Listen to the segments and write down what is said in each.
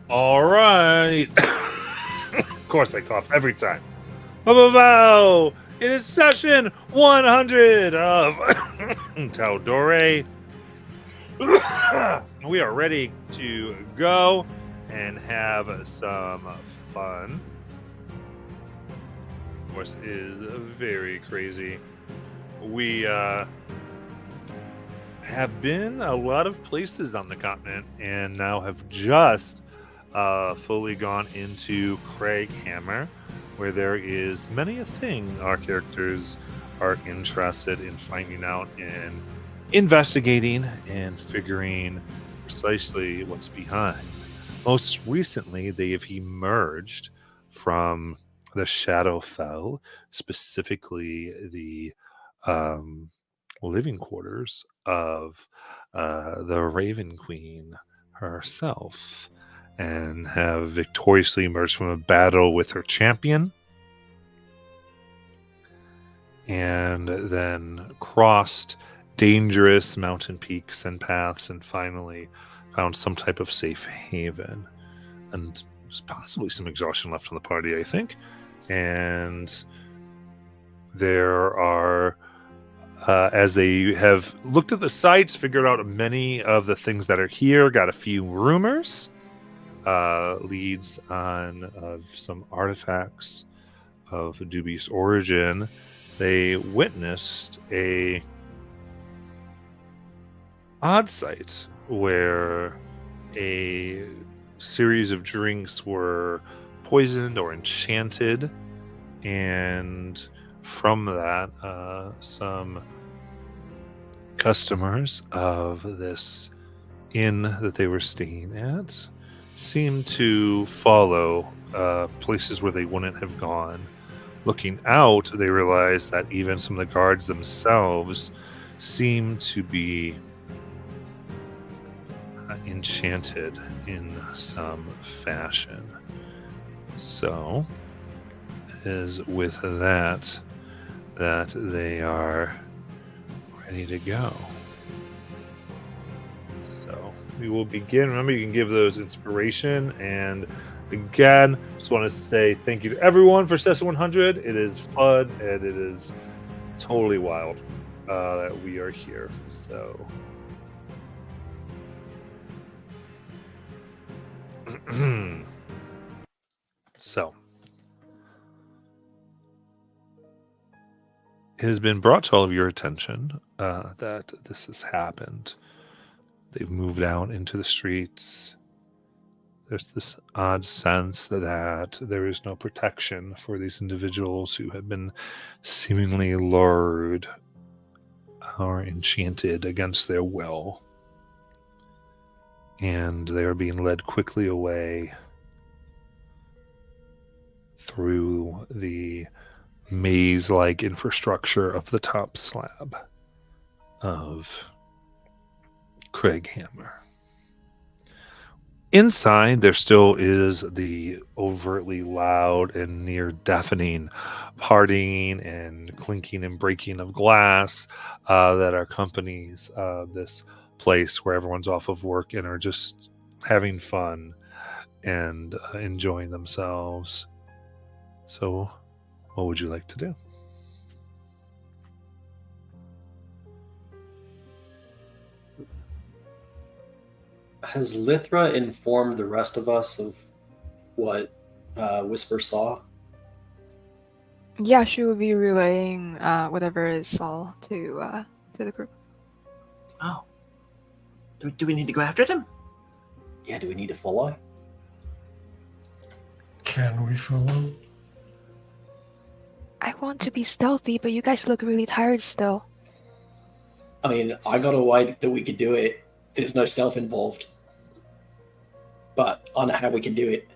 All right. Of course, I cough every time. Bow. It is session 100 of Tal'dorei. We are ready to go and have some fun. Of course, it is very crazy. We have been a lot of places on the continent and now have just fully gone into Craighammer, where there is many a thing our characters are interested in finding out and investigating and figuring precisely what's behind. Most recently, they have emerged from the Shadowfell, specifically the um, living quarters of the Raven Queen herself, and have victoriously emerged from a battle with her champion, and then crossed dangerous mountain peaks and paths, and finally found some type of safe haven. And there's possibly some exhaustion left on the party, I think. And there are, as they have looked at the sites, figured out many of the things that are here, got a few rumors, leads on of some artifacts of dubious origin. They witnessed a odd sight where a series of drinks were poisoned or enchanted, and from that, some customers of this inn that they were staying at seemed to follow places where they wouldn't have gone. Looking out, they realized that even some of the guards themselves seemed to be enchanted in some fashion. So, it is with that they are ready to go. So, we will begin. Remember, you can give those inspiration. And again, just want to say thank you to everyone for session 100. It is fun and it is totally wild that we are here. So, so it has been brought to all of your attention that this has happened. They've moved out into the streets. There's this odd sense that there is no protection for these individuals who have been seemingly lured or enchanted against their will. And they are being led quickly away through the maze-like infrastructure of the top slab of Craighammer. Inside, there still is the overtly loud and near deafening partying and clinking and breaking of glass that accompanies this place where everyone's off of work and are just having fun and enjoying themselves. So, what would you like to do? Has Lythra informed the rest of us of what Whisper saw? Yeah, she will be relaying whatever is saw to the group. Oh. Do we need to go after them? Yeah, do we need to follow? Can we follow? I want to be stealthy, but you guys look really tired still. I mean, I got a way that we could do it. There's no stealth involved. But I know how we can do it.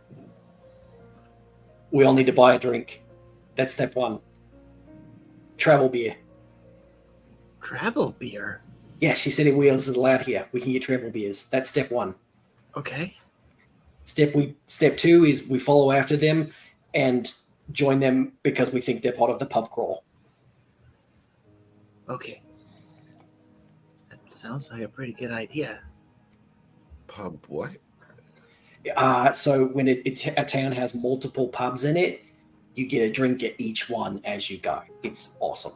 We all need to buy a drink. That's step one. Travel beer. Travel beer? Yeah, she said it wheels is allowed here. We can get travel beers. That's step one. Okay. Step two is we follow after them and join them because we think they're part of the pub crawl. Okay. That sounds like a pretty good idea. Pub what? So when a town has multiple pubs in it, you get a drink at each one as you go. It's awesome.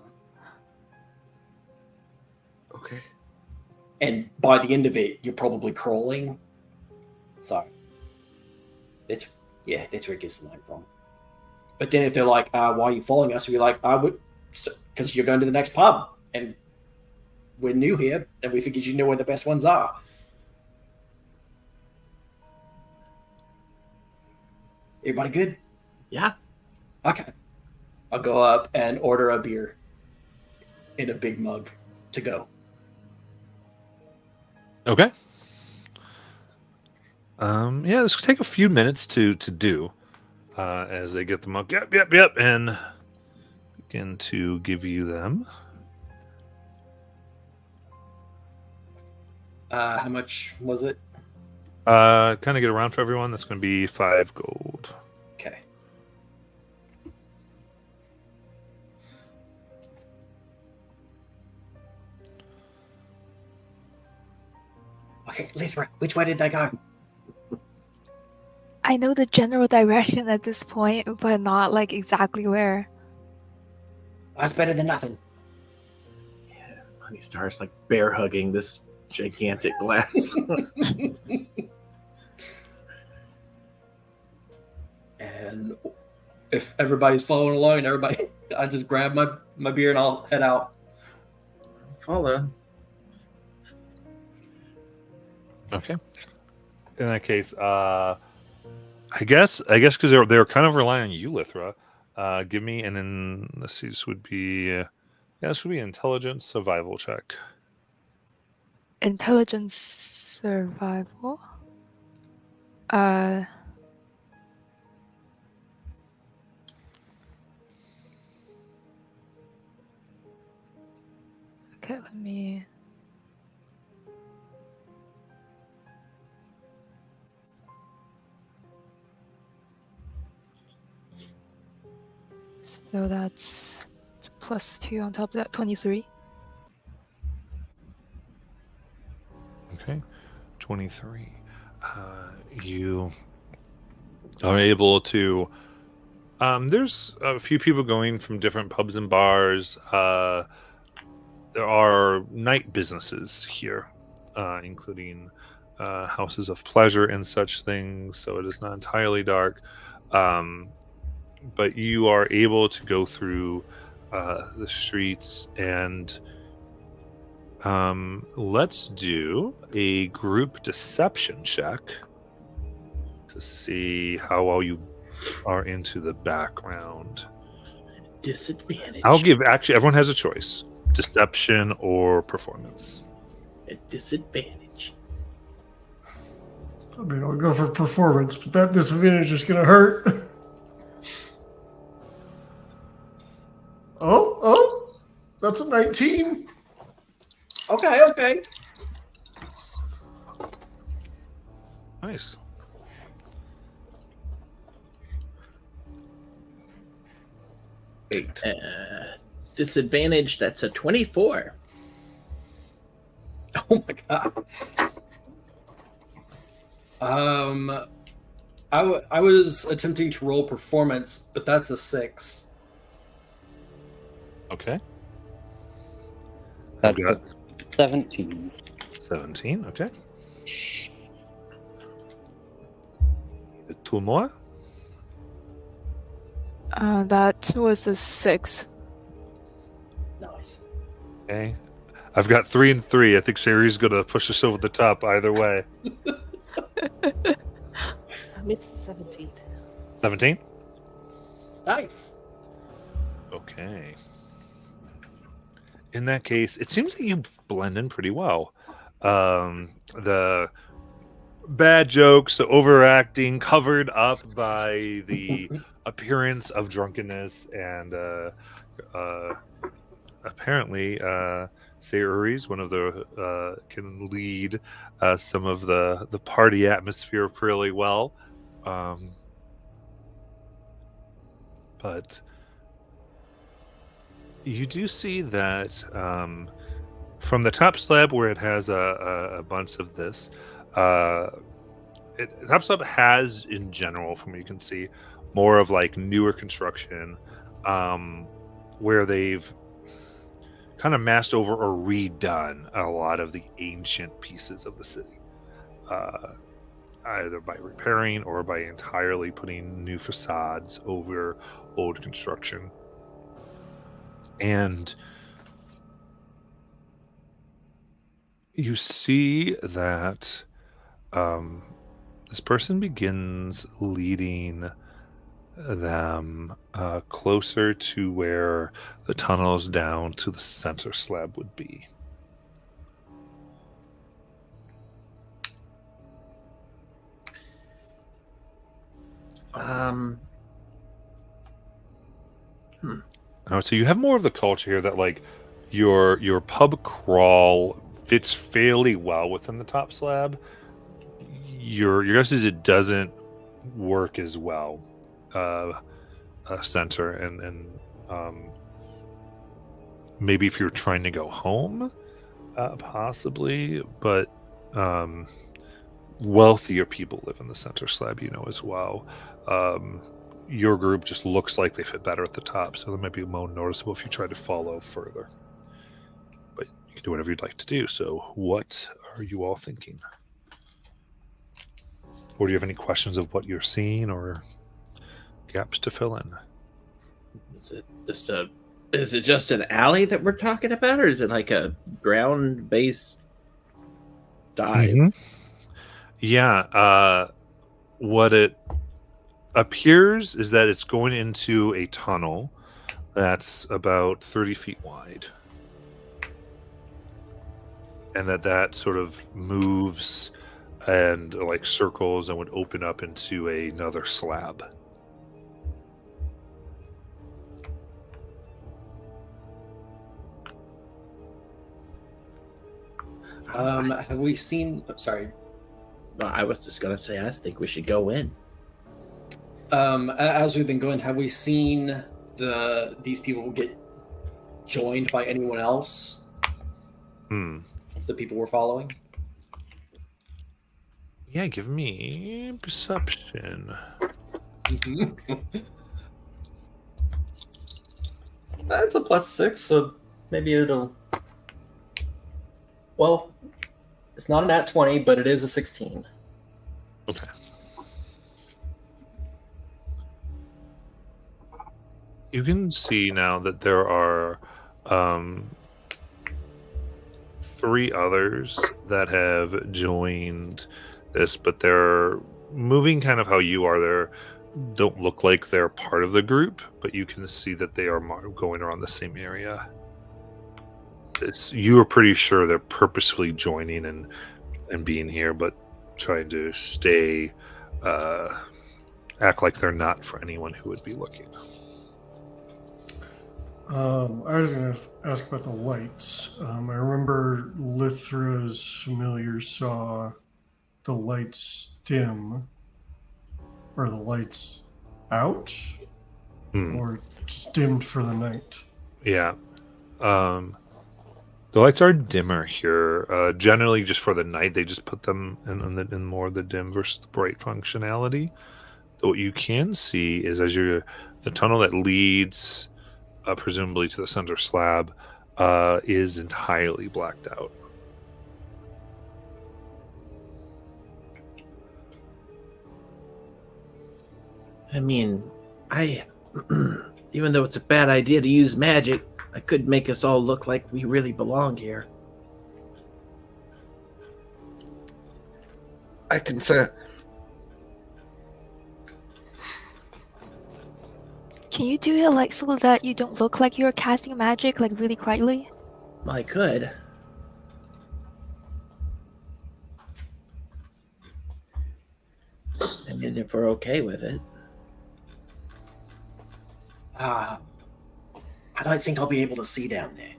Okay. And by the end of it, you're probably crawling. So that's where it gets the name from. But then if they're like, why are you following us? We're like, because you're going to the next pub. And we're new here, and we figured you know where the best ones are. Everybody good? Yeah. Okay. I'll go up and order a beer in a big mug to go. Okay. Yeah, this could take a few minutes to do as they get the mug. Yep, and begin to give you them. How much was it? Kind of get around for everyone. That's going to be 5 gold. Okay. Okay, Lithra, which way did they go? I know the general direction at this point, but not like exactly where. That's better than nothing. Yeah. Honey Star's like bear hugging this gigantic glass. And if everybody's following along, I just grab my beer and I'll head out. Follow. Okay. In that case, I guess because they're kind of relying on you, Lithra. Give me let's see. This would be intelligence survival check. Intelligence survival. Okay, let me. So that's +2 on top of that, 23. Okay, 23. You are able to. There's a few people going from different pubs and bars. There are night businesses here, including houses of pleasure and such things. So it is not entirely dark. But you are able to go through the streets and let's do a group deception check to see how well you are into the background. Disadvantage. Actually, everyone has a choice: deception or performance. At disadvantage. I mean, I'll go for performance, but that disadvantage is going to hurt. Oh, that's a 19. Okay. Nice. Disadvantage, that's a 24. Oh my god. I was attempting to roll performance, but that's a 6. Okay. That's got- a 17. 17. Okay. 2 more. That was a 6. Nice. Okay. I've got 3 and 3. I think Sari's gonna push us over the top either way. It's 17. 17. Nice. Okay. In that case, it seems that you blend in pretty well. The bad jokes, the overacting, covered up by the appearance of drunkenness, and apparently, Sayuri's one of the can lead some of the party atmosphere fairly well, but you do see that from the top slab where it has a bunch of this, Top Slab has, in general, from what you can see, more of like newer construction, where they've kind of massed over or redone a lot of the ancient pieces of the city, either by repairing or by entirely putting new facades over old construction. And you see that this person begins leading them closer to where the tunnels down to the center slab would be. So you have more of the culture here that like your pub crawl fits fairly well within the top slab. Your guess is it doesn't work as well center and maybe if you're trying to go home possibly, but wealthier people live in the center slab, as well. Your group just looks like they fit better at the top, so they might be more noticeable if you try to follow further, but you can do whatever you'd like to do. So what are you all thinking? Or do you have any questions of what you're seeing or gaps to fill in? Is it just an alley that we're talking about, or is it like a ground-based dive? Mm-hmm. Yeah. What it appears is that it's going into a tunnel that's about 30 feet wide, and that sort of moves and like circles and would open up into another slab. Have we seen? Sorry. Well, I was just gonna say, I think we should go in. As we've been going, have we seen these people get joined by anyone else? The people we're following. Yeah, give me perception. That's a +6, so maybe it'll. Well, it's not an nat 20, but it is a 16. Okay. You can see now that there are 3 others that have joined this, but they're moving kind of how you are. They don't look like they're part of the group, but you can see that they are going around the same area. You are pretty sure they're purposefully joining and being here, but trying to stay, act like they're not for anyone who would be looking. I was going to ask about the lights. I remember Lithra's familiar saw the lights dim. Are the lights out? Or just dimmed for the night? Yeah. The lights are dimmer here. Generally, just for the night, they just put them in more of the dim versus the bright functionality. But what you can see is the tunnel that leads, presumably to the center slab, is entirely blacked out. I mean, even though it's a bad idea to use magic, I could make us all look like we really belong here. I consent. Can you do it like so that you don't look like you're casting magic like really quietly? I could. I mean, if we're okay with it. I don't think I'll be able to see down there.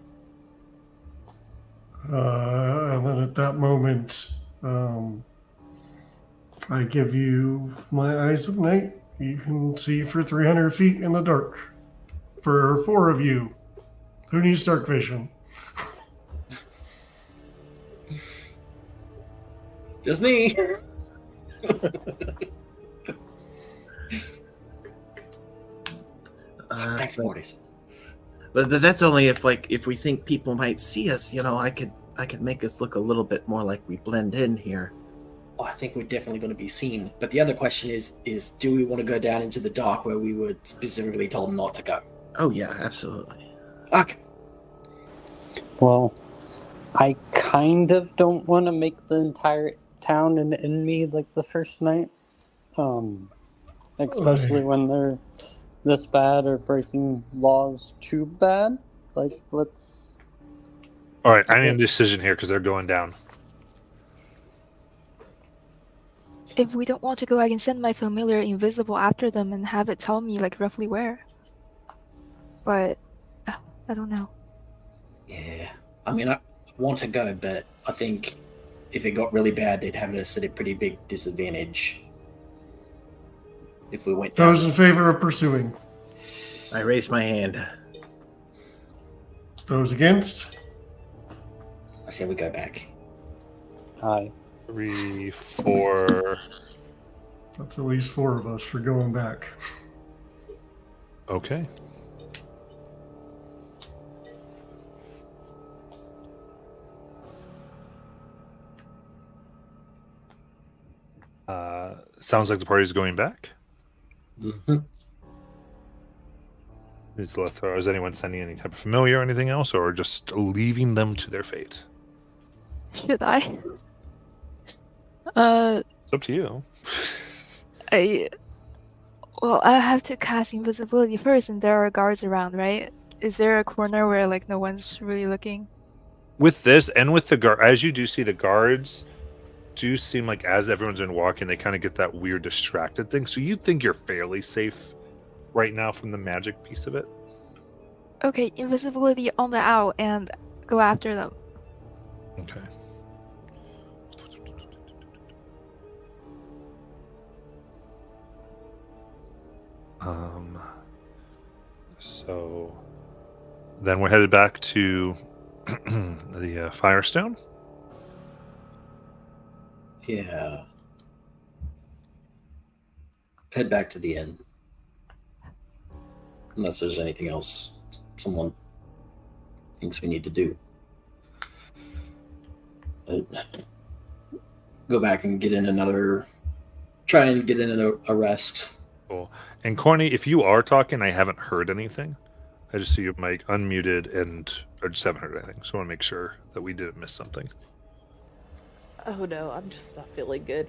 And then at that moment, I give you my eyes of night. You can see for 300 feet in the dark. For 4 of you. Who needs dark vision? Just me. Thanks, Mortis. But that's only if we think people might see us. I could make us look a little bit more like we blend in here. Oh, I think we're definitely going to be seen. But the other question is do we want to go down into the dark where we were specifically told not to go? Oh yeah, absolutely. Okay. Well, I kind of don't want to make the entire town an enemy like the first night. Especially when they're this bad or breaking laws too bad. Let's... All right, I need a decision here because they're going down. If we don't want to go, I can send my familiar invisible after them and have it tell me roughly where. But I don't know. Yeah. I mean, I want to go, but I think if it got really bad, they'd have us at a pretty big disadvantage. If we went down. Those in favor of pursuing. I raise my hand. Those against? I say we go back. Aye. 3, 4. That's at least 4 of us for going back. Okay. Sounds like the party's going back. Mm-hmm. Is anyone sending any type of familiar or anything else, or just leaving them to their fate? Should I? It's up to you. Well, I have to cast invisibility first, and there are guards around, right? Is there a corner where no one's really looking? With this and with the guard, as you do see, the guards do seem like as everyone's been walking, they kind of get that weird distracted thing. So you think you're fairly safe right now from the magic piece of it? Okay, invisibility on the owl and go after them. Okay. So then we're headed back to the Firestone. Yeah. Head back to the inn. Unless there's anything else someone thinks we need to do. But go back and try and get in a rest. Cool. And Corny, if you are talking, I haven't heard anything. I just see your mic unmuted and I just haven't heard anything. So I want to make sure that we didn't miss something. Oh no, I'm just not feeling good.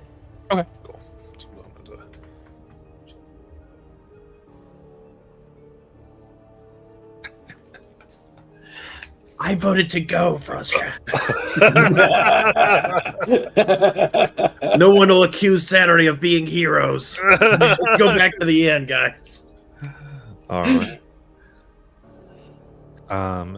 Okay, cool. So we'll have to- I voted to go, Frustra. No one will accuse Saturday of being heroes. Go back to the end, guys. All right.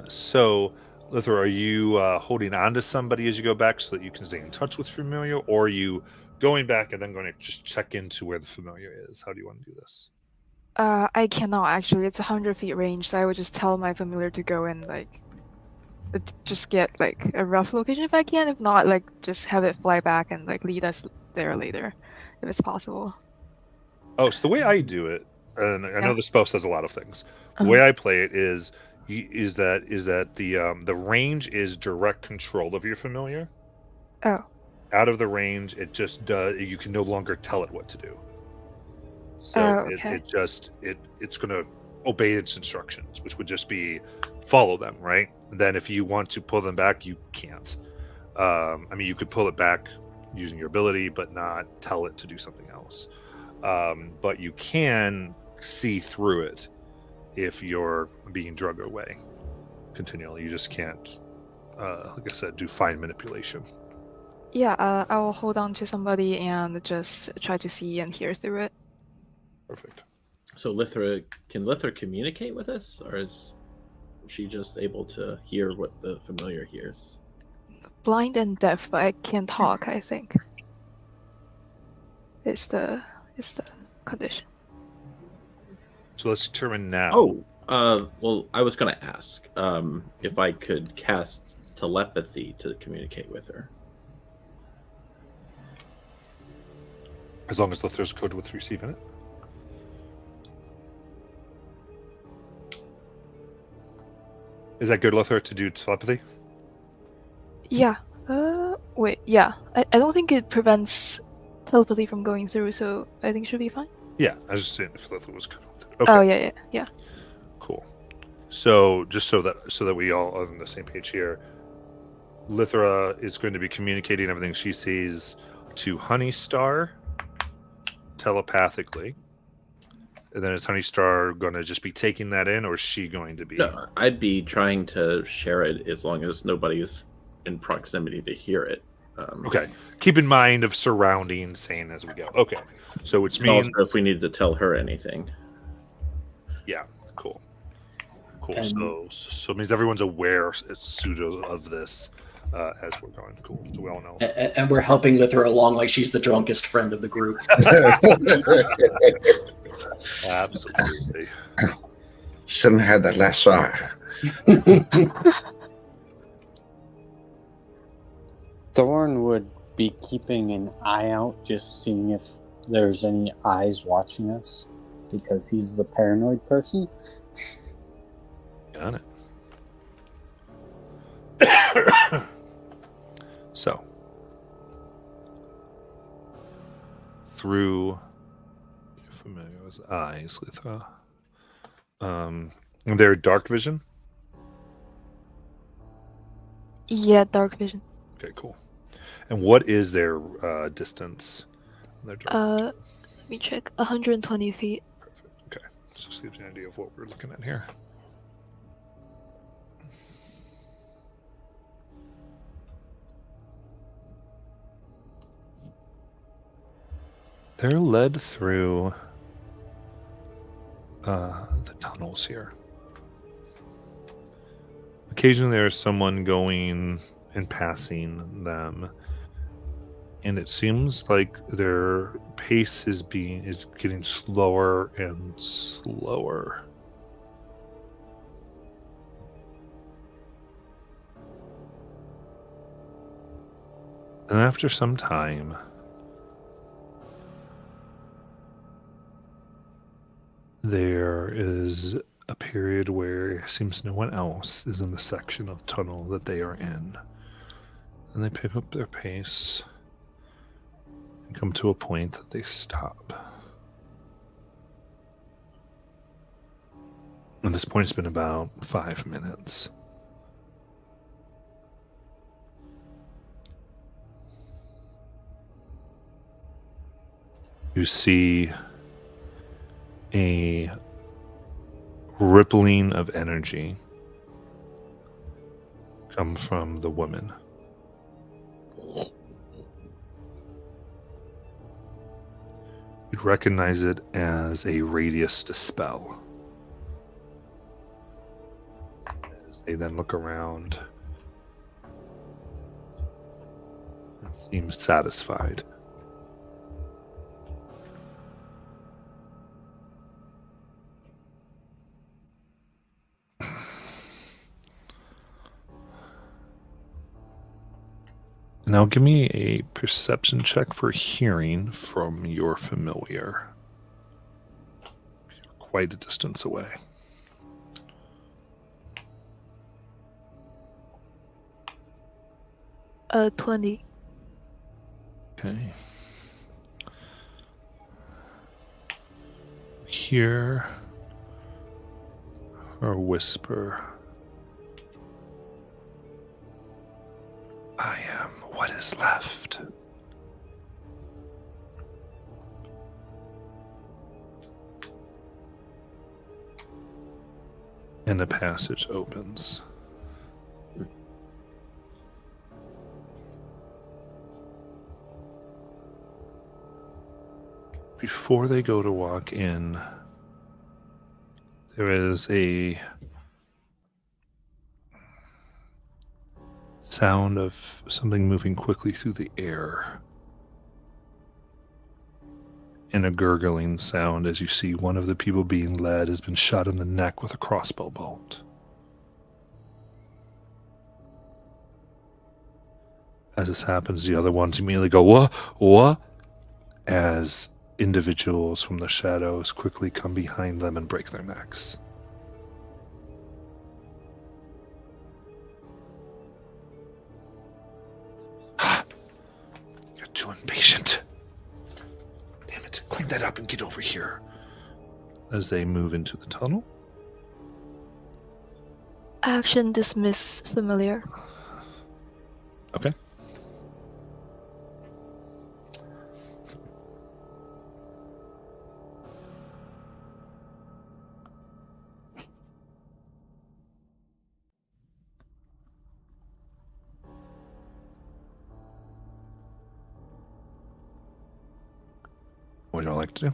So, Lithra, are you holding on to somebody as you go back so that you can stay in touch with familiar, or are you going back and then going to just check into where the familiar is? How do you want to do this? I cannot actually. It's 100 feet range, so I would just tell my familiar to go and just get a rough location if I can. If not, just have it fly back and lead us there later, if it's possible. Oh, so the way I do it, and I know the spell says a lot of things. The Uh-huh. way I play it is that the range is direct control of your familiar. Oh. Out of the range, it just does. You can no longer tell it what to do. So okay. it's going to obey its instructions, which would just be follow them, right? And then if you want to pull them back, you can't. You could pull it back using your ability, but not tell it to do something else. But you can see through it if you're being drugged away continually. You just can't, like I said, do fine manipulation. Yeah, I'll hold on to somebody and just try to see and hear through it. Perfect. So can Lithra communicate with us, or is she just able to hear what the familiar hears? Blind and deaf, but I can talk, I think. It's the condition. So let's determine now. Well, I was going to ask if I could cast telepathy to communicate with her. As long as Lithra's code with receiving it. Is that good, Lithra, to do telepathy? Yeah. Wait. Yeah. I don't think it prevents telepathy from going through, so I think it should be fine. Yeah, I was just saying if Lithra was good with it. Okay. Oh yeah. Cool. So just so that we all are on the same page here, Lithra is going to be communicating everything she sees to Honeystar telepathically. And then is Honeystar going to just be taking that in, or is she going to be? No, I'd be trying to share it as long as nobody's in proximity to hear it. Okay. Keep in mind of surroundings, saying as we go. Okay. So which means also if we need to tell her anything. Yeah. Cool. And- So it means everyone's aware, pseudo, of this as we're going. Cool. So we all know. And we're helping Lithra along like she's the drunkest friend of the group. Absolutely. Shouldn't have had that last shot. Thorn would be keeping an eye out, just seeing if there's any eyes watching us, because he's the paranoid person. Got it. So, through you're familiar with eyes, Lithra. Their dark vision. Yeah, dark vision. Okay, cool. And what is their distance? Their dark Let me check. 120 feet. Perfect. Okay, so this gives you an idea of what we're looking at here. They're led through the tunnels here. Occasionally there's someone going and passing them, and it seems like their pace is getting slower and slower. And after some time, there is a period where it seems no one else is in the section of tunnel that they are in. And they pick up their pace and come to a point that they stop. At this point, it's been about 5 minutes. You see a rippling of energy come from the woman. You'd recognize it as a radius dispel. As they then look around and seem satisfied. Now give me a perception check for hearing from your familiar. You're quite a distance away. Uh, 20. Okay. Hear her whisper. I am what is left. And a passage opens. Before they go to walk in, there is a sound of something moving quickly through the air. And a gurgling sound as you see one of the people being led has been shot in the neck with a crossbow bolt. As this happens, the other ones immediately go, what? What? as individuals from the shadows quickly come behind them and break their necks. You're too impatient. Damn it, clean that up and get over here. As they move into the tunnel. Action dismiss familiar. Okay. What would y'all like to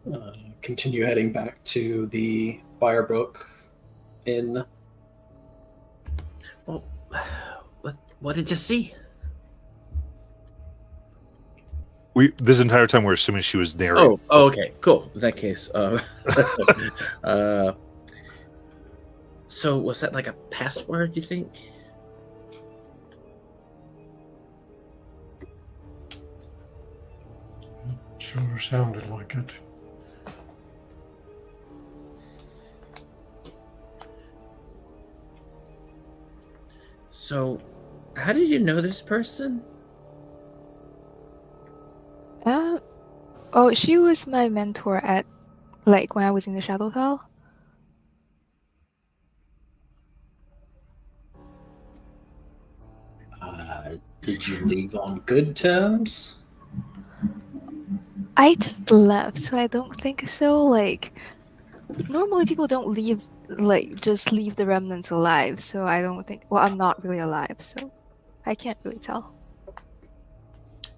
do? Continue heading back to the Firebrook Inn. Well, what did you see? This entire time we're assuming she was narrating. Oh, okay, cool. In that case, so was that like a password, you think? Sure sounded like it. So, how did you know this person? Oh, she was my mentor at, like, when I was in the Shadowfell. Did you leave on good terms? I just left, so I don't think so. Like, normally people don't leave, like, just leave the remnants alive, so I don't think. Well, I'm not really alive, so I can't really tell.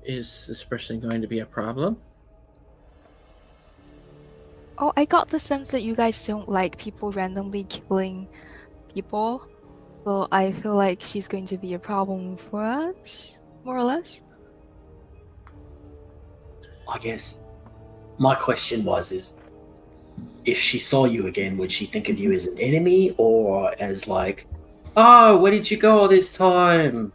Is this person going to be a problem? Oh, I got the sense that you guys don't like people randomly killing people, so I feel like she's going to be a problem for us, more or less. I guess my question is if she saw you again, would she think of you as an enemy or as like, oh, where did you go all this time?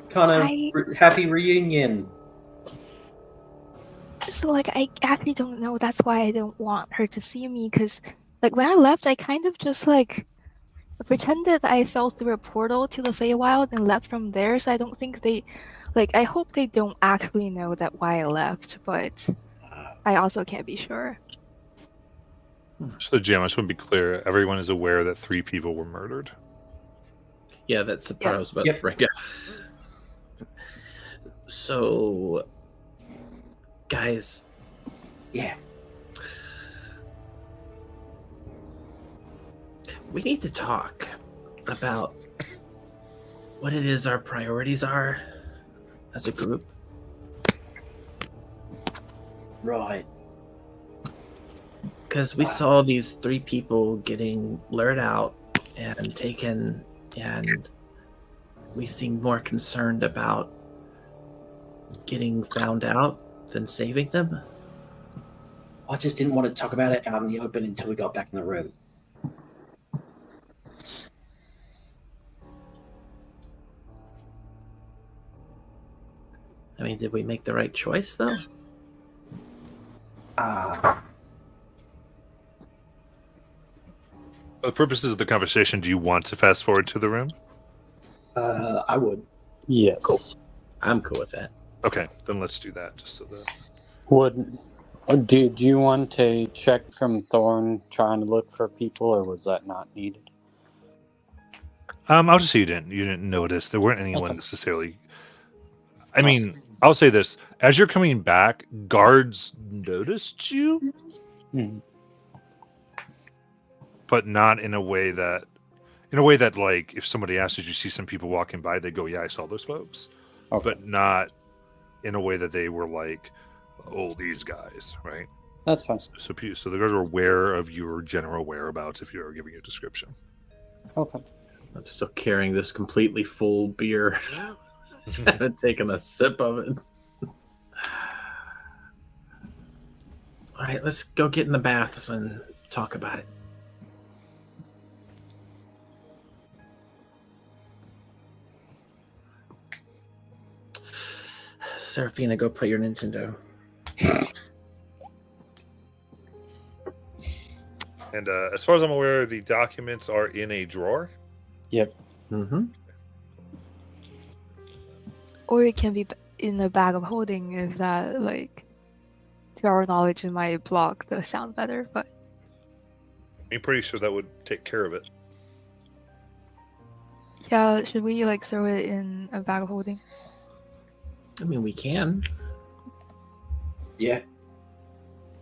Kind of happy reunion. So, like, I actually don't know. That's why I don't want her to see me, because, like, when I left, I kind of just, like, pretended I fell through a portal to the Feywild and left from there, so I don't think they... Like, I hope they don't actually know that why I left, but I also can't be sure. So, Jam, I just want to be clear. Everyone is aware that 3 people were murdered. Yeah, that's the part I was about to bring up. So, guys. Yeah. We need to talk about what it is our priorities are as a group. Right. Because we saw these 3 people getting lured out and taken, and we seemed more concerned about getting found out than saving them. I just didn't want to talk about it out in the open until we got back in the room. I mean, did we make the right choice, though? For the purposes of the conversation, do you want to fast forward to the room? I would. Yes. Cool. I'm cool with that. Okay, then let's do that. Just so that. Did you want a check from Thorn trying to look for people, or was that not needed? I'll just say you didn't notice. There weren't anyone necessarily. I mean, I'll say this: as you're coming back, guards noticed you, but not in a way that, like, if somebody asked, "Did you see some people walking by?" They go, "Yeah, I saw those folks," but not in a way that they were like, "Oh, these guys," right? That's fine. So the guards are aware of your general whereabouts if you're giving a description. Okay. I'm still carrying this completely full beer. And taking a sip of it. All right, let's go get in the baths and talk about it. Serafina, go play your Nintendo. And as far as I'm aware, the documents are in a drawer. Yep. Mm-hmm. Or it can be in a bag of holding if that, like, to our knowledge, it might block the sound better. But I'm pretty sure that would take care of it. yeah, should we like throw it in a bag of holding? I mean, we can. Yeah.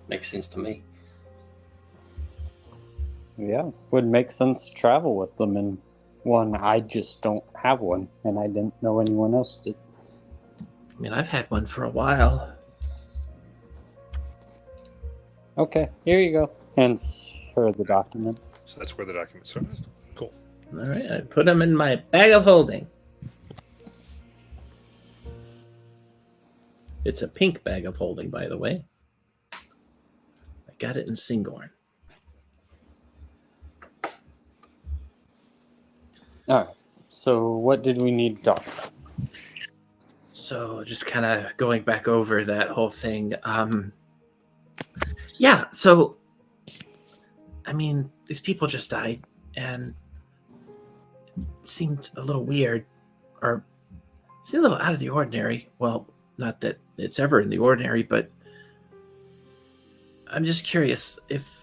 Makes sense to me. Yeah, would make sense to travel with them in one. I just don't have one, and I didn't know anyone else did. I mean, I've had one for a while. Okay, here you go. And her the documents. So that's where the documents are. Cool. All right, I put them in my bag of holding. It's a pink bag of holding, by the way. I got it in Singorn. All right. So, what did we need to talk about? So, just kind of going back over that whole thing. Yeah. So, I mean, these people just died, and it seemed a little weird, or seemed a little out of the ordinary. Well, not that it's ever in the ordinary, but I'm just curious if,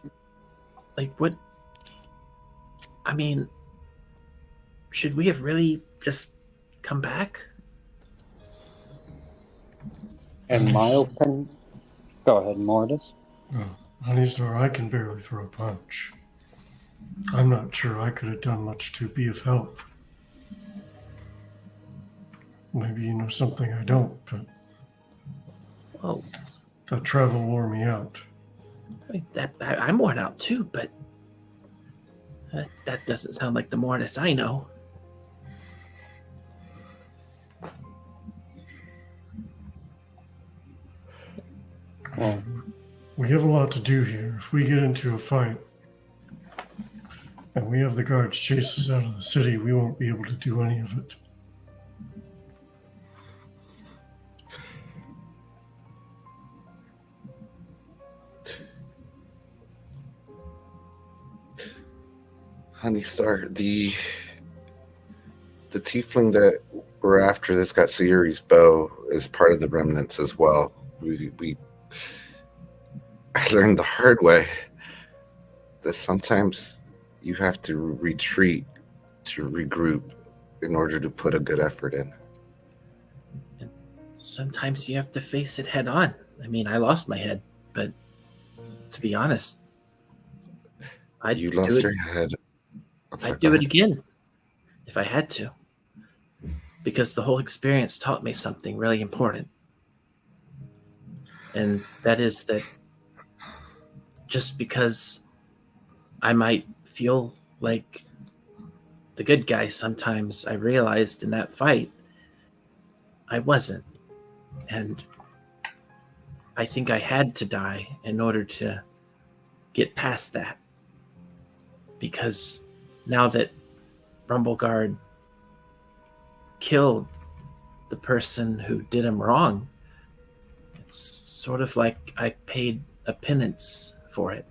like, what? I mean, should we have really just come back? And Miles can go ahead, Mortis. Oh, Honeystar, I can barely throw a punch. I'm not sure I could have done much to be of help. Maybe you know something I don't, but Oh, that travel wore me out. I'm worn out too, but that doesn't sound like the Mortis I know. Well, We have a lot to do here. If we get into a fight and we have the guards chase us out of the city, we won't be able to do any of it. Honeystar, the tiefling that we're after that's got Sayuri's bow is part of the remnants as well. I learned the hard way that sometimes you have to retreat to regroup in order to put a good effort in. And sometimes you have to face it head on. I mean, I lost my head, but to be honest, You lost your head. I'd do it again if I had to, because the whole experience taught me something really important. And that is that just because I might feel like the good guy sometimes, I realized in that fight, I wasn't. And I think I had to die in order to get past that. Because now that Rumbleguard killed the person who did him wrong, it's sort of like I paid a penance for it.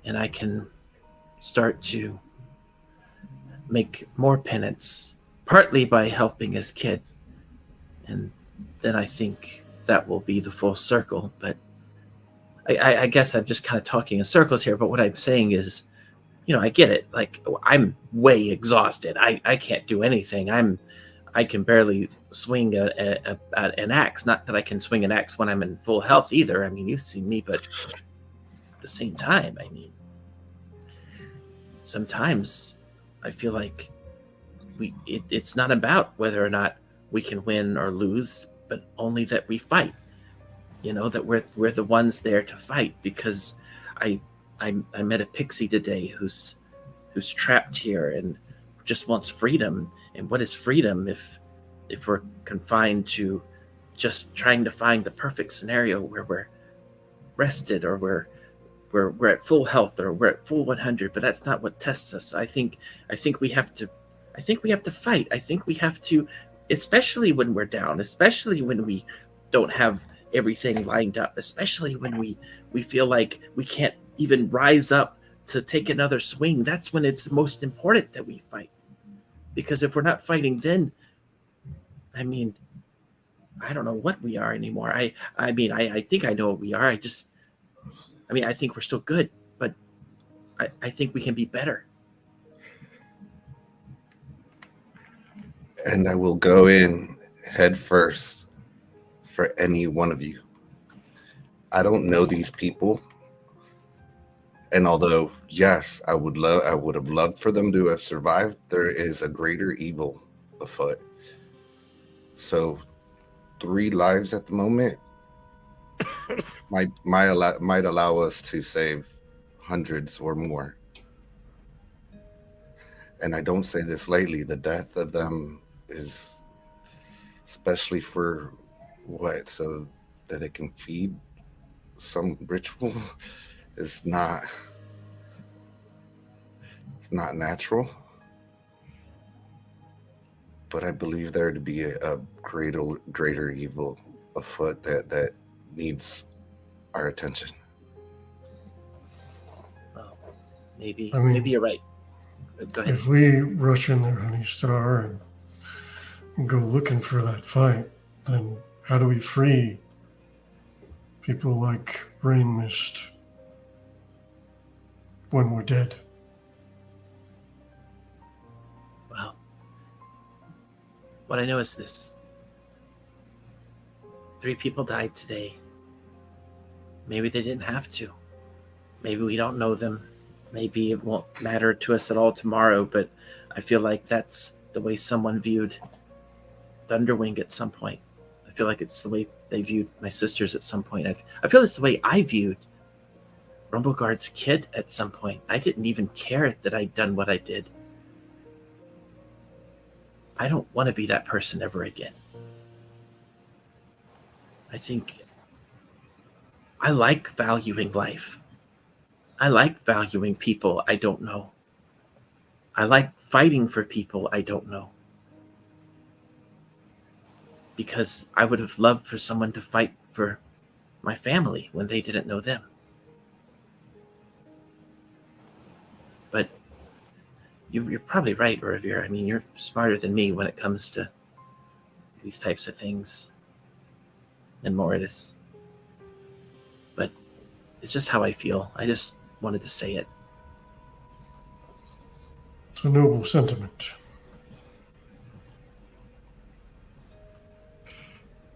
And I can start to make more penance, partly by helping his kid. And then I think that will be the full circle. But I guess I'm just kind of talking in circles here, but what I'm saying is, I get it. Like, I'm way exhausted. I can't do anything. I can barely swing an axe. Not that I can swing an axe when I'm in full health either. I mean, you've seen me, but at the same time, I mean, sometimes I feel like it's not about whether or not we can win or lose, but only that we fight. That we're the ones there to fight, because I met a pixie today who's trapped here and just wants freedom. And what is freedom if we're confined to just trying to find the perfect scenario where we're rested, or we're at full health, or we're at full 100? But that's not what tests us. I think we have to fight. I think we have to especially when we're down, especially when we don't have everything lined up, especially when we feel like we can't even rise up to take another swing. That's when it's most important that we fight. Because if we're not fighting then, I mean, I don't know what we are anymore. I think I know what we are. I think we're still good, but I think we can be better. And I will go in head first for any one of you. I don't know these people. And although, yes, I would have loved for them to have survived, there is a greater evil afoot. So 3 lives at the moment might allow us to save hundreds or more. And I don't say this lightly. The death of them is especially for what? So that it can feed some ritual is not natural. But I believe there to be a greater evil afoot that needs our attention. Well, maybe I mean, maybe you're right. Go ahead. If we rush in there, Honey Star, and go looking for that fight, then how do we free people like Rain Mist when we're dead? Well, what I know is this. 3 people died today. Maybe they didn't have to. Maybe we don't know them. Maybe it won't matter to us at all tomorrow, but I feel like that's the way someone viewed Thunderwing at some point. I feel like it's the way they viewed my sisters at some point. I feel it's the way I viewed Rumbleguard's kid at some point. I didn't even care that I'd done what I did. I don't want to be that person ever again. I think I like valuing life. I like valuing people I don't know. I like fighting for people I don't know. Because I would have loved for someone to fight for my family when they didn't know them. But you're probably right, Revere. I mean, you're smarter than me when it comes to these types of things. And Moritus. But it's just how I feel. I just wanted to say it. It's a noble sentiment.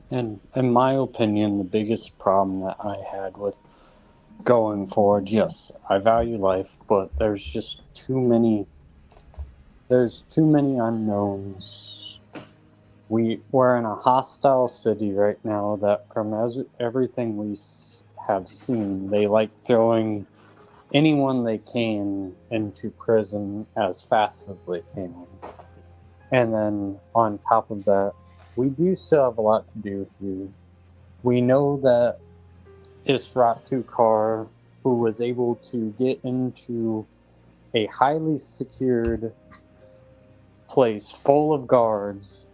And in my opinion, the biggest problem that I had with going forward, yes, I value life, but there's just too many unknowns. We're in a hostile city right now that from everything we have seen, they like throwing anyone they can into prison as fast as they can. And then on top of that, we do still have a lot to do here. We know that Isratu-Kar, who was able to get into a highly secured place full of guards,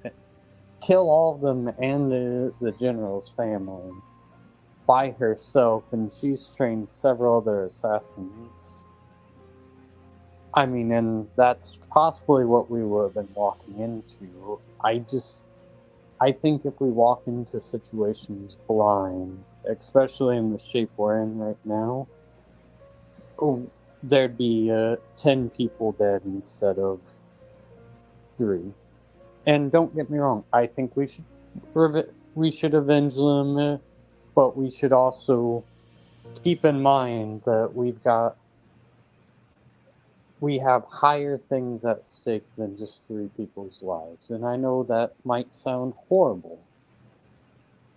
kill all of them and the general's family by herself, and she's trained several other assassins. I mean, and that's possibly what we would have been walking into. I think if we walk into situations blind, especially in the shape we're in right now, there'd be 10 people dead instead of 3. And don't get me wrong, I think we should avenge them, but we should also keep in mind that we have higher things at stake than just 3 people's lives. And I know that might sound horrible,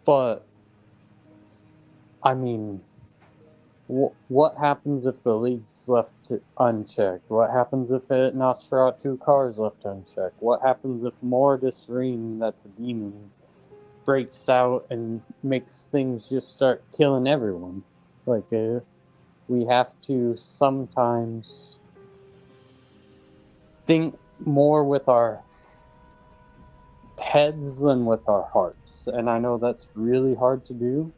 but I mean, what happens if the League's left unchecked? What happens if Nosferatu-Kar's left unchecked? What happens if Mordis Ring, that's a demon, breaks out and makes things just start killing everyone? Like, we have to sometimes think more with our heads than with our hearts. And I know that's really hard to do.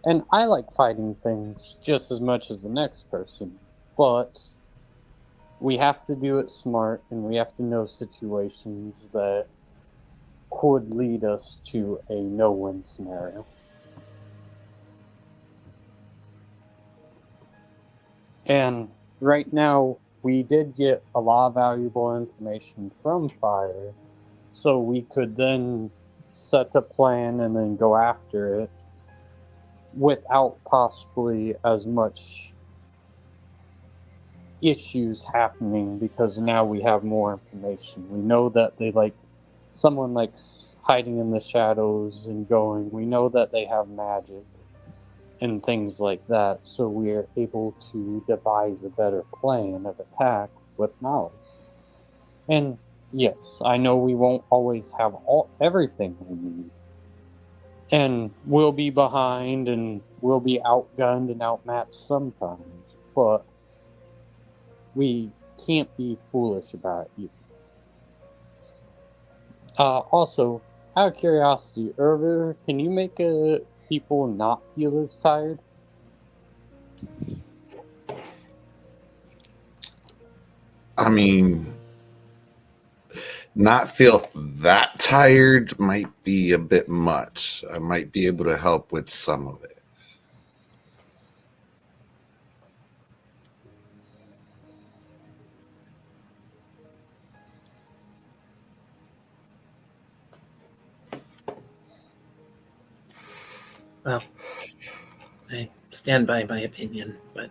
And I like fighting things just as much as the next person. But we have to do it smart, and we have to know situations that could lead us to a no-win scenario. And right now, we did get a lot of valuable information from Fire, so we could then set a plan and then go after it without possibly as much issues happening, because now we have more information. We know that they like someone likes hiding in the shadows and going. We know that they have magic and things like that, so we're able to devise a better plan of attack with knowledge. And yes, I know we won't always have everything we need, and we'll be behind and we'll be outgunned and outmatched sometimes, but we can't be foolish about it either. Also, out of curiosity, Irver, can you make people not feel as tired? I mean, not feel that tired might be a bit much. I might be able to help with some of it. Well, I stand by my opinion, but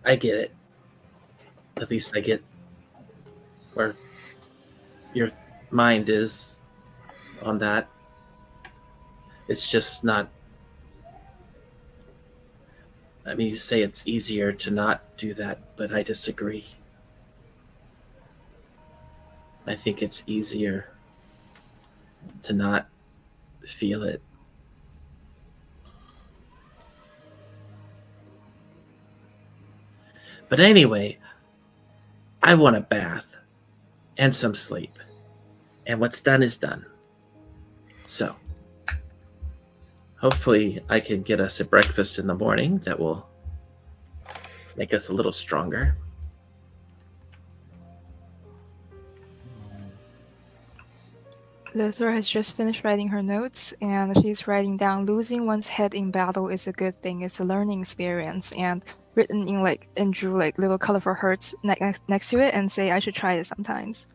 I get it. At least I get where your mind is on that. It's just not. I mean, you say it's easier to not do that, but I disagree. I think it's easier to not feel it. But anyway, I want a bath and some sleep. And what's done is done. So, hopefully I can get us a breakfast in the morning that will make us a little stronger. Luther has just finished writing her notes, and she's writing down losing one's head in battle is a good thing. It's a learning experience, and written in and drew little colorful hearts next to it, and say I should try it sometimes.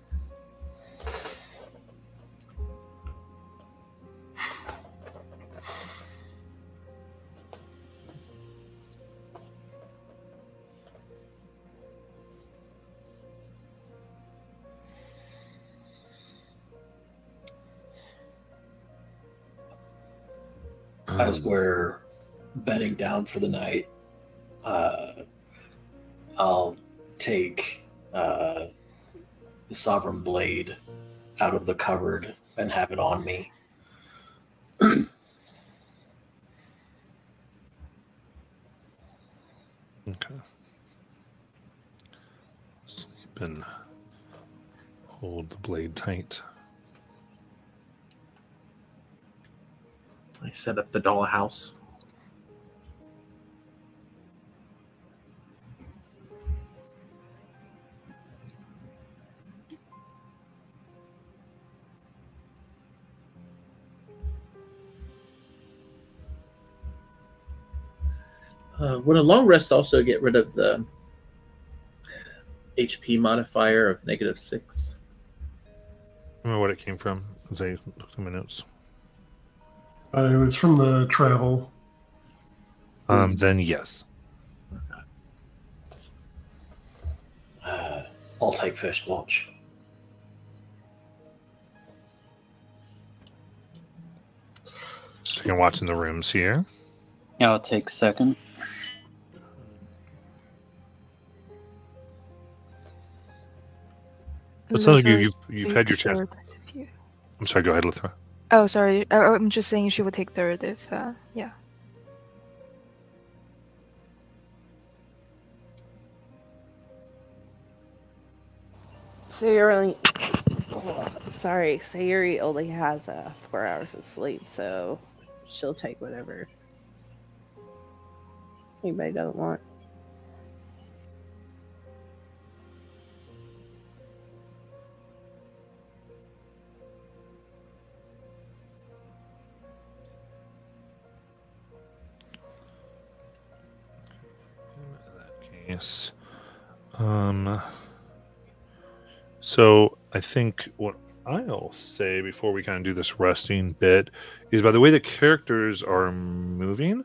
As we're bedding down for the night, I'll take the Sovereign Blade out of the cupboard and have it on me. Okay. Sleep and hold the blade tight. I set up the dollhouse. Would a long rest also get rid of the HP modifier of -6? Remember what it came from as I looked at my notes. It's from the travel. Then yes. I'll take first watch. So you can watch in the rooms here. Yeah, I'll take second. It sounds like Luther you've had your takes chance. third if you- I'm sorry, go ahead, Lithra. Oh, sorry. I'm just saying she would take third if, yeah. Sayuri, Sayuri only has 4 hours of sleep, so she'll take whatever anybody doesn't want. In that case, so I think what I'll say before we kind of do this resting bit is by the way the characters are moving,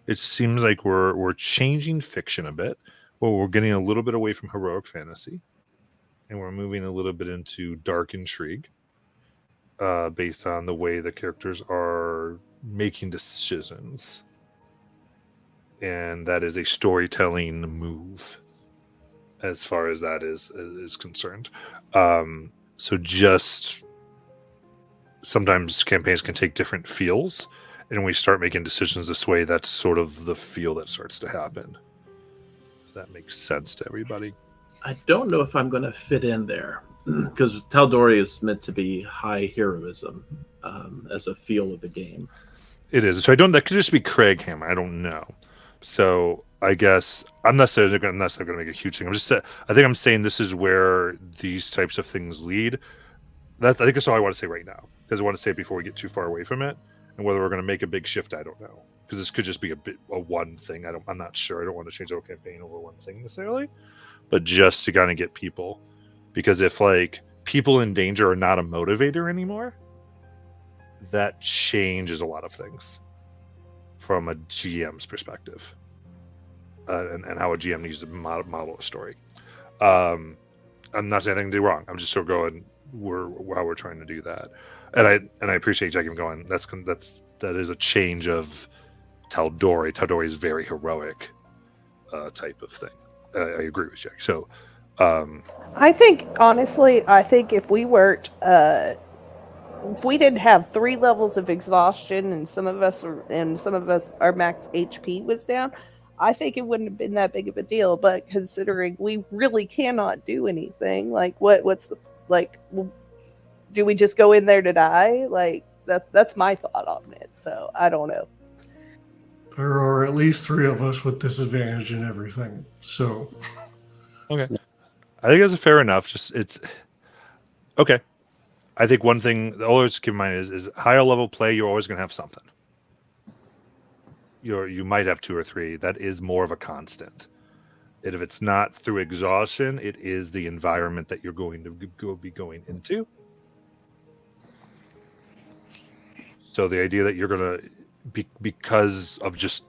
it seems like we're changing fiction a bit. Well, we're getting a little bit away from heroic fantasy, and we're moving a little bit into dark intrigue, based on the way the characters are making decisions, and that is a storytelling move as far as that is concerned. So just sometimes campaigns can take different feels, and when we start making decisions this way, that's sort of the feel that starts to happen. If that makes sense to everybody. I don't know if I'm going to fit in there because Tal'dorei is meant to be high heroism as a feel of the game. It is. So I don't. That could just be Craig Hammer. I don't know. So I guess I'm not saying going to make a huge thing. I think I'm saying this is where these types of things lead. I think that's all I want to say right now, because I want to say it before we get too far away from it. And whether we're going to make a big shift, I don't know, because this could just be a one thing. I'm not sure. I don't want to change the whole campaign over one thing necessarily, but just to kind of get people, because if like people in danger are not a motivator anymore, that changes a lot of things from a GM's perspective, and how a GM needs to model a story. I'm not saying anything to do wrong. I'm just sort of going how we're trying to do that, and I appreciate Jacob going. That is a change of Tal'dorei. Tal'dorei is very heroic type of thing. I agree with Jack. So, I think honestly, if we worked, if we didn't have 3 levels of exhaustion, and some of us our max HP was down, I think it wouldn't have been that big of a deal. But considering we really cannot do anything, like what's the like? Do we just go in there to die? Like that's my thought on it. So I don't know. There are at least 3 of us with disadvantage in everything. So, okay, I think that's fair enough. Just it's okay. I think one thing to always keep in mind is higher level play. You're always going to have something. You might have 2 or 3. That is more of a constant. And if it's not through exhaustion, it is the environment that you're going to be going into. So the idea that you're going to be, because of just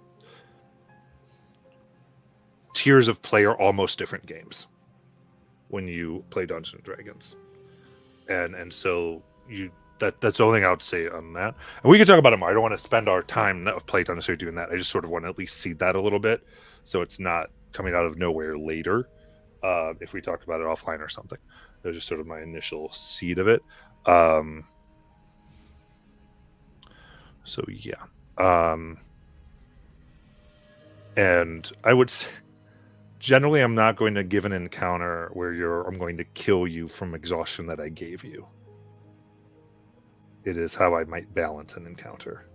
tiers of play are almost different games when you play Dungeons and Dragons, and so that's the only thing I would say on that. And we can talk about it more. I don't want to spend our time of playtime necessarily doing that. I just sort of want to at least see that a little bit, so it's not coming out of nowhere later. If we talk about it offline or something, that's just sort of my initial seed of it. So yeah, and I would say, generally, I'm not going to give an encounter where I'm going to kill you from exhaustion that I gave you. It is how I might balance an encounter.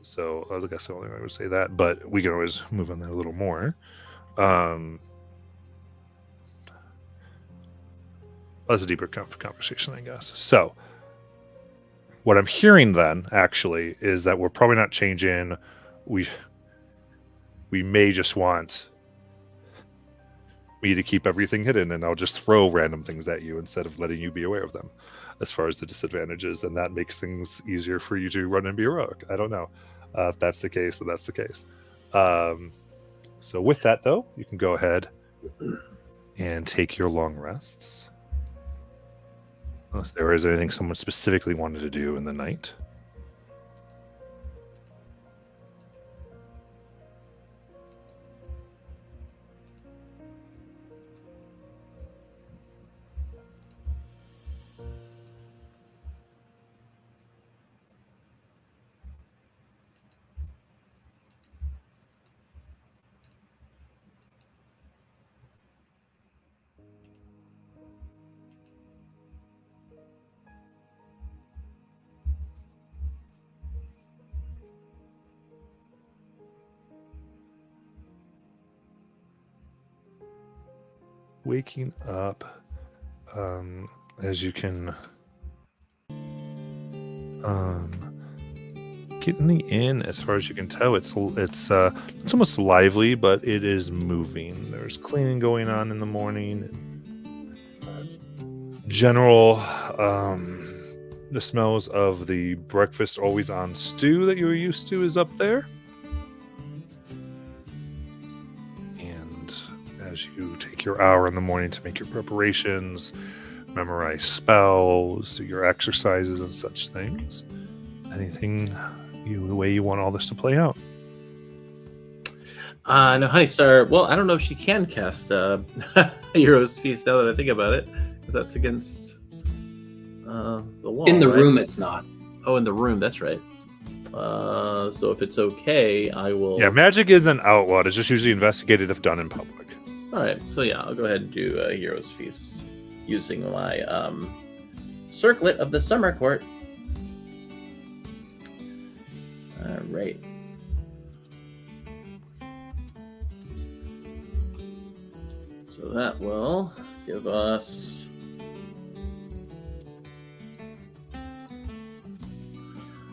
So I guess the only way I would say that, but we can always move on that a little more. That's a deeper conversation, I guess. So what I'm hearing then, actually, is that we're probably not changing. We may just want me to keep everything hidden, and I'll just throw random things at you instead of letting you be aware of them, as far as the disadvantages, and that makes things easier for you to run and be heroic. I don't know. If that's the case, then that's the case. So with that, though, you can go ahead and take your long rests. Unless there is anything someone specifically wanted to do in the night. waking up, as you can get in the inn. As far as you can tell, it's almost lively, but it is moving. There's cleaning going on in the morning. General, the smells of the breakfast always on stew that you're used to is up there. And as you take your hour in the morning to make your preparations, memorize spells, do your exercises and such things, anything the way you want all this to play out. No, Honeystar. Well, I don't know if she can cast Hero's Feast now that I think about it, because that's against the law. In the right? room, it's not. Oh, in the room. That's right. So if it's okay, I will. Yeah, magic isn't outlawed. It's just usually investigated if done in public. All right. So yeah, I'll go ahead and do Hero's Feast using my Circlet of the Summer Court. All right. So that will give us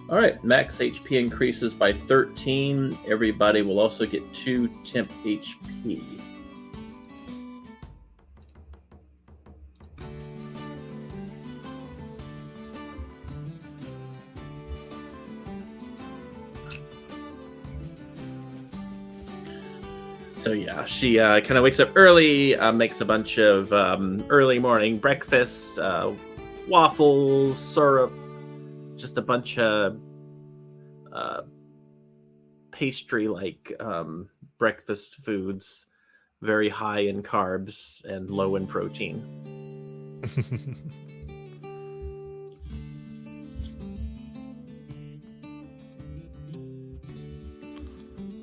all right, max HP increases by 13. Everybody will also get 2 temp HP. So yeah, she kind of wakes up early, makes a bunch of early morning breakfast, waffles, syrup, just a bunch of pastry-like breakfast foods, very high in carbs and low in protein.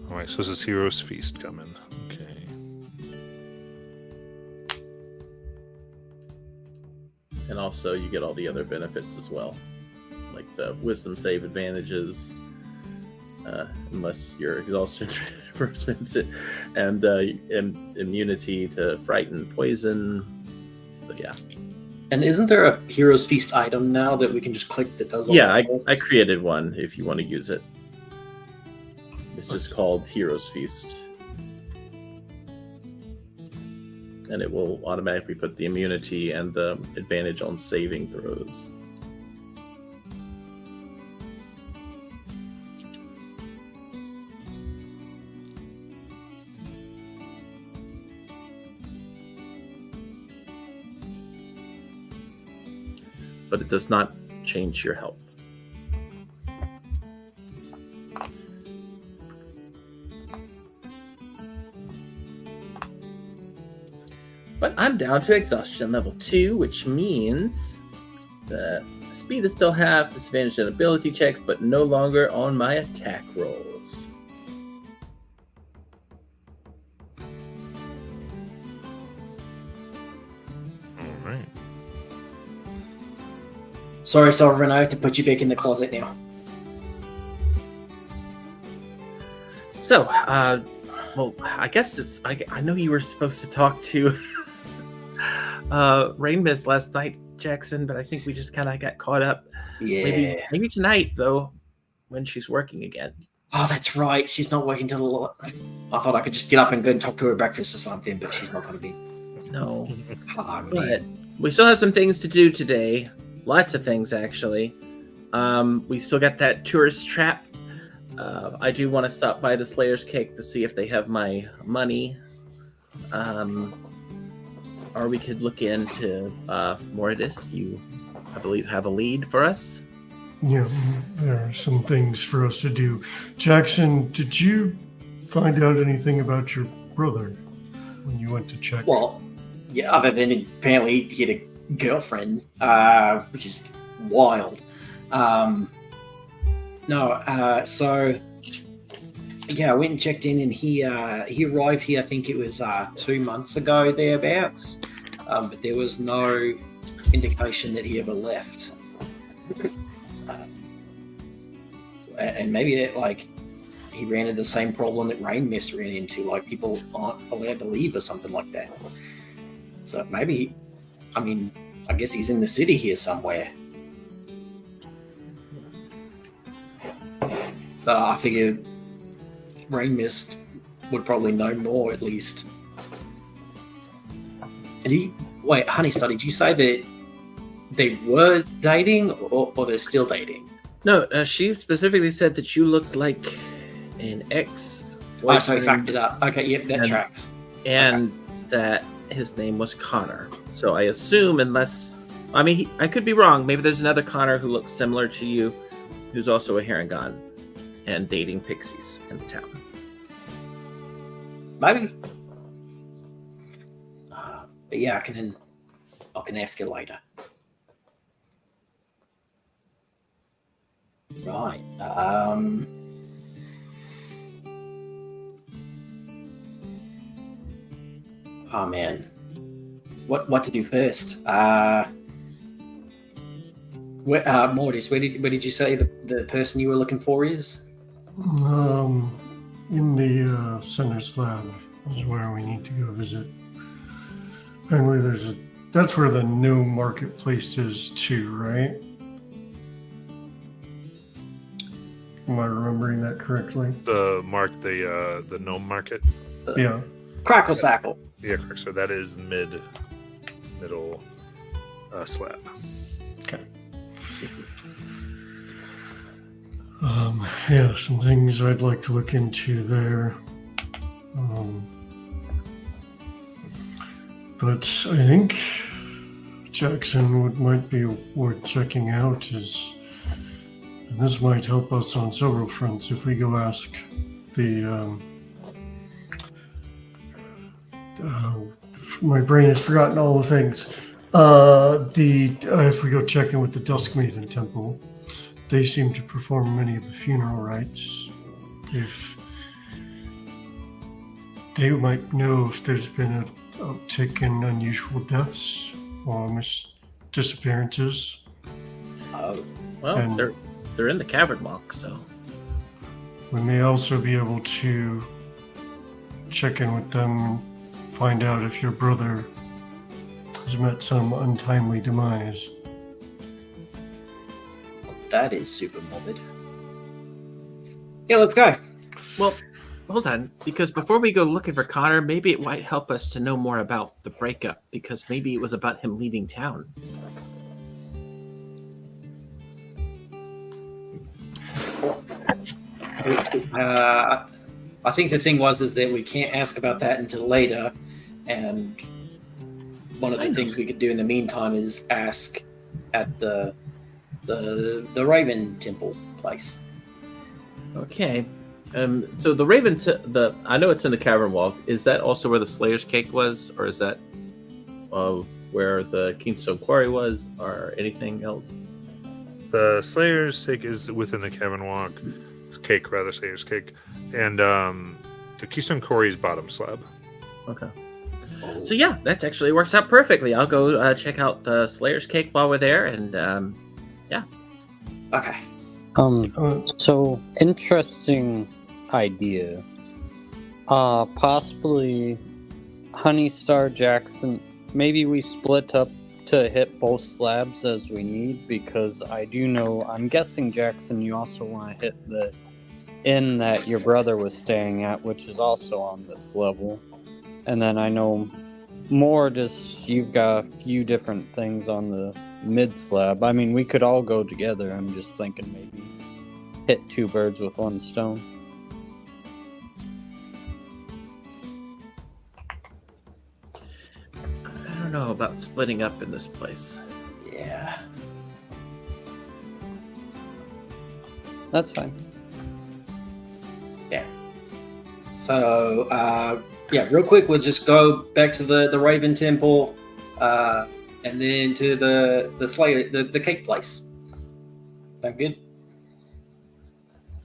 All right, so this is Hero's Feast coming. Okay. And also you get all the other benefits as well, like the wisdom save advantages, unless you're exhausted and immunity to fright and poison. So yeah. And isn't there a Hero's Feast item now that we can just click that does all Yeah, that? I created one if you want to use it. It's just called Hero's Feast. And it will automatically put the immunity and the advantage on saving throws. But it does not change your health. But I'm down to exhaustion level 2, which means that speed is still half, disadvantage on ability checks, but no longer on my attack rolls. All right. Sorry, Sovereign, I have to put you back in the closet now. So, well, I guess it's. I know you were supposed to talk to Rain Mist last night, Jackson, but I think we just kind of got caught up. Yeah. Maybe tonight, though, when she's working again. Oh, that's right. She's not working till the... I thought I could just get up and go and talk to her breakfast or something, but she's not going to be. No. Oh, But we still have some things to do today. Lots of things, actually. We still got that tourist trap. I do want to stop by the Slayer's Cake to see if they have my money. Or we could look into Mordis. You, I believe, have a lead for us. Yeah, there are some things for us to do. Jackson, did you find out anything about your brother when you went to check? Well, yeah, other than apparently he had a girlfriend, which is wild. So yeah, I went and checked in, and he arrived here. I think it was 2 months ago, thereabouts. But there was no indication that he ever left. And maybe that, like, he ran into the same problem that Rain Mist ran into, like people aren't allowed to leave or something like that. So maybe, I mean, I guess he's in the city here somewhere. But I figure Rain Mist would probably know more at least. Wait, Honeystudy, did you say that they were dating or they're still dating? No, she specifically said that you looked like an ex. Oh, so he fact it up. Okay, yep, that tracks. And that his name was Connor. So I assume, unless, I mean, I could be wrong. Maybe there's another Connor who looks similar to you, who's also a Harengon and dating pixies in the town. Maybe. But yeah, I can ask you later. Right. Oh man, what to do first? Mortis, where did you say the person you were looking for is? In the center slab is where we need to go visit. Apparently, that's where the new marketplace is too, right? Am I remembering that correctly? The gnome market. Yeah. Crackle Sackle. Yeah, correct. So that is middle slab. Okay. Yeah, some things I'd like to look into there. But I think Jackson might be worth checking out and this might help us on several fronts if we go ask the my brain has forgotten all the things. If we go check in with the Dusk Maven Temple, they seem to perform many of the funeral rites. If they might know if there's been an uptick in unusual deaths or disappearances. Well, they're in the cavern walk, so we may also be able to check in with them and find out if your brother has met some untimely demise. That is super morbid. Yeah, let's go. Well, hold on, because before we go looking for Connor, maybe it might help us to know more about the breakup, because maybe it was about him leaving town. I think the thing is that we can't ask about that until later, and one of the things we could do in the meantime is ask at the Raven Temple place. Okay. So the Raven, I know it's in the cavern walk. Is that also where the Slayer's Cake was, or is that where the Kingstone Quarry was, or anything else? The Slayer's Cake is within the cavern walk. Slayer's Cake, and the Keystone Quarry's bottom slab. Okay. So yeah, that actually works out perfectly. I'll go check out the Slayer's Cake while we're there, and yeah. Okay. So interesting idea. Possibly Honeystar Jackson. Maybe we split up to hit both slabs as we need, because I do know, I'm guessing, Jackson, you also want to hit the inn that your brother was staying at, which is also on this level. And then I know more, just you've got a few different things on the mid slab. I mean, we could all go together. I'm just thinking maybe hit two birds with one stone. I don't know about splitting up in this place. Yeah. That's fine. Yeah. So, yeah, real quick, we'll just go back to the Raven Temple, and then to the Slayer, the cake place. Sound good?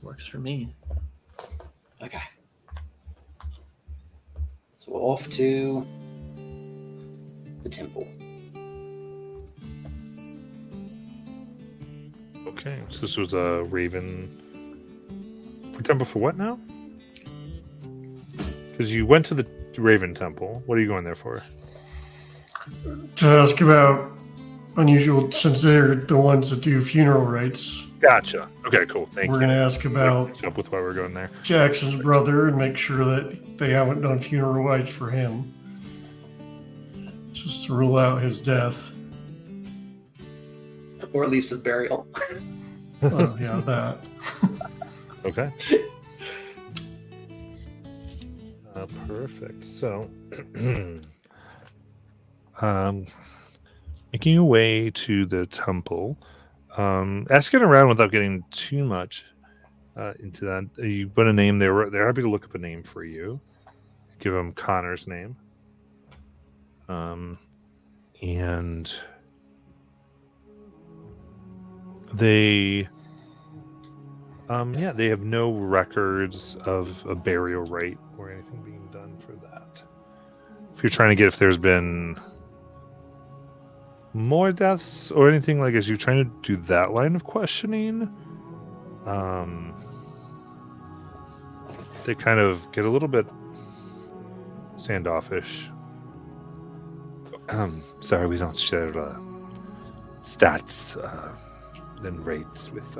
Works for me. Okay. So we're off to the temple. Okay, so this was a Raven Temple for what now? Because you went to the Raven Temple. What are you going there for? to ask about unusual, since they're the ones that do funeral rites. Gotcha. Okay, cool. Thank We're you. going to ask about Catch up with why we're going there. Jackson's brother and make sure that they haven't done funeral rites for him. Just to rule out his death. Or at least his burial. Oh, yeah, that. Okay. Perfect. So, making your way to the temple, asking around without getting too much into that. You put a name there. They're happy to look up a name for you. Give them Connor's name. And they they have no records of a burial rite or anything being done for that. If you're trying to get if there's been more deaths or anything, like as you're trying to do that line of questioning, they kind of get a little bit standoffish. Sorry, we don't share stats and rates with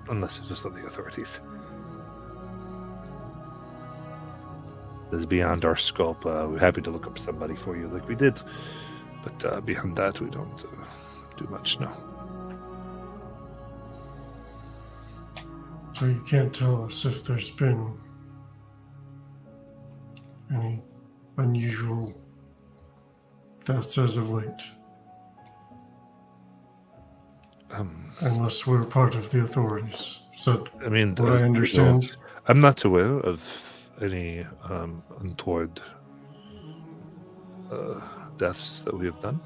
unless it's just of the authorities. This is beyond our scope. We're happy to look up somebody for you like we did, but beyond that, we don't do much now. So you can't tell us if there's been any unusual deaths as of late. Unless we're part of the authorities. So, I mean, what I understand, I'm not aware of any untoward deaths that we have done.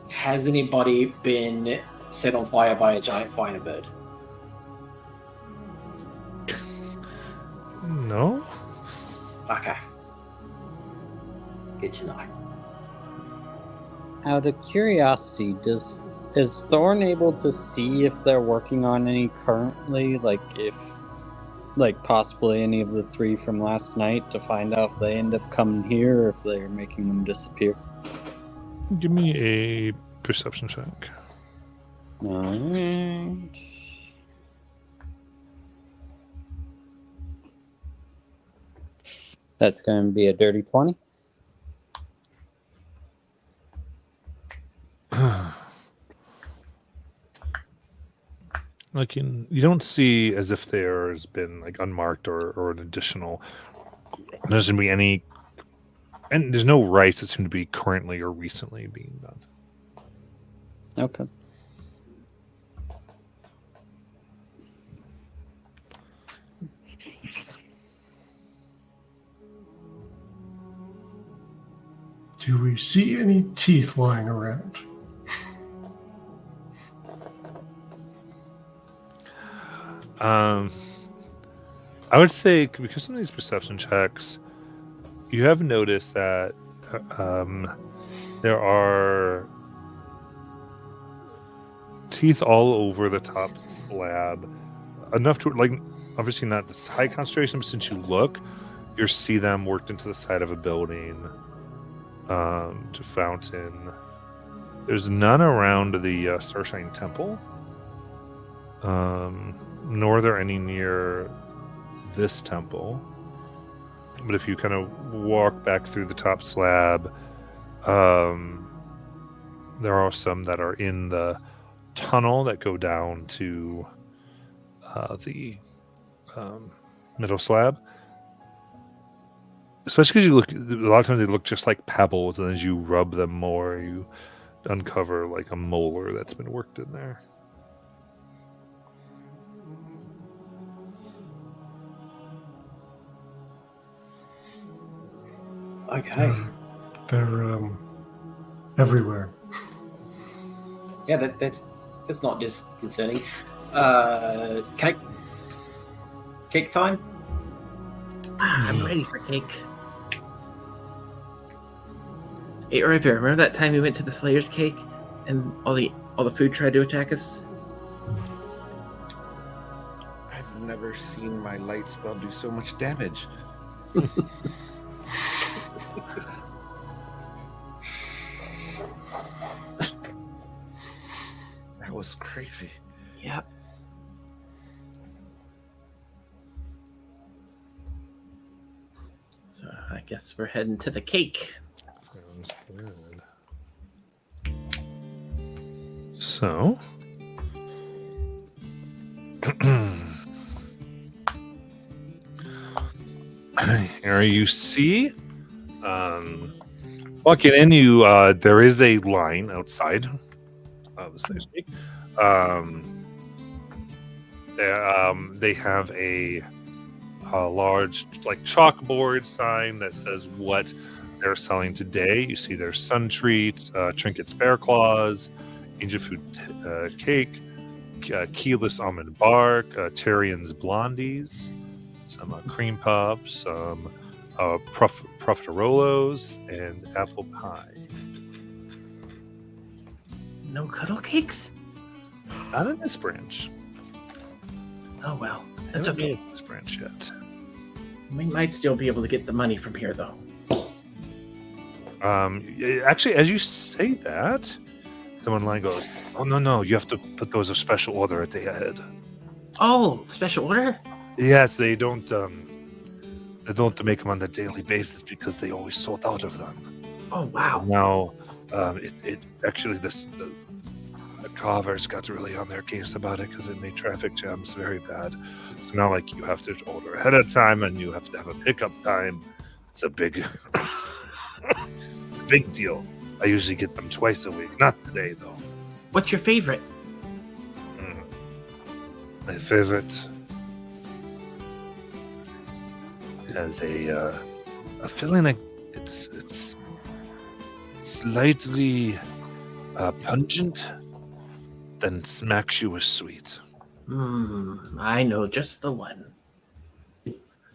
Has anybody been set on fire by a giant firebird? No. Okay. Good to know. Out of curiosity, is Thorn able to see if they're working on any currently? Like if possibly any of the three from last night, to find out if they end up coming here or if they're making them disappear? Give me a perception check. Alright. That's going to be a dirty 20. Like you don't see as if there's been like unmarked or an additional. There's gonna be any, and there's no rites that seem to be currently or recently being done. Okay. do we see any teeth lying around? I would say because some of these perception checks, you have noticed that there are teeth all over the top slab, enough to like obviously not this high concentration, but since you look, you see them worked into the side of a building to fountain. There's none around the Starshine Temple, nor are there any near this temple. But if you kind of walk back through the top slab, there are some that are in the tunnel that go down to the middle slab. Especially because you look, a lot of times they look just like pebbles, and as you rub them more, you uncover like a molar that's been worked in there. Okay. They're everywhere. Yeah, that's not disconcerting. Cake time? I'm ready for cake. Hey, Rivera, remember that time we went to the Slayer's Cake and all the food tried to attack us? never seen my light spell do so much damage. That was crazy. Yep. So I guess we're heading to the cake. Sounds good. So, here you see, walking in, there is a line outside of the stage. They have a large, like, chalkboard sign that says what they're selling today. You see there's sun treats, trinkets, bear claws, angel food cake, keyless almond bark, Tyrian's blondies, some cream puffs, some profiterolos, and apple pie. No cuddle cakes? Not in this branch. Oh well, that's Haven't okay. made this branch yet. We might still be able to get the money from here, though. Actually, as you say that, someone line goes, "Oh no! You have to put those a special order at the head." Oh, special order? Yes, they don't make them on a daily basis because they always sold out of them. Oh wow! Now, it actually the carvers got really on their case about it because it made traffic jams very bad. So now, like, you have to order ahead of time and you have to have a pickup time. It's a big, big deal. I usually get them twice a week, not today though. What's your favorite? My favorite has a feeling like it's slightly pungent, then smacks you with sweet. I know just the one.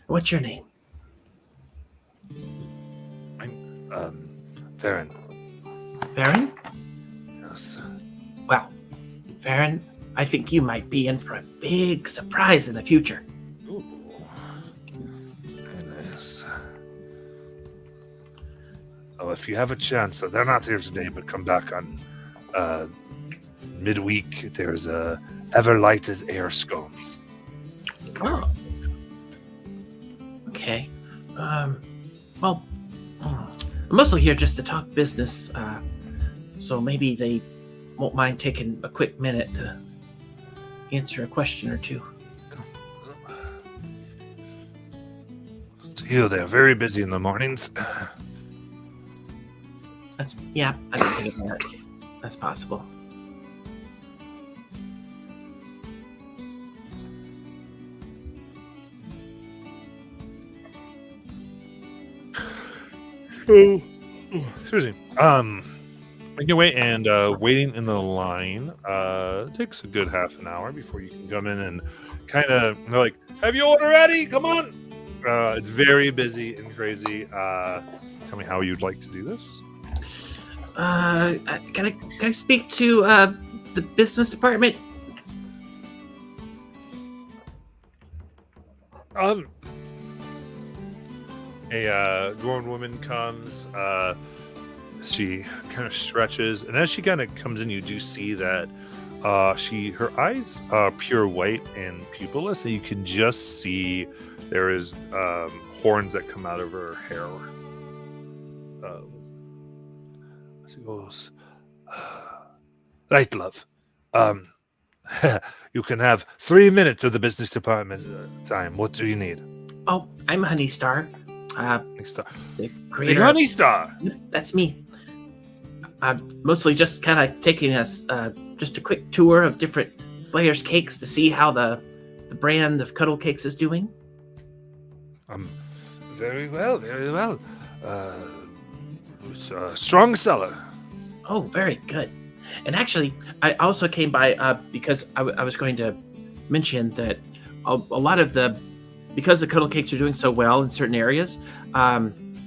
What's your name? I'm Farron. Farron? Yes. Well, Farron, I think you might be in for a big surprise in the future. Ooh. Very nice. Oh, if you have a chance, so they're not here today, but come back on midweek. There's a Everlight as air scones. Oh. Okay. Well, I'm mostly here just to talk business, so maybe they won't mind taking a quick minute to answer a question or two. To you, they're very busy in the mornings. I can think of that. That's possible. Excuse me. Make your way, and waiting in the line takes a good half an hour before you can come in and kind of like, have you order ready? Come on. It's very busy and crazy. Tell me how you'd like to do this. Can I speak to the business department? A grown woman comes. She kind of stretches, and as she kind of comes in, you do see that her eyes are pure white and pupilless, and you can just see there is horns that come out of her hair. She goes, right, love. You can have 3 minutes of the business department time. What do you need? Oh, I'm Honey Star. Honeystar. The The creator. Honeystar. Yep, that's me. I'm mostly just kind of taking us just a quick tour of different Slayer's cakes to see how the brand of Cuddle Cakes is doing. Very well, very well. It's a strong seller. Oh, very good. And actually, I also came by because I was going to mention that a lot of because the Cuddle Cakes are doing so well in certain areas,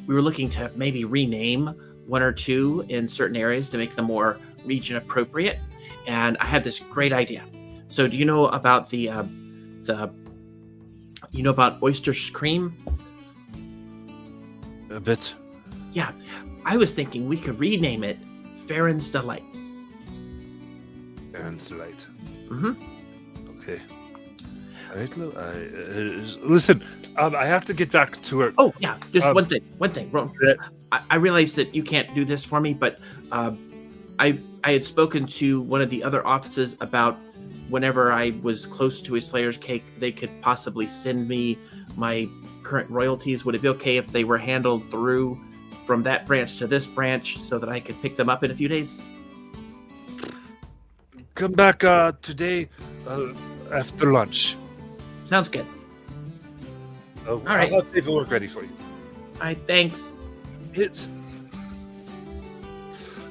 we were looking to maybe rename one or two in certain areas to make them more region appropriate. And I had this great idea. So do you know about the You know about oyster cream? A bit. Yeah, I was thinking we could rename it Farron's Delight. Aaron's Delight. Mm-hmm. Okay. All right, listen, I have to get back to work. Oh, yeah, just Um, one thing. I realize that you can't do this for me, but I had spoken to one of the other offices about whenever I was close to a Slayer's Cake, they could possibly send me my current royalties. Would it be okay if they were handled through from that branch to this branch so that I could pick them up in a few days? Come back today after lunch. Sounds good. All right. I'll have paperwork ready for you. All right, thanks. It's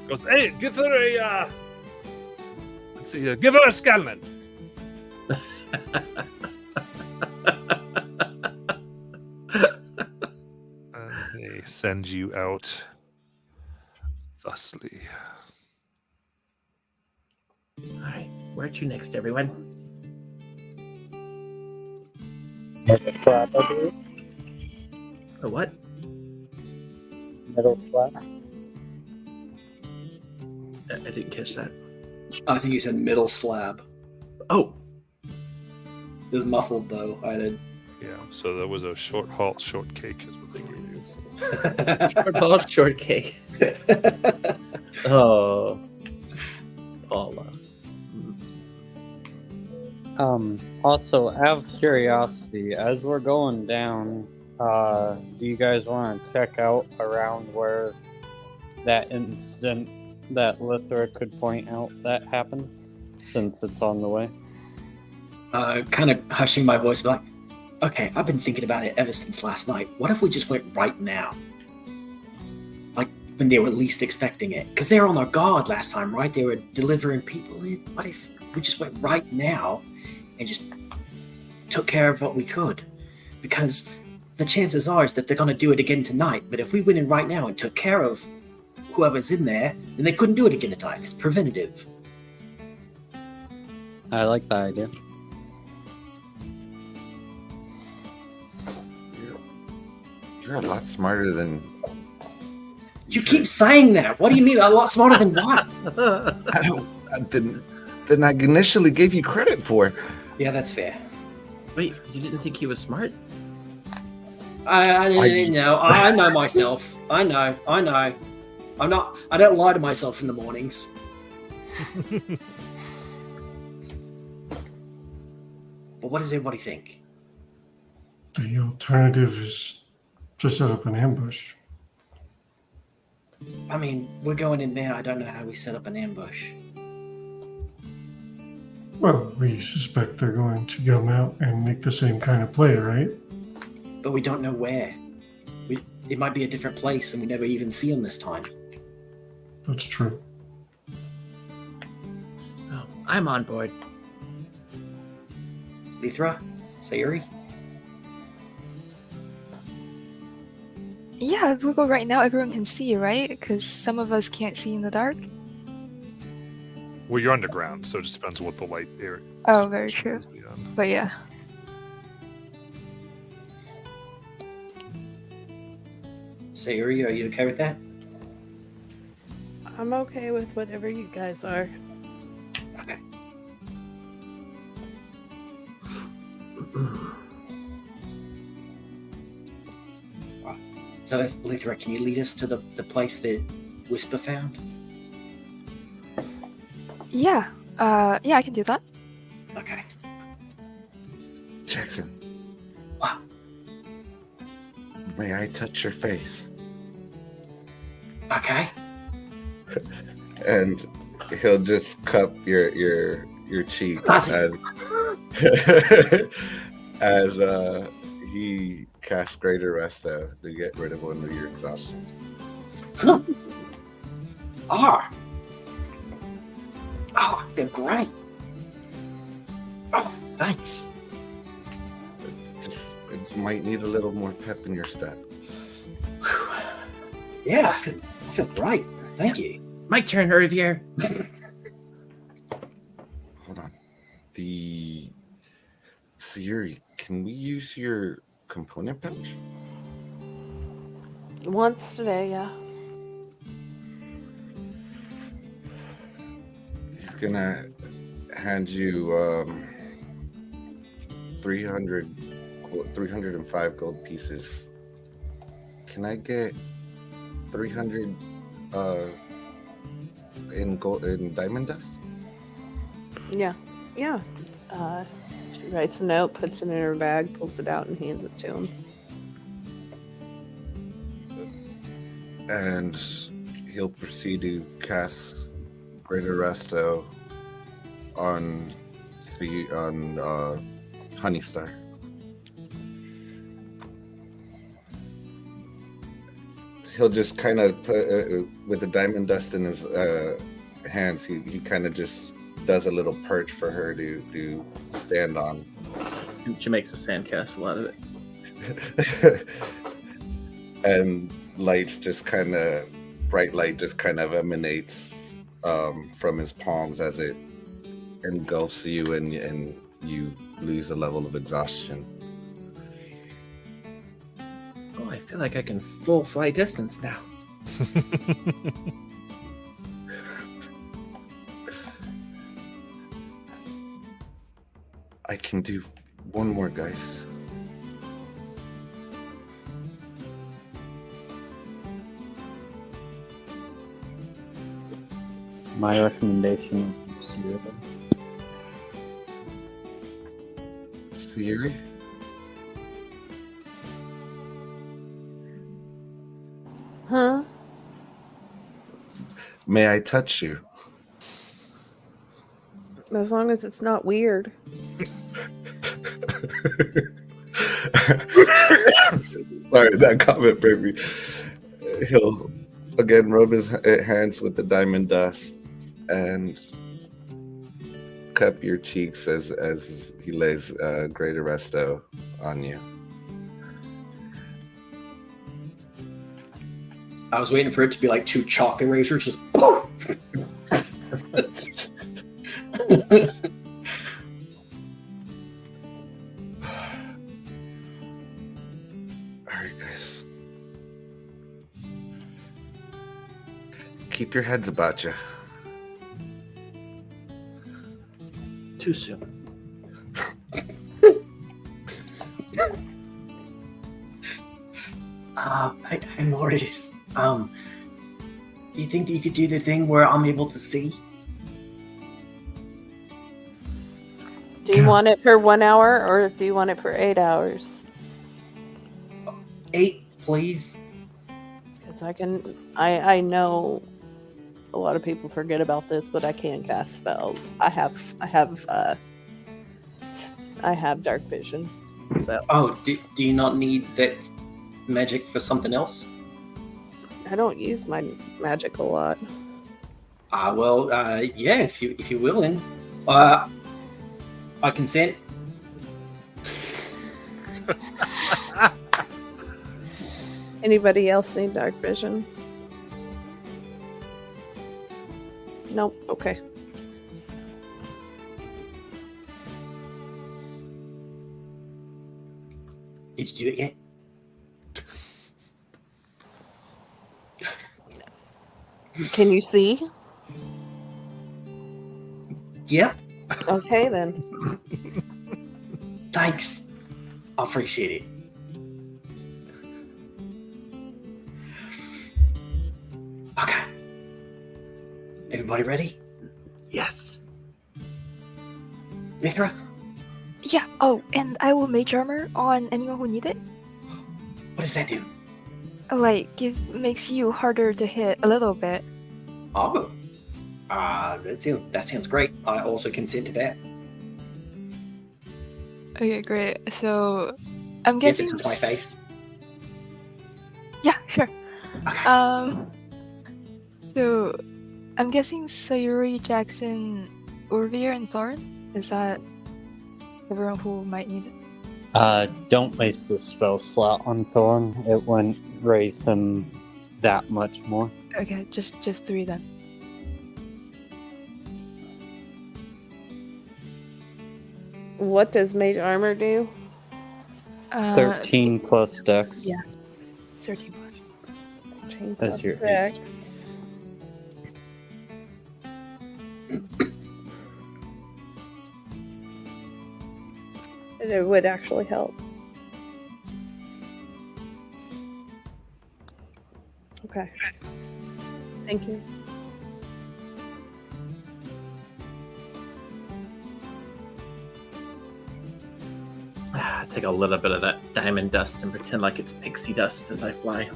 goes. Hey, give her a. Let's see. Give her a Scalman. They send you out thusly. All right, where to next, everyone? Flap, I believe. A what? Middle flap. I didn't catch that. I think you said middle slab. Oh, It was muffled though. I did. Yeah. So that was a short halt shortcake, is what they gave you. short ball shortcake. Oh, Paula. Also, out of curiosity, as we're going down, do you guys want to check out around where that incident that Lithra could point out that happened, since it's on the way? Kind of hushing my voice, like, okay, I've been thinking about it ever since last night. What if we just went right now? Like, when they were least expecting it? Because they were on their guard last time, right? They were delivering people in. What if we just went right now and just took care of what we could? Because the chances are is that they're going to do it again tonight. But if we went in right now and took care of whoever's in there, then they couldn't do it again tonight. It's preventative. I like that idea. You're a lot smarter than You keep saying that. What do you mean? A lot smarter than what? I don't than I initially gave you credit for. Yeah, that's fair. Wait, you didn't think he was smart? I didn't know. I know myself. I know. I don't lie to myself in the mornings. But what does everybody think? The alternative is to set up an ambush. I mean, we're going in there. I don't know how we set up an ambush. Well, we suspect they're going to come out and make the same kind of play, right? But we don't know where. It might be a different place and we never even see them this time. That's true. Oh, I'm on board. Lithra? Sayuri? Yeah, if we go right now, everyone can see, right? Because some of us can't see in the dark. Well, you're underground, so it just depends on what the light area. Oh, very true. is beyond. But yeah. Sayuri, are you okay with that? I'm okay with whatever you guys are. Okay. So, Lithra, can you lead us to the place that Whisper found? Yeah. Yeah, I can do that. Okay. Jackson. What? May I touch your face? Okay. And he'll just cup your cheeks Spicy. as he casts Greater Resto to get rid of one of your exhaustion. Oh, they're great. Oh, thanks. It might need a little more pep in your step. Yeah, I feel great. Thank you. My turn, Hervier. Hold on. The Sayuri, can we use your component pouch? Once today, yeah. He's gonna hand you 305 gold pieces. Can I get 300 in diamond dust? Yeah. She writes a note, puts it in her bag, pulls it out, and hands it to him. And he'll proceed to cast Greater Resto on Honeystar. He'll just kind of put with the diamond dust in his hands. He kind of just does a little perch for her to stand on. And she makes a sandcastle out of it. And lights just kind of bright light just kind of emanates from his palms as it engulfs you, and you lose a level of exhaustion. Oh, I feel like I can full fly distance now. I can do one more, guys. My recommendation is Sierra. Siri? Huh? May I touch you? As long as it's not weird. Sorry, that comment, baby. He'll again rub his hands with the diamond dust and cup your cheeks as he lays Greater Resto on you. I was waiting for it to be like 2 chalk erasers, just Alright, guys. Keep your heads about you. Too soon. I'm already. Do you think that you could do the thing where I'm able to see? Do you want it for 1 hour or do you want it for 8 hours? 8, please. Because I know a lot of people forget about this, but I can cast spells. I have dark vision. So Oh, do you not need that magic for something else? I don't use my magic a lot. Yeah, if you're willing, I consent. Anybody else need dark vision? Nope. Okay. Did you do it yet? Can you see? Yep. Okay then. Thanks. I appreciate it. Okay. Everybody ready? Yes. Mithra? Yeah. Oh, and I will mage armor on anyone who need it. What does that do? Like, it makes you harder to hit a little bit. Oh. That sounds great. I also consent to that. Okay, great. So, I'm If guessing. it's with my face. Yeah, sure. Okay. So, I'm guessing Sayuri, Jackson, Urvir, and Thorin? Is that everyone who might need it? Don't waste the spell slot on Thorn. It wouldn't raise him that much more. Okay, just 3 then. What does mage armor do? 13 plus dex. Yeah. 13 plus. 13 That's plus your dex. And it would actually help. Okay. Thank you. Take a little bit of that diamond dust and pretend like it's pixie dust as I fly.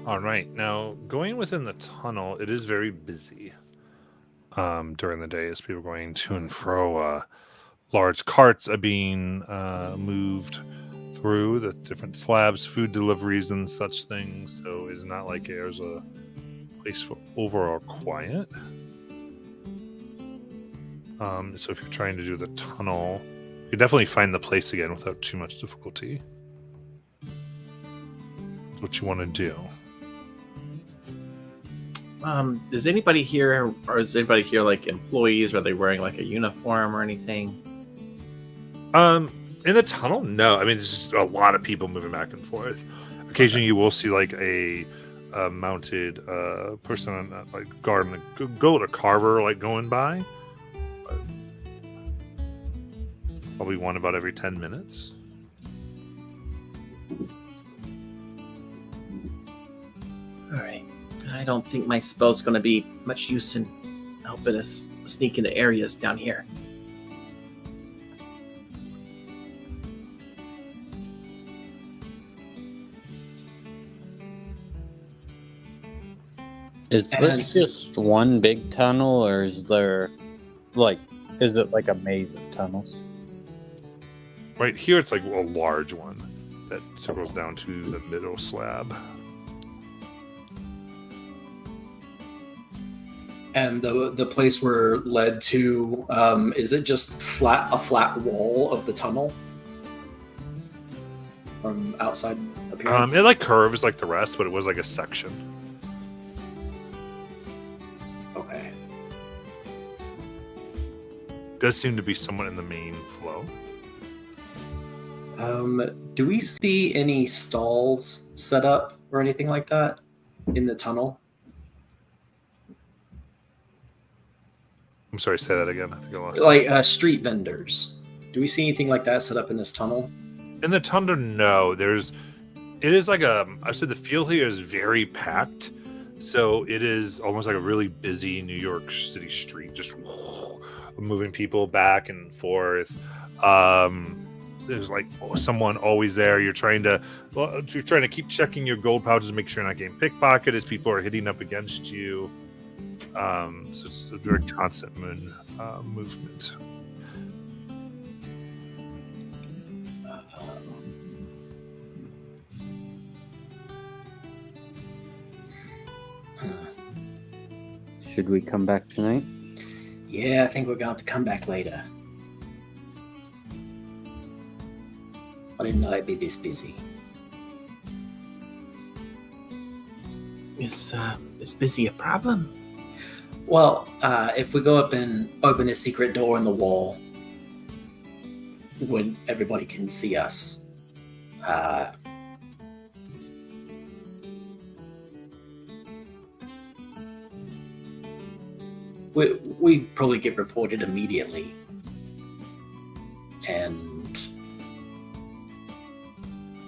All right. Now, going within the tunnel, it is very busy during the day as people are going to and fro. Large carts are being moved through the different slabs, food deliveries, and such things. So it's not like there's a place for overall quiet. So if you're trying to do the tunnel, you definitely find the place again without too much difficulty. That's what you want to do. Is anybody here, or is anybody here like employees? Are they wearing like a uniform or anything? In the tunnel, no. I mean, it's just a lot of people moving back and forth. Occasionally, you will see like a mounted person on like guard, go to carver like going by. But probably one about every 10 minutes. All right. I don't think my spell's going to be much use in helping us sneak into areas down here. Is this just one big tunnel, or is there, like, is it like a maze of tunnels? Right here, it's like a large one that circles down to the middle slab. And the place we're led to, is it just a flat wall of the tunnel from outside appearance? It like curves like the rest, but it was like a section. Okay. Does seem to be somewhat in the main flow. Do we see any stalls set up or anything like that in the tunnel? I'm sorry, say that again. I think I lost it. Like street vendors. Do we see anything like that set up in this tunnel? In the tunnel, no. It is like I said, the feel here is very packed. So it is almost like a really busy New York City street, just moving people back and forth. There's like someone always there. You're trying to keep checking your gold pouches, make sure you're not getting pickpocketed as people are hitting up against you. So it's a very constant movement. Should we come back tonight? Yeah, I think we're going to have to come back later. I didn't know it'd be this busy. Is busy a problem? Well, if we go up and open a secret door in the wall, when everybody can see us, we'd probably get reported immediately, and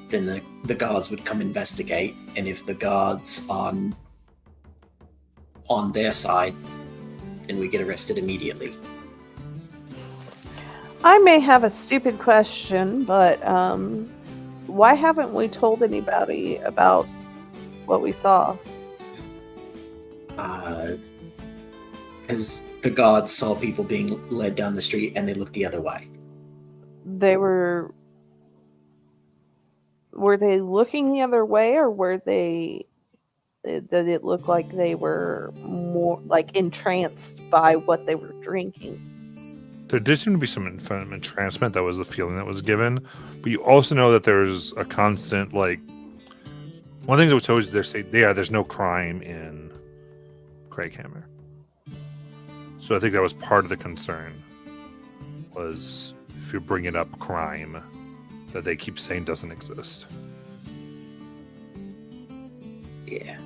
then the guards would come investigate, and if the guards on their side, then we get arrested immediately. I may have a stupid question, but why haven't we told anybody about what we saw? Because the guards saw people being led down the street and they looked the other way. Were they looking the other way, or were they, did it look like they were more like entranced by what they were drinking? There did seem to be some entrancement. That was the feeling that was given. But you also know that there's a constant, like, one thing that was always there, say, yeah, there's no crime in Craighammer. So I think that was part of the concern. was if you're bringing up crime that they keep saying doesn't exist. Yeah.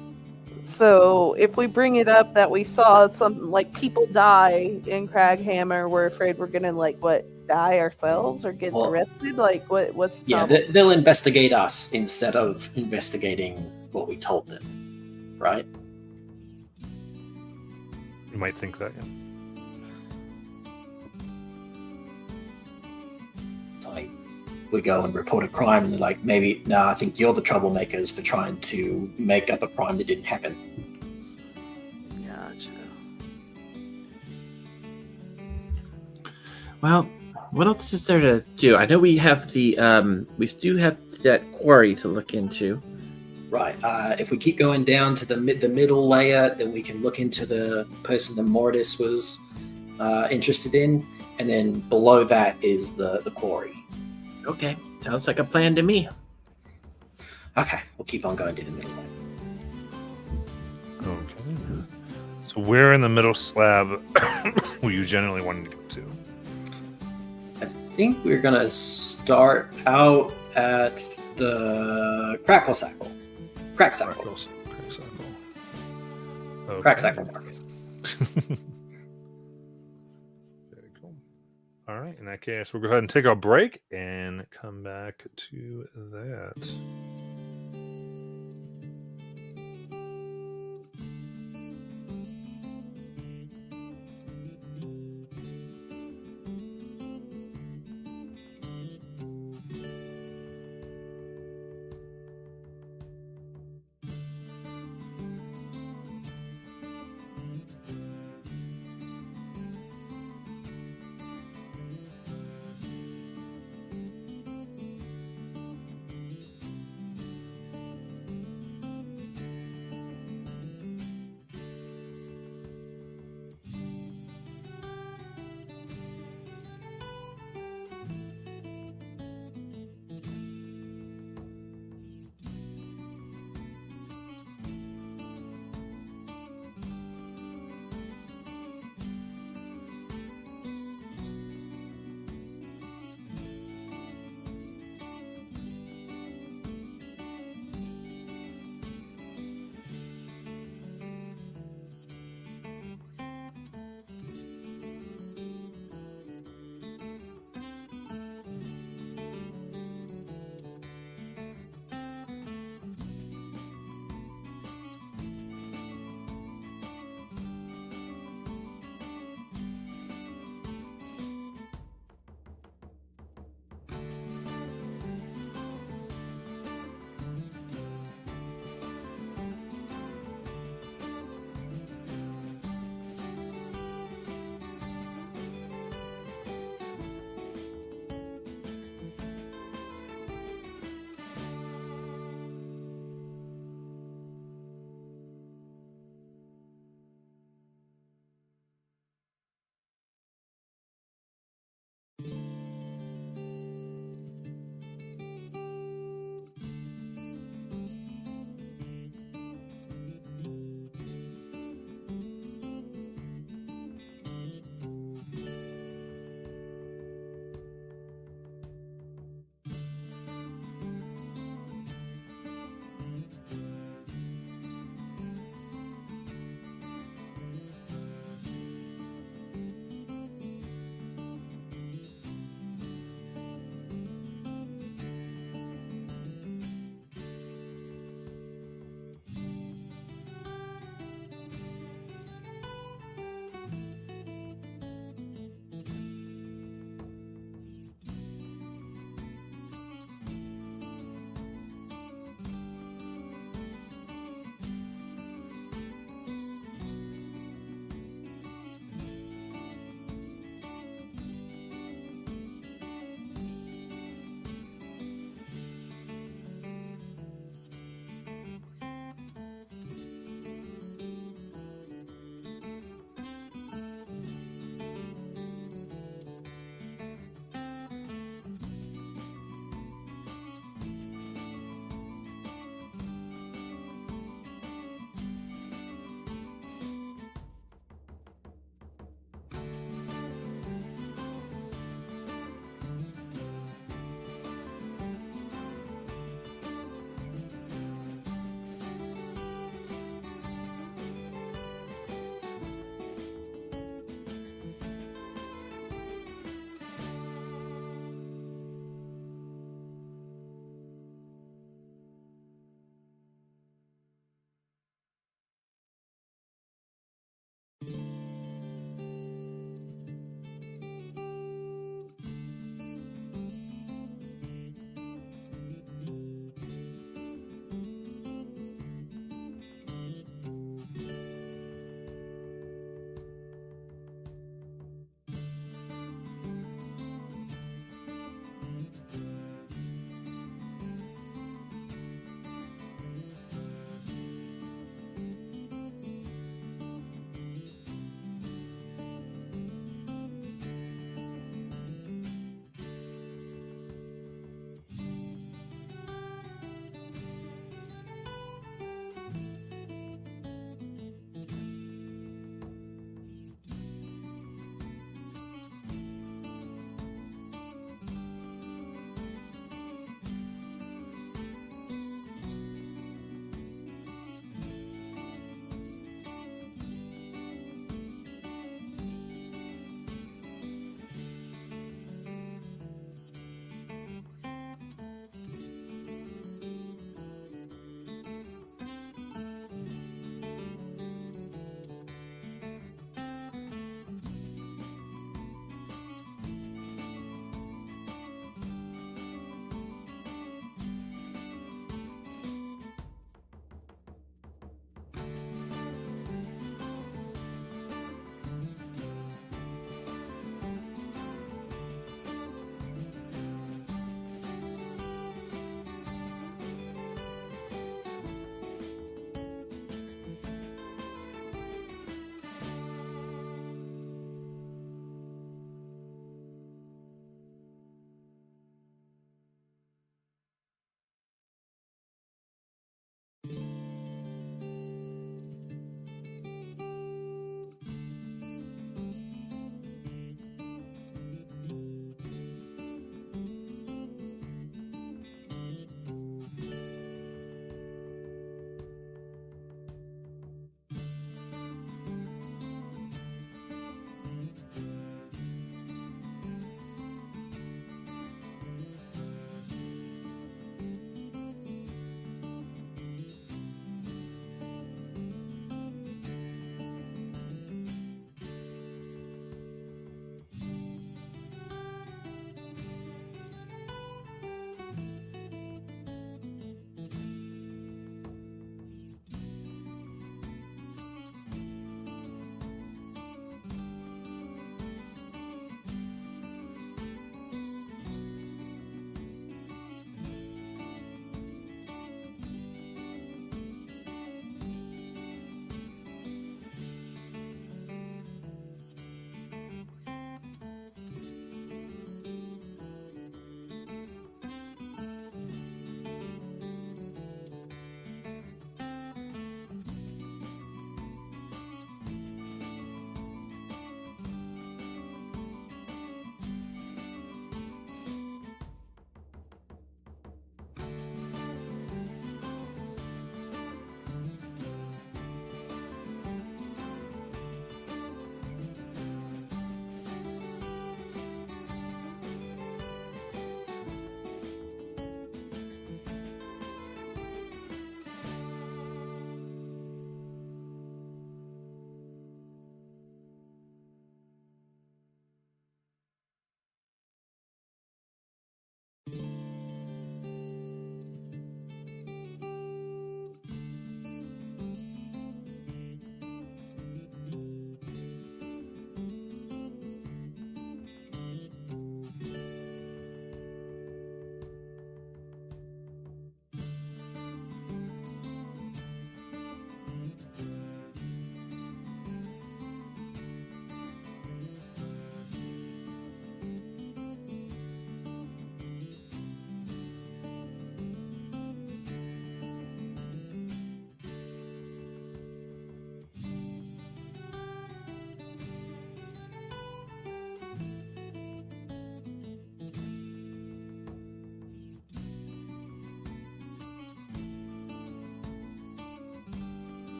So if we bring it up that we saw something like people die in Craghammer, we're afraid we're gonna like what die ourselves or get Well, arrested. Like what's the Yeah, problem? they'll investigate us instead of investigating what we told them, right? You might think that. Yeah. It's like we go and report a crime, and they're like, maybe, no, I think you're the troublemakers for trying to make up a crime that didn't happen. Gotcha. Well, what else is there to do? I know we have the we do have that quarry to look into. Right. If we keep going down to the middle layer, then we can look into the person that Mortis was interested in, and then below that is the quarry. Okay, sounds like a plan to me. Okay, we'll keep on going to the middle layer. Okay. So where in the middle slab were you generally wanting to get to? I think we're gonna start out at the Crack Sackle. Okay. Crack Sackle Market. Very cool. All right. In that case, we'll go ahead and take our break and come back to that.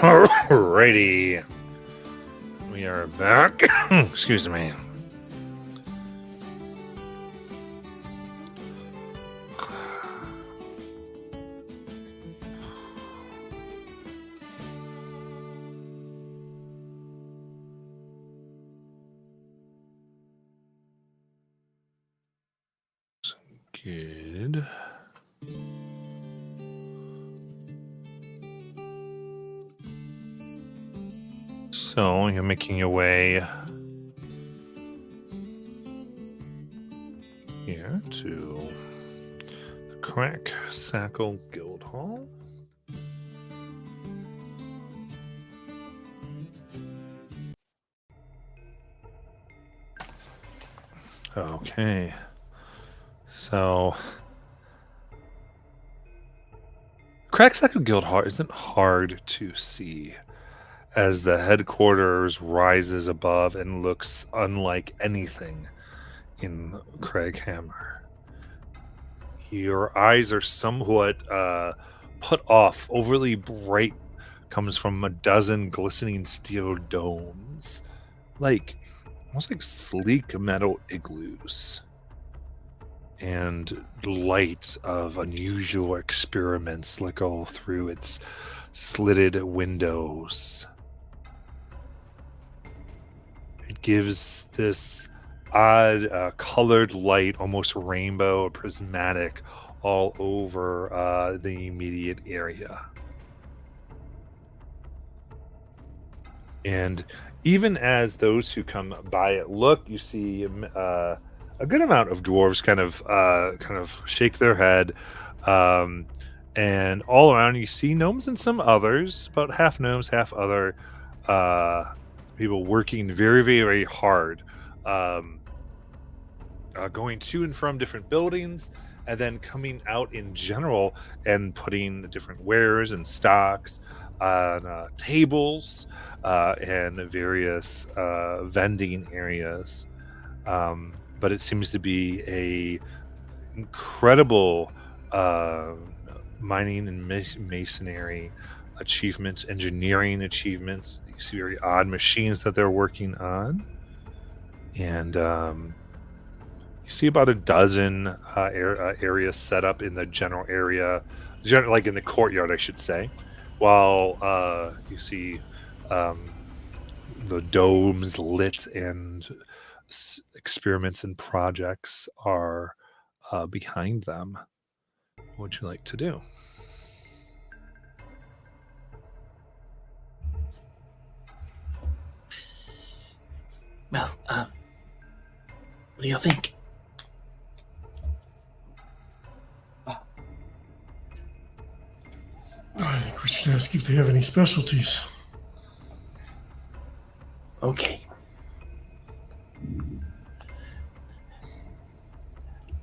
Alrighty. We are back. Excuse me. Good. So you're making your way here to the Crack Sackle Guild Hall. Okay. So Crack Sackle Guild Hall isn't hard to see as the headquarters rises above and looks unlike anything in Craighammer. Your eyes are somewhat put off. Overly bright comes from a dozen glistening steel domes, almost like sleek metal igloos, and light of unusual experiments flicker through its slitted windows. It gives this odd colored light, almost rainbow or prismatic, all over the immediate area. And even as those who come by it look, you see a good amount of dwarves kind of shake their head, and all around you see gnomes and some others, about half gnomes, half other people working very, very, very hard, going to and from different buildings, and then coming out in general and putting different wares and stocks on tables and various vending areas. But it seems to be a incredible mining and masonry achievements, engineering achievements. You see very odd machines that they're working on, and you see about a dozen areas set up in the general area, like in the courtyard, I should say. While you see the domes lit and experiments and projects are behind them. What would you like to do? Well, what do you think? I think we should ask if they have any specialties. Okay.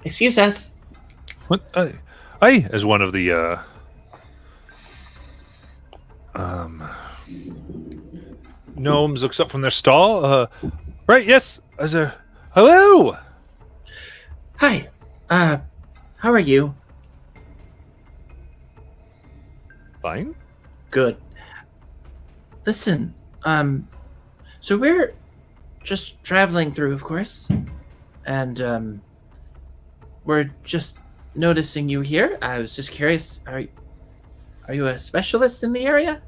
Excuse us. What? Aye, as one of the gnomes looks up from their stall. Right, yes. As a hello. Hi. How are you? Fine. Good. Listen, so we're just traveling through, of course, and we're just noticing you here. I was just curious, are you a specialist in the area?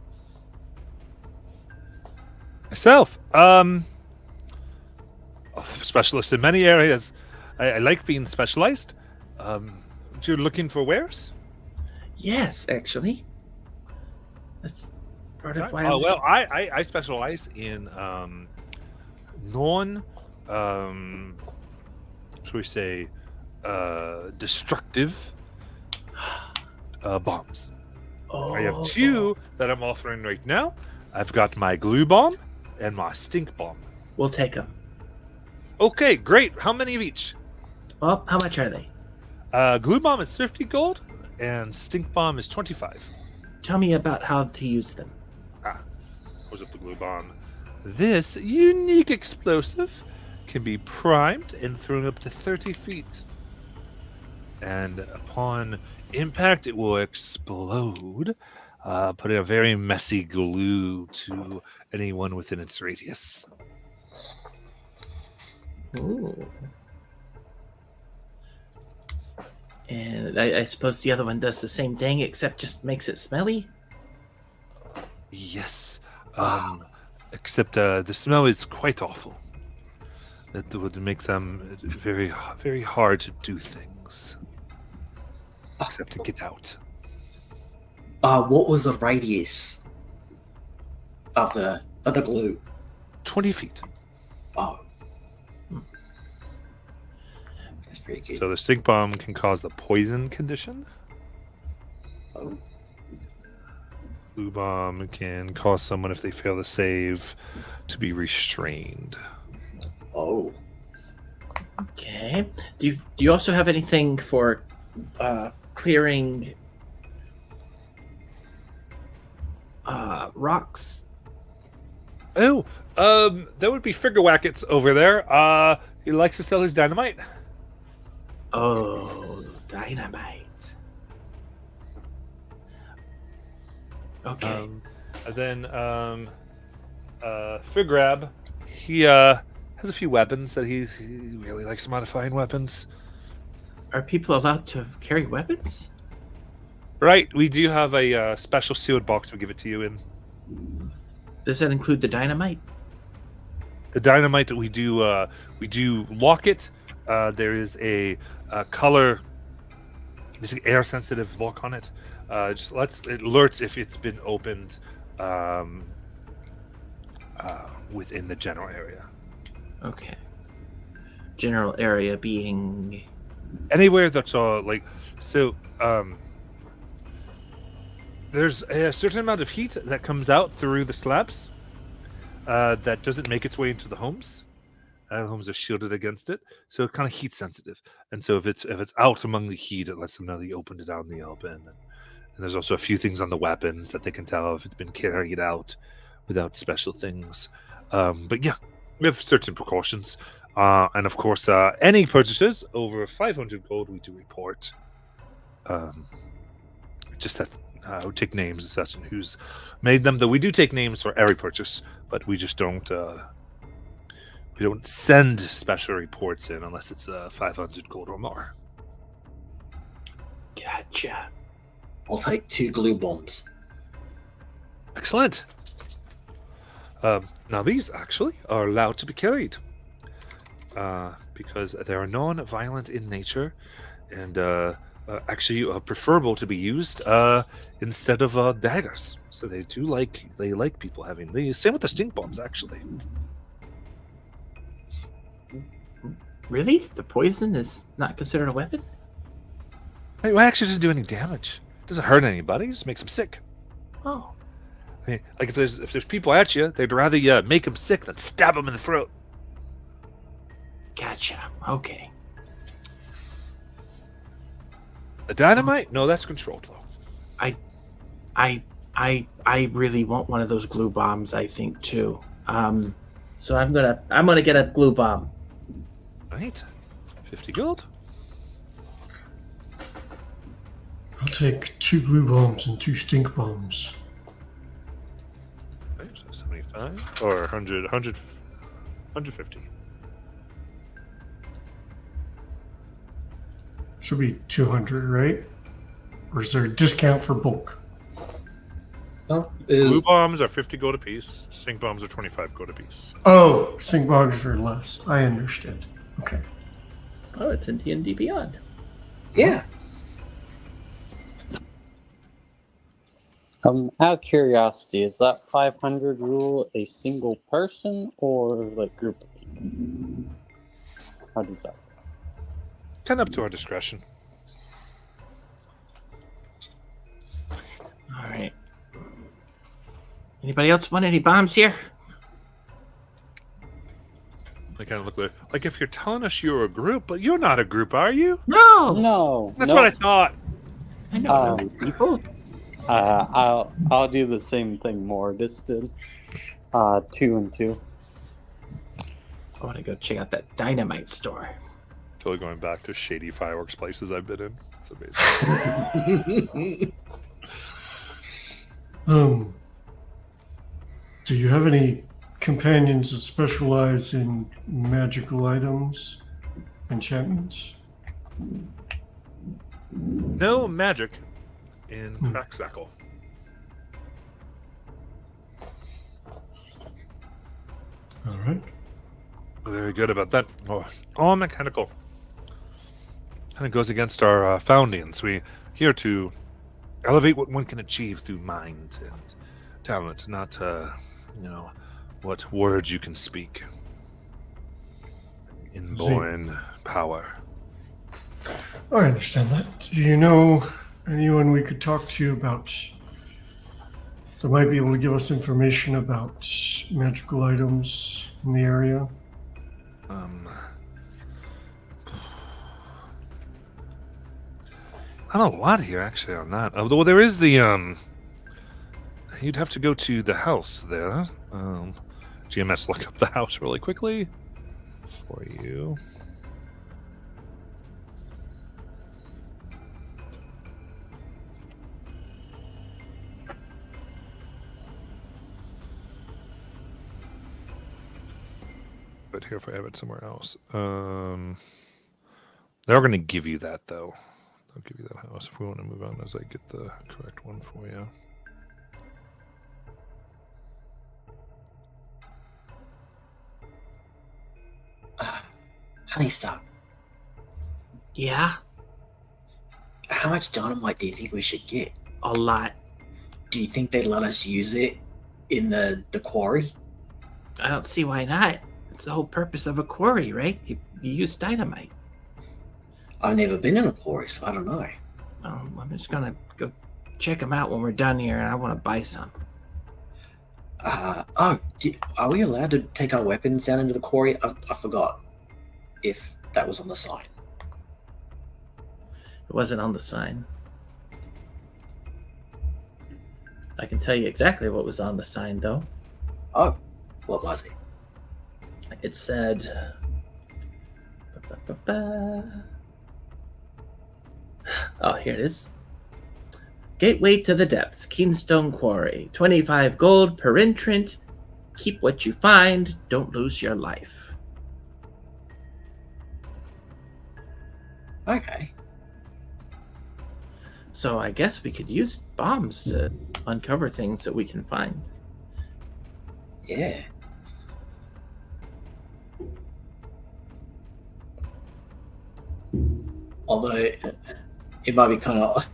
Myself, specialist in many areas. I like being specialized. You're looking for wares? Yes, actually. That's part of why Well, I specialize in non, shall we say, destructive bombs. I have two that I'm offering right now. I've got my glue bomb and my stink bomb. We'll take them. Okay, great. How many of each? Well, how much are they? Glue bomb is 50 gold, and stink bomb is 25. Tell me about how to use them. Was it the glue bomb? This unique explosive can be primed and thrown up to 30 feet. And upon impact, it will explode putting a very messy glue to anyone within its radius. Ooh. And I suppose the other one does the same thing, except just makes it smelly? Yes. Except the smell is quite awful. That would make them very, very hard to do things. Except to get out. What was the radius of the glue? 20 feet. Oh. That's pretty good. So the stink bomb can cause the poison condition. Oh. Blue bomb can cause someone, if they fail the save, to be restrained. Oh. Okay. Do you also have anything for clearing rocks? Oh, that would be Figure Wackets over there. He likes to sell his dynamite. Oh, dynamite. Okay. And then Figrab, he has a few weapons that he really likes modifying weapons. Are people allowed to carry weapons? Right, we do have a special sealed box we give it to you in. Does that include the dynamite? The dynamite that we do lock it. There is a color, basically air sensitive lock on it. It alerts if it's been opened within the general area. Okay. General area being Anywhere that's there's a certain amount of heat that comes out through the slabs that doesn't make its way into the homes. The homes are shielded against it, so it's kind of heat sensitive. And so if it's out among the heat, it lets them know that you opened it out in the open. And there's also a few things on the weapons that they can tell if it's been carried out without special things. But yeah, we have certain precautions. And of course, any purchases over 500 gold, we do report. Just that we take names and such and who's made them. Though we do take names for every purchase, but we just don't. We don't send special reports in unless it's 500 gold or more. Gotcha. I'll take 2 glue bombs. Excellent. Now these actually are allowed to be carried because they are non-violent in nature and actually preferable to be used instead of daggers. So they like people having these. Same with the stink bombs, actually. Really? The poison is not considered a weapon? It actually doesn't do any damage. It doesn't hurt anybody. It just makes them sick. Oh. I mean, like if there's people at you, they'd rather you make them sick than stab them in the throat. Gotcha. Okay. The dynamite? No, that's controlled though. I really want one of those glue bombs, I think too. So I'm gonna get a glue bomb. Right. 50 gold. I'll take 2 glue bombs and 2 stink bombs. Okay, so 75 or 150. Should be 200, right? Or is there a discount for bulk? Oh, Blue bombs are 50 gold apiece. Stink bombs are 25 gold apiece. Oh, stink bombs for less. I understand. Okay. Oh, it's in D&D Beyond. Yeah. Out of curiosity, is that 500 rule a single person or like group of people? How does that work? Kind of up to our discretion. All right. Anybody else want any bombs here? I kind of look like if you're telling us you're a group, but you're not a group, are you? No. No. That's what I thought. I know those people. I'll do the same thing Mortis did. 2 and 2. I want to go check out that dynamite store. Totally going back to shady fireworks places I've been in. It's amazing. Do you have any companions that specialize in magical items, enchantments? No magic in Cracksackle. All right. Very good about that. Oh, all mechanical. Kind of goes against our foundings. We're here to elevate what one can achieve through mind and talent, not, what words you can speak. Inborn power. I understand that. Do you know anyone we could talk to about that might be able to give us information about magical items in the area? Not a lot here, actually, on that. Although there is the, you'd have to go to the house there. GMS, look up the house really quickly for you. But here if I have it somewhere else. They're going to give you that, though. They'll give you that house if we want to move on as I get the correct one for you. Honeystop, Yeah, how much dynamite do you think we should get? a lot. Do you think they'd let us use it in the quarry? I don't see why not. It's the whole purpose of a quarry, right? You use dynamite. I've never been in a quarry, so I don't know. I'm just gonna go check them out when we're done here, and I want to buy some. Are we allowed to take our weapons down into the quarry? I forgot if that was on the sign. It wasn't on the sign. I can tell you exactly what was on the sign, though. Oh, what was it? It said... Oh, here it is. Gateway to the Depths, Keenstone Quarry. 25 gold per entrant. Keep what you find. Don't lose your life. Okay. So I guess we could use bombs to uncover things that we can find. Yeah. Although it might be kind of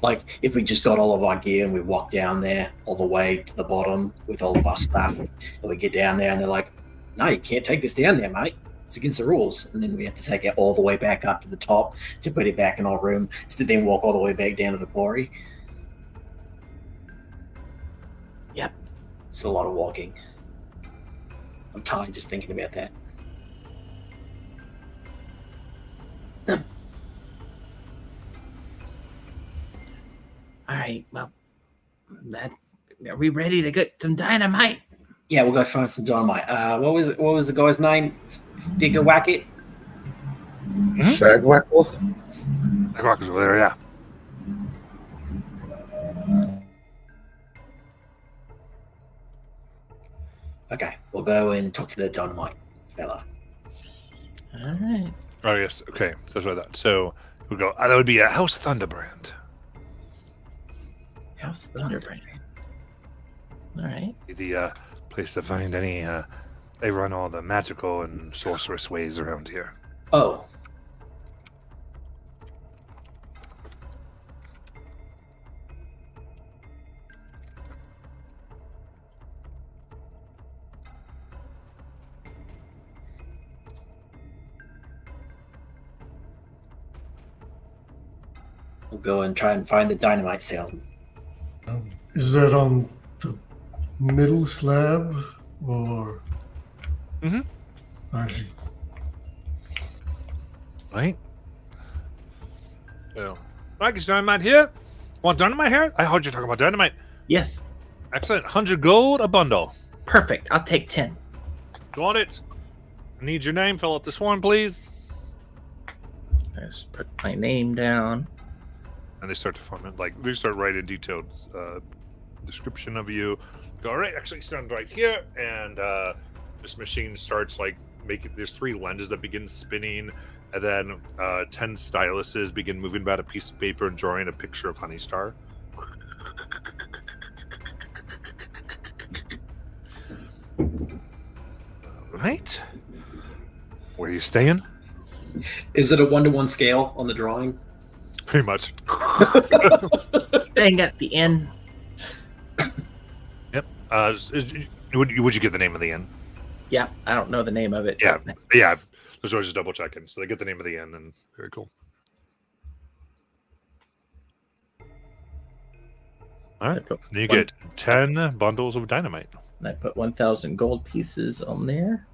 like if we just got all of our gear and we walk down there all the way to the bottom with all of our stuff, and we get down there and they're like, "No, you can't take this down there, mate. It's against the rules." And then we have to take it all the way back up to the top to put it back in our room, to then walk all the way back down to the quarry. Yep. It's a lot of walking. I'm tired just thinking about that. All right, well, are we ready to get some dynamite? Yeah, we'll go find some dynamite. What was the guy's name? Digger Wacket? Sagwackle? Sagwackle's over there, yeah. Okay, we'll go and talk to the dynamite fella. All right. Oh, yes. Okay, so that's what I thought. So we'll go. That would be a House Thunderbrand. House Thunderbrand. All right. The place to find any. They run all the magical and sorcerous ways around here. Oh. We'll go and try and find the dynamite salesman. Is that on the middle slab or? Mm-hmm. I see. Right. So, Mike, is dynamite here? Want dynamite here? I heard you talking about dynamite. Yes. Excellent. 100 gold a bundle. Perfect. I'll take 10. Got it. I need your name. Fill out this form, please. I just put my name down. And they start to form it. Like, they start writing detailed description of you. Go, all right, actually stand right here, and this machine starts like making. There's 3 lenses that begin spinning, and then 10 styluses begin moving about a piece of paper and drawing a picture of Honeystar. All right, where are you staying? Is it a 1-to-1 scale on the drawing? Pretty much. Staying at the inn. Yep. Would you give the name of the inn? Yeah, I don't know the name of it. Yeah, yeah. There's always just double checking, so they get the name of the inn, and very cool. All right, you get 10 bundles of dynamite. And I put 1,000 gold pieces on there.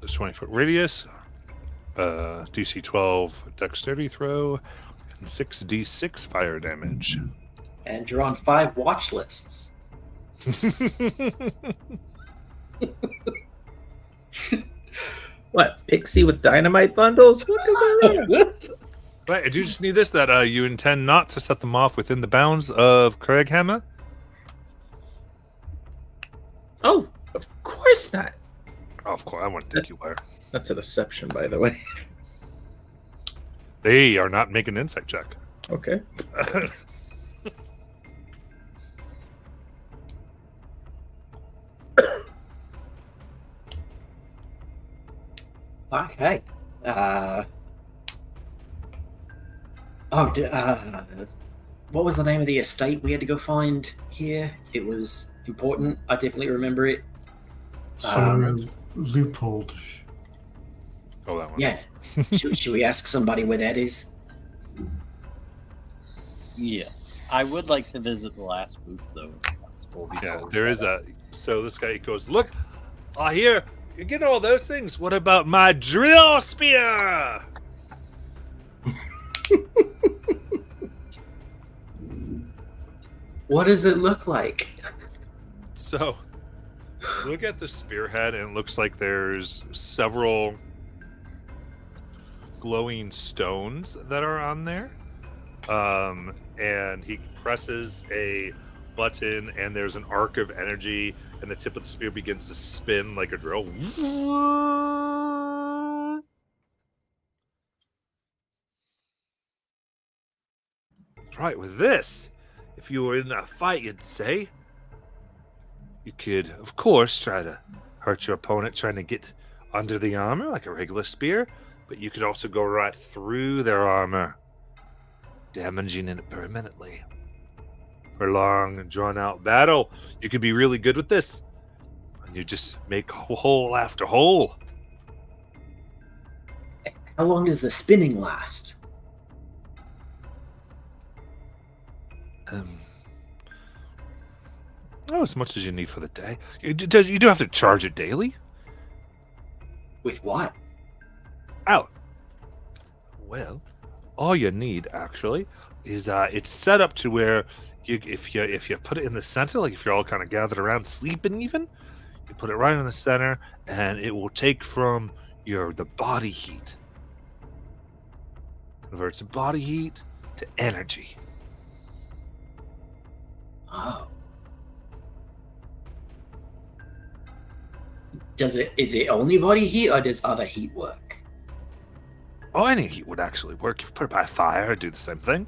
This 20-foot radius, DC 12 dexterity throw, and 6d6 fire damage. And you're on 5 watch lists. What, Pixie with dynamite bundles? What could go wrong? Right, I do just need this, that you intend not to set them off within the bounds of Craighammer? Oh, of course not. Oh, of course, I wouldn't think you were. That's a deception, by the way. They are not making an insight check. Okay. Okay. What was the name of the estate we had to go find here? It was important. I definitely remember it. Somewhere Loophole. Oh, that one. Yeah. should we ask somebody where that is? Yes. I would like to visit the last booth, though. Yeah, there is a. So this guy goes, look, I hear you get all those things. What about my drill spear? What does it look like? So look at the spearhead, and it looks like there's several glowing stones that are on there. And he presses a button, and there's an arc of energy, and the tip of the spear begins to spin like a drill. That's right, with this, if you were in a fight, you'd say, you could, of course, try to hurt your opponent trying to get under the armor like a regular spear, but you could also go right through their armor, damaging it permanently. For a long, drawn-out battle, you could be really good with this, and you just make hole after hole. How long does the spinning last? Oh, as much as you need for the day. You do have to charge it daily. With what? Out. Well, all you need actually is it's set up to where if you put it in the center, like if you're all kind of gathered around sleeping, even you put it right in the center, and it will take from the body heat, converts the body heat to energy. Oh. Is it only body heat, or does other heat work? Oh, any heat would actually work. If you put it by fire, it'd do the same thing.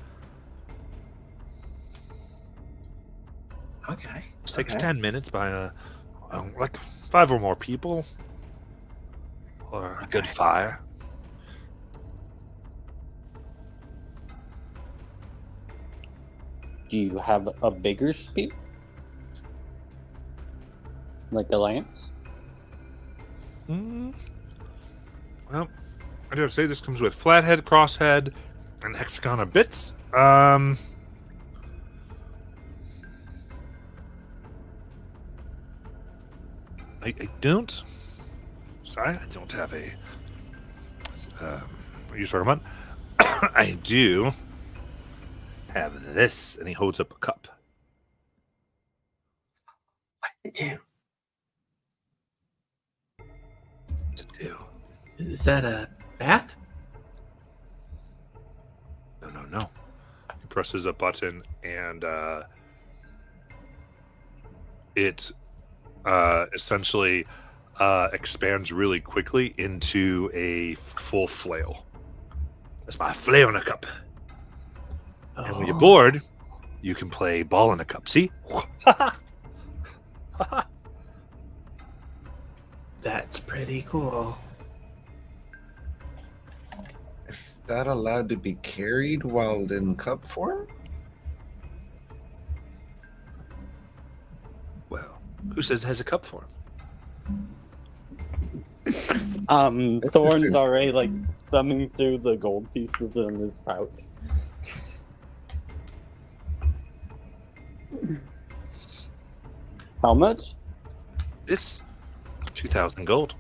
Okay. It takes okay. 10 minutes by like 5 or more people, or a good fire. Do you have a bigger spear? Like a lance? Well, I do have to say this comes with flathead, crosshead, and hexagon of bits. I don't. Sorry, I don't have a. What are you talking about? I do have this, and he holds up a cup. What did it do? To do Is that a bath? No. He presses a button and it essentially expands really quickly into a full flail. That's my flail in a cup. And when you're bored, you can play ball in a cup. See? That's pretty cool. Is that allowed to be carried while in cup form? Well, who says it has a cup form? Thorn's already like thumbing through the gold pieces in his pouch. How much? It's 2,000 gold.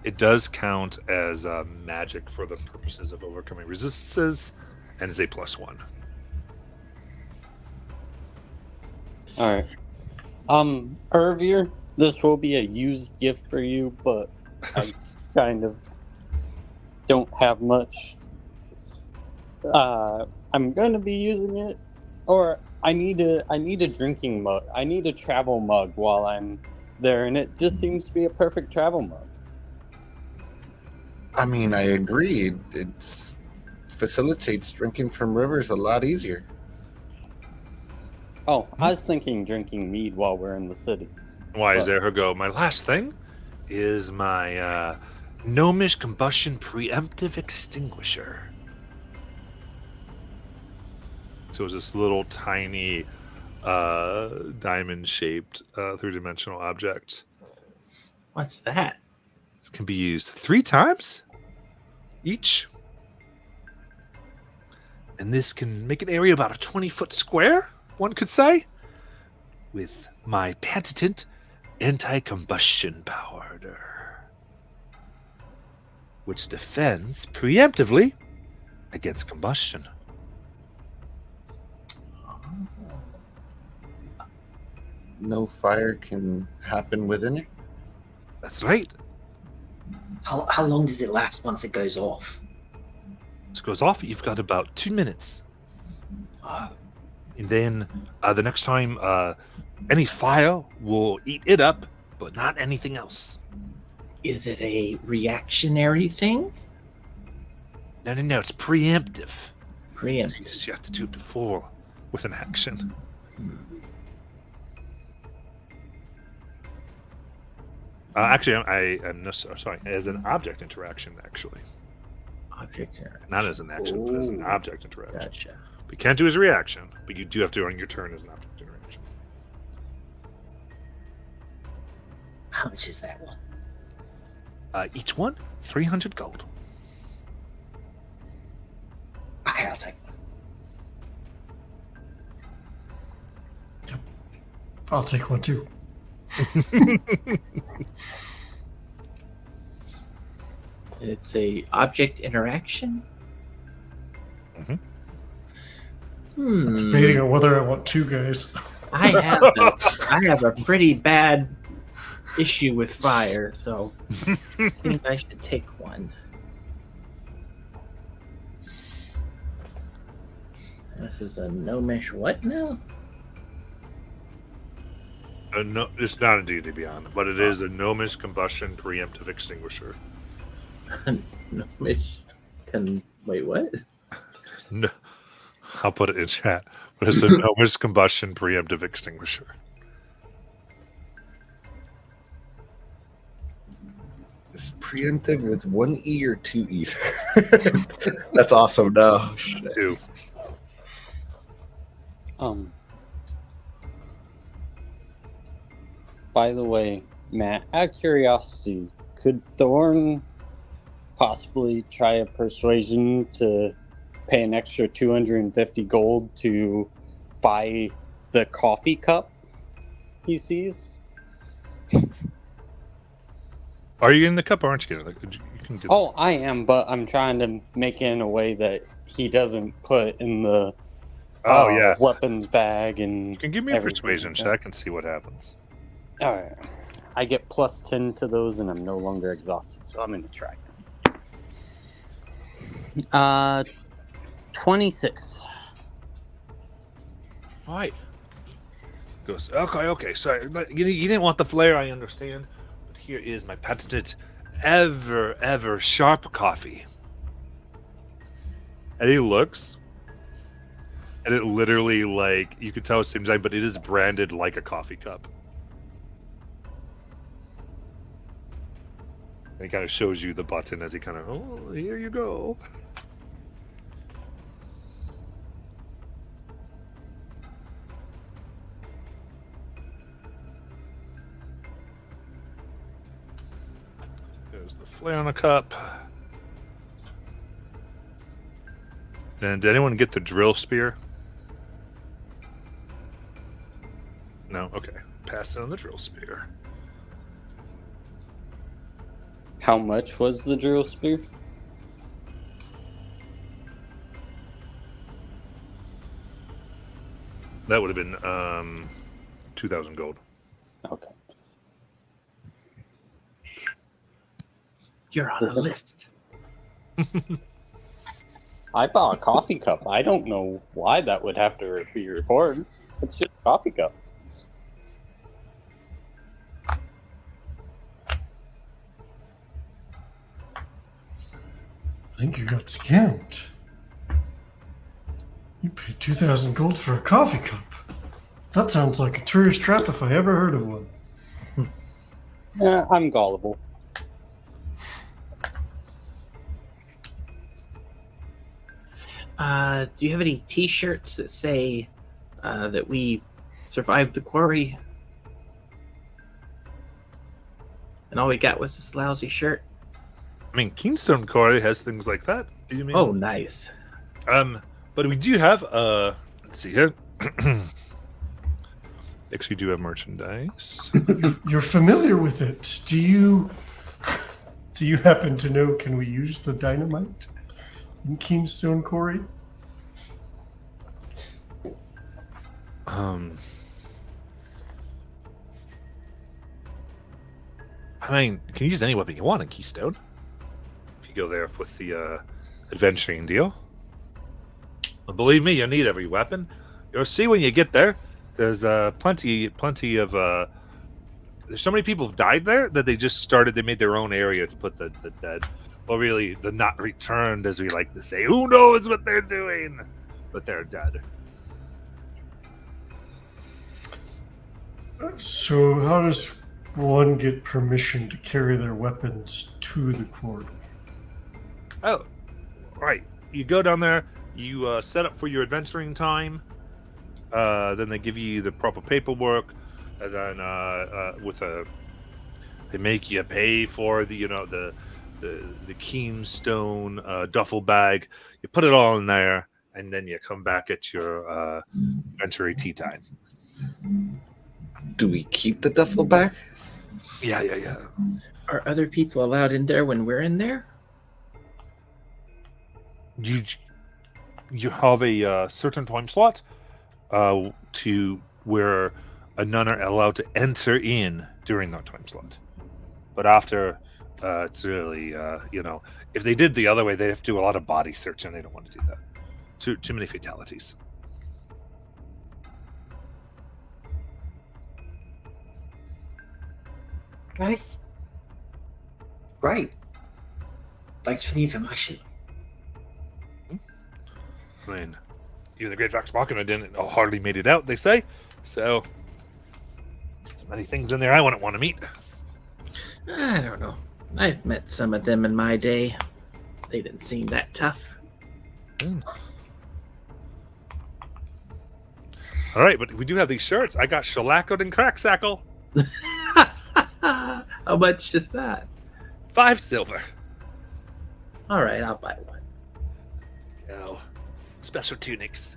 It does count as magic for the purposes of overcoming resistances, and is a +1. Alright. Irvier, this will be a used gift for you, but I kind of don't have much. I'm gonna be using it, or I need a drinking mug. I need a travel mug while I'm there, and it just seems to be a perfect travel mug. I mean, I agree. It facilitates drinking from rivers a lot easier. Oh, I was thinking drinking mead while we're in the city. Why is there her go? My last thing is my gnomish combustion preemptive extinguisher. So it's this little tiny diamond-shaped 3-dimensional object. What's that? This can be used 3 times each. And this can make an area about a 20-foot square, one could say, with my patented anti-combustion powder, which defends preemptively against combustion. No fire can happen within it. That's right. How long does it last once it goes off? This goes off, you've got about 2 minutes. Oh, And then the next time, any fire will eat it up, but not anything else. Is it a reactionary thing? No, it's preemptive. Preempt. You have to do it before with an action. Actually, I'm sorry, as an object interaction, actually. Object interaction. Not as an action, but as an Ooh. object interaction. Gotcha. We can't do as a reaction, but you do have to during your turn as an object interaction. how much is that one? Each one, 300 gold. Okay, I'll take one. I'll take one too. It's a object interaction. Mhm. Debating on whether I want 2 guys. I have a pretty bad issue with fire, so I think I should take one. This is a gnomish what now? No, it's not a D&D Beyond, but it is a gnomish combustion preemptive extinguisher. Gnomish wait, what? No, I'll put it in chat. But it's a gnomish combustion preemptive extinguisher. It's preemptive with 1 E or 2 E's. That's awesome. No. 2. By the way, Matt, out of curiosity, could Thorn possibly try a persuasion to pay an extra 250 gold to buy the coffee cup he sees? Are you getting the cup or aren't you getting it? You can do Oh, I am, but I'm trying to make it in a way that he doesn't put in the yeah. weapons bag and You can give me a everything persuasion like that. check and see what happens. All right. I get plus 10 to those, and I'm no longer exhausted, so I'm going to try. 26. All right. Goes, okay, sorry. But you didn't want the flare, I understand. But here is my patented ever sharp coffee. And he looks, and it literally, like, you could tell it's the same design, but it is branded like a coffee cup. And he kind of shows you the button as he kind of, oh, here you go. There's the flare on the cup. And did anyone get the drill spear? No? Okay. Pass it on the drill spear. How much was the drill spear? That would have been 2,000 gold. Okay. You're on a list. I bought a coffee cup. I don't know why that would have to be reported. It's just a coffee cup. I think you got scammed. You paid 2,000 gold for a coffee cup. That sounds like a tourist trap if I ever heard of one. I'm gullible. Do you have any T-shirts that say that we survived the quarry, and all we got was this lousy shirt? I mean, Keenstone Quarry has things like that. Do you mean? Oh, nice. But we do have let's see here. Actually, do have merchandise. You're familiar with it. Do you happen to know, can we use the dynamite in Keenstone Quarry? I mean, you can use any weapon you want in Keystone. If you go there with the adventuring deal. But believe me, you need every weapon. You'll see when you get there. There's plenty of. There's so many people have died there that they just started. They made their own area to put the dead, or really the not returned, as we like to say. Who knows what they're doing? But they're dead. So how does one get permission to carry their weapons to the quarry? Oh, right. You go down there. You set up for your adventuring time. Then they give you the proper paperwork, and then they make you pay for the the Keenstone duffel bag. You put it all in there, and then you come back at your adventuring tea time. Do we keep the duffel bag? Yeah. Are other people allowed in there when we're in there? You have a certain time slot to where none are allowed to enter in during that time slot. But after, it's really, if they did the other way, they'd have to do a lot of body search, and they don't want to do that. Too many fatalities. Okay. Great. Thanks for the information. I mean, even the Great Vox Machina didn't hardly made it out, they say. So, there's many things in there I wouldn't want to meet. I don't know. I've met some of them in my day. They didn't seem that tough. All right, but we do have these shirts. I got shellackled and cracksackle. How much is that? 5 silver. All right, I'll buy one. Oh, special tunics.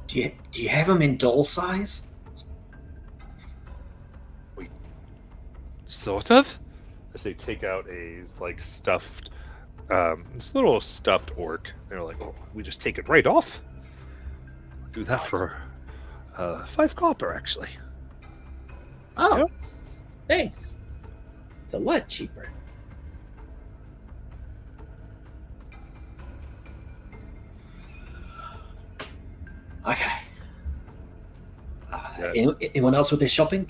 Do you have them in doll size? Sort of. As they take out a stuffed, this little stuffed orc. They're like, oh, we just take it right off. Do that for 5 copper, actually. Oh, Yep. thanks. It's a lot cheaper. Okay. Anyone else with their shopping?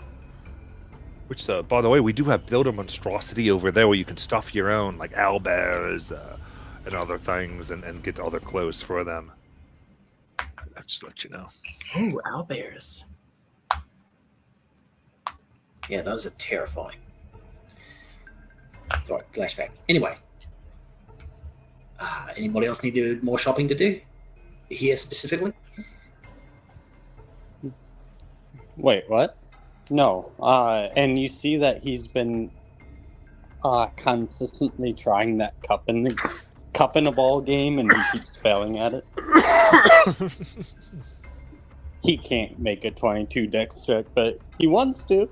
Which, by the way, we do have Builder Monstrosity over there where you can stuff your own, like owlbears and other things and get other clothes for them. I'll just let you know. Oh, owlbears. Yeah, those are terrifying. Sorry, flashback. Anyway. Anybody else need more shopping to do? Here specifically? Wait, what? No. And you see that he's been consistently trying that cup in a ball game, and he keeps failing at it. He can't make a 22 dex check, but he wants to.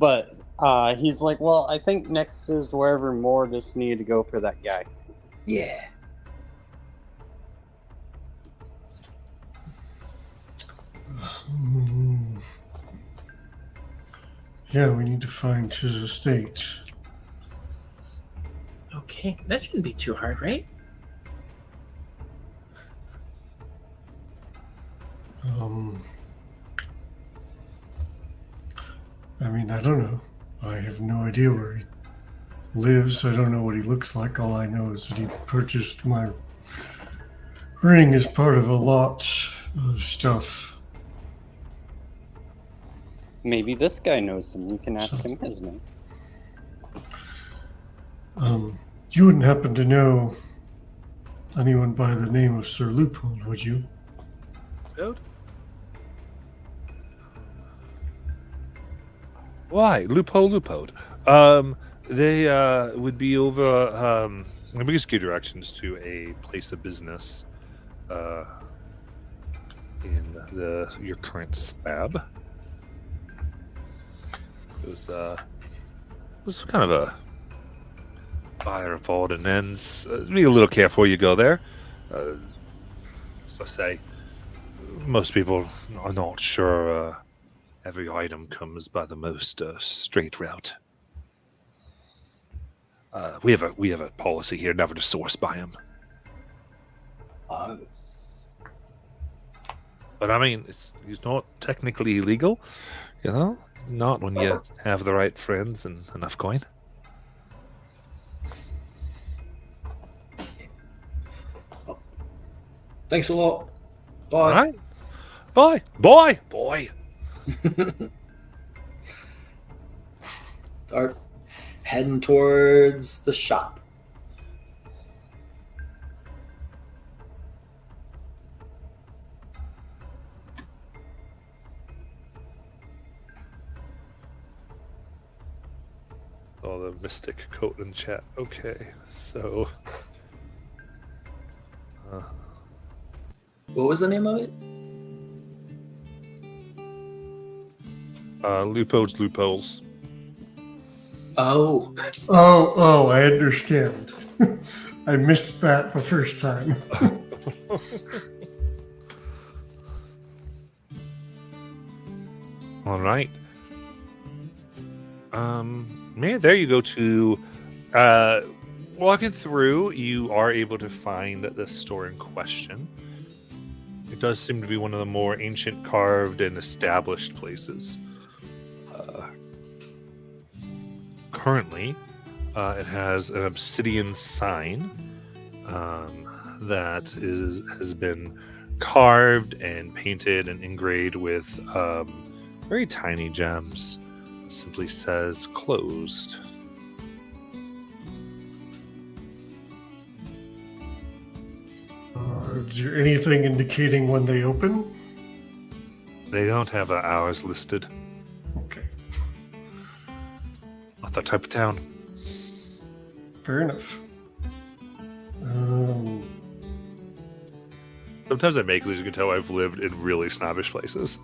But he's like, well, I think next is wherever Mortis need to go for that guy. Yeah. Yeah, we need to find his estate. Okay, that shouldn't be too hard, right? I mean, I don't know. I have no idea where he lives. I don't know what he looks like. All I know is that he purchased my ring as part of a lot of stuff. Maybe this guy knows him. You can ask him his name. You wouldn't happen to know anyone by the name of Sir Loophole, would you? Dude? Why? Loophole. They would be over. Let me just give directions to a place of business in your current slab. It was kind of a fire and fall and ends. Be a little careful you go there. As I say, most people are not sure every item comes by the most straight route. We have a policy here never to source by him. Oh. But I mean, it's not technically illegal, you know. Not when you have the right friends and enough coin. Oh. Thanks a lot. Bye. All right. Bye. Boy. Start heading towards the shop. Oh, the mystic coat in chat. Okay, so. What was the name of it? Loopholes. Oh. Oh, I understand. I missed that the first time. All right. There you go to walking through, you are able to find the store in question. It does seem to be one of the more ancient carved and established places. Currently, it has an obsidian sign that has been carved and painted and engraved with very tiny gems. It simply says closed. Is there anything indicating when they open? They don't have hours listed. Okay, Not that type of town. fair enough. Sometimes I make these. You can tell I've lived in really snobbish places.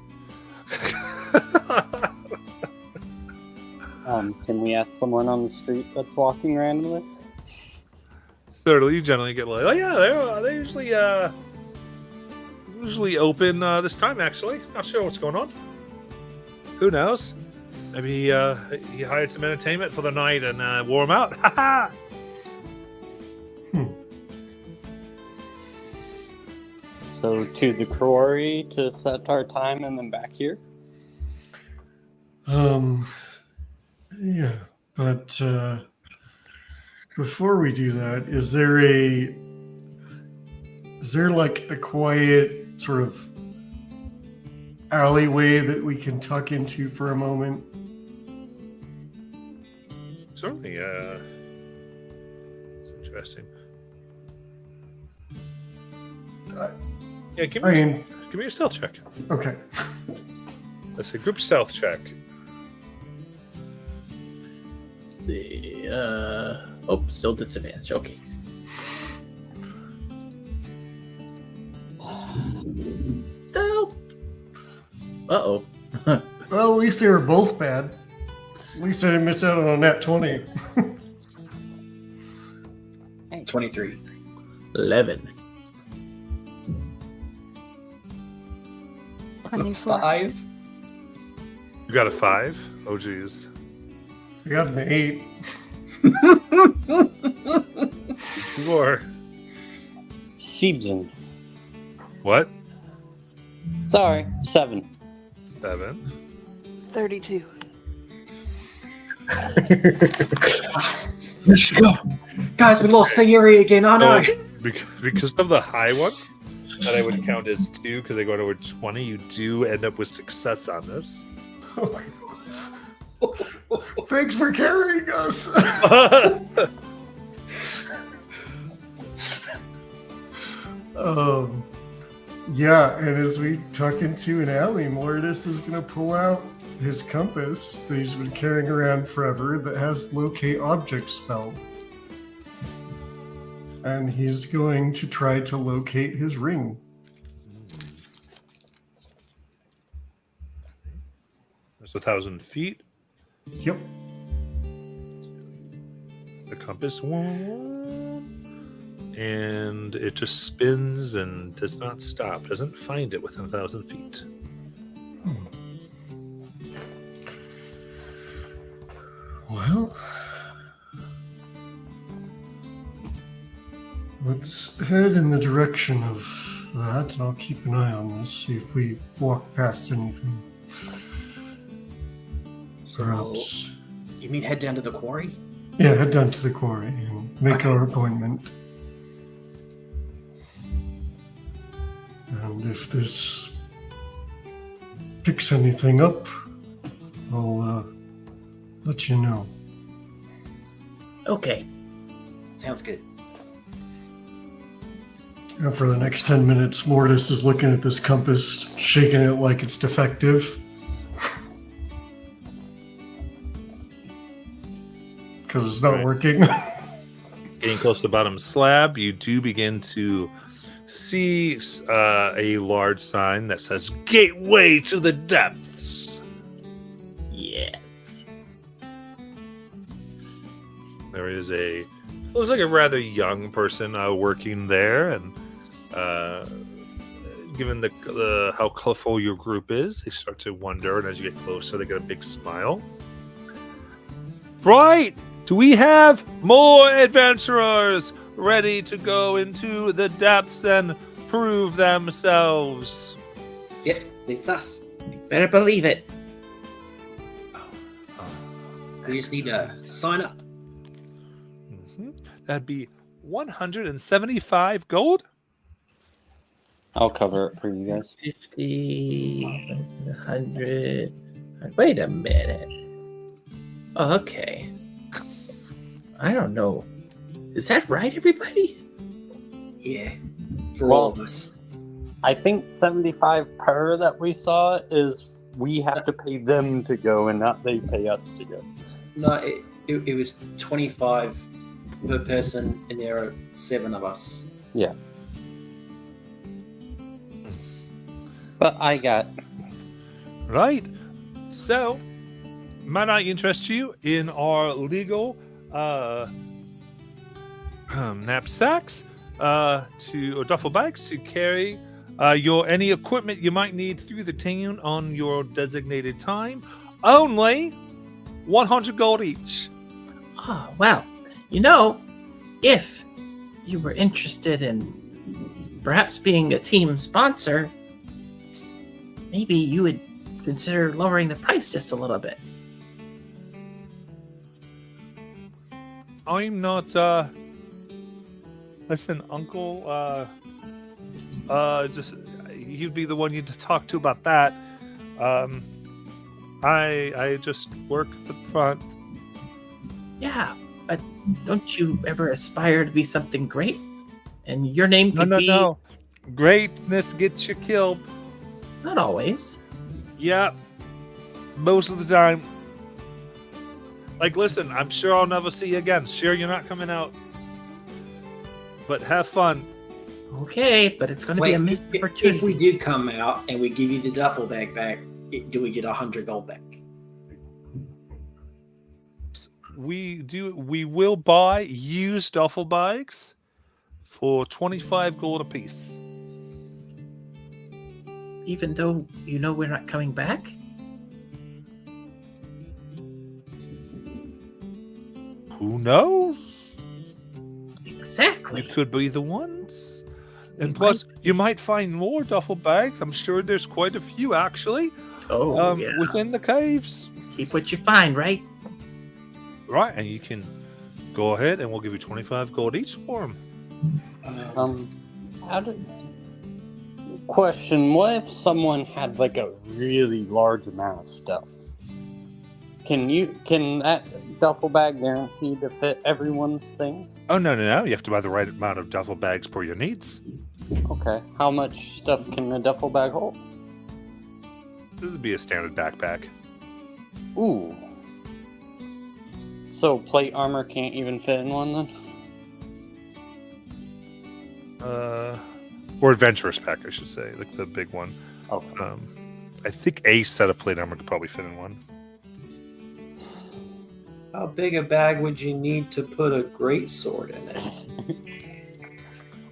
Can we ask someone on the street that's walking randomly? Certainly, you generally get like, oh yeah, they usually open this time. Actually, not sure what's going on. Who knows? Maybe he hired some entertainment for the night and wore him out. Ha ha! So to the quarry to set our time and then back here? Yeah, but before we do that, is there like a quiet sort of alleyway that we can tuck into for a moment? Certainly, it's interesting. Yeah, give me a stealth check. Okay. That's a group stealth check. Let's see. Still disadvantage. Okay. Stealth. Uh-oh. Well, at least they were both bad. At least I didn't miss out on a nat 20. 23. 11. 24. 5. You got a 5? Oh, geez. I got an 8. 4. Sheebson. What? Sorry, 7. 7. 32. Let's go. Guys, we lost Sayuri again. I know. Because of the high ones that I would count as 2 because they go over 20, you do end up with success on this. Thanks for carrying us. Yeah, and as we tuck into an alley, Mortis is going to pull out his compass that he's been carrying around forever that has locate object spell. And he's going to try to locate his ring. That's 1,000 feet. Yep. The compass one. And it just spins and does not stop. Doesn't find it within 1,000 feet. Well, let's head in the direction of that, and I'll keep an eye on this, see if we walk past anything. Perhaps. You mean head down to the quarry? Yeah, head down to the quarry and make our appointment. And if this picks anything up, I'll let you know. Okay. Sounds good. And for the next 10 minutes, Mortis is looking at this compass, shaking it like it's defective. Because it's not working. Getting close to the bottom slab, you do begin to see a large sign that says Gateway to the Depths. Yes. There is looks like a rather young person working there, and given the how colorful your group is, they start to wonder, and as you get closer, they get a big smile. Right! Do we have more adventurers ready to go into the depths and prove themselves? Yep, it's us. Better believe it. We just need to sign up. That'd be 175 gold. I'll cover it for you guys. 50, 100. Wait a minute. Oh, okay. I don't know. Is that right, everybody? Yeah, for all of us. I think 75 per that we saw is we have to pay them to go and not they pay us to go. No, it was 25 per person, and there are 7 of us. Yeah. But I got... Right. So, might I interest you in our legal knapsacks or duffel bags to carry your any equipment you might need through the town on your designated time. Only 100 gold each. Oh, well, you know, if you were interested in perhaps being a team sponsor, maybe you would consider lowering the price just a little bit. I'm not listen, Uncle, just you'd be the one you'd talk to about that. I just work at the front. Yeah, but don't you ever aspire to be something great? And your name No, could no, be... no. Greatness gets you killed. Not always. Yeah, most of the time. Like, listen, I'm sure I'll never see you again. Sure, you're not coming out. But have fun. Okay, but it's going to be a missed opportunity. If we did come out and we give you the duffel bag back, do we get 100 gold back? We will buy used duffel bags for 25 gold apiece. Even though you know we're not coming back? Who knows? Exactly. You could be the ones. And We plus, you might find more duffel bags. I'm sure there's quite a few, actually, Yeah. within the caves. Keep what you find, right? Right, and you can go ahead and we'll give you 25 gold each for them. Question: what if someone had like a really large amount of stuff? Can that duffel bag guarantee to fit everyone's things? Oh, no. You have to buy the right amount of duffel bags for your needs. Okay. How much stuff can a duffel bag hold? This would be a standard backpack. Ooh. So plate armor can't even fit in one then? Or adventurous pack, I should say, like the big one. Okay. I think a set of plate armor could probably fit in one. How big a bag would you need to put a great sword in it?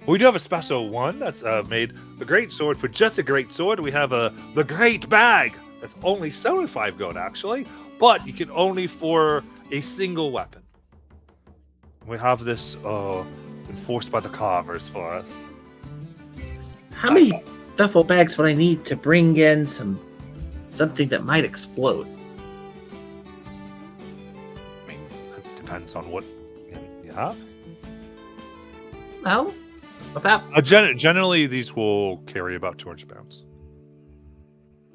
We do have a special one that's made a great sword for just a great sword. We have the great bag that's only 75 gold, actually, but you can only for a single weapon. We have this enforced by the carvers for us. How many duffel bags would I need to bring in something that might explode? I mean, it depends on what you have. Well, about... Generally, these will carry about 200 pounds.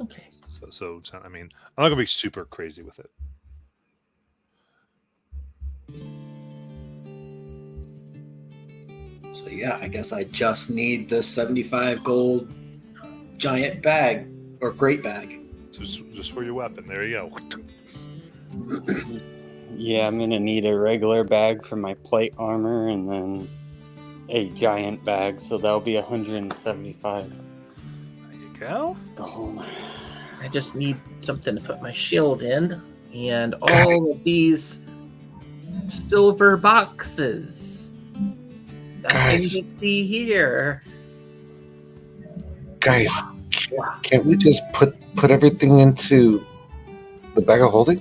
Okay. So I mean, I'm not gonna be super crazy with it. So yeah, I guess I just need the 75 gold giant bag or great bag. Just for your weapon. There you go. Yeah, I'm gonna need a regular bag for my plate armor and then a giant bag, so that'll be 175 There you go. gold. I just need something to put my shield in, and all of these silver boxes that you can see here. Guys, can't we just put everything into the bag of holding?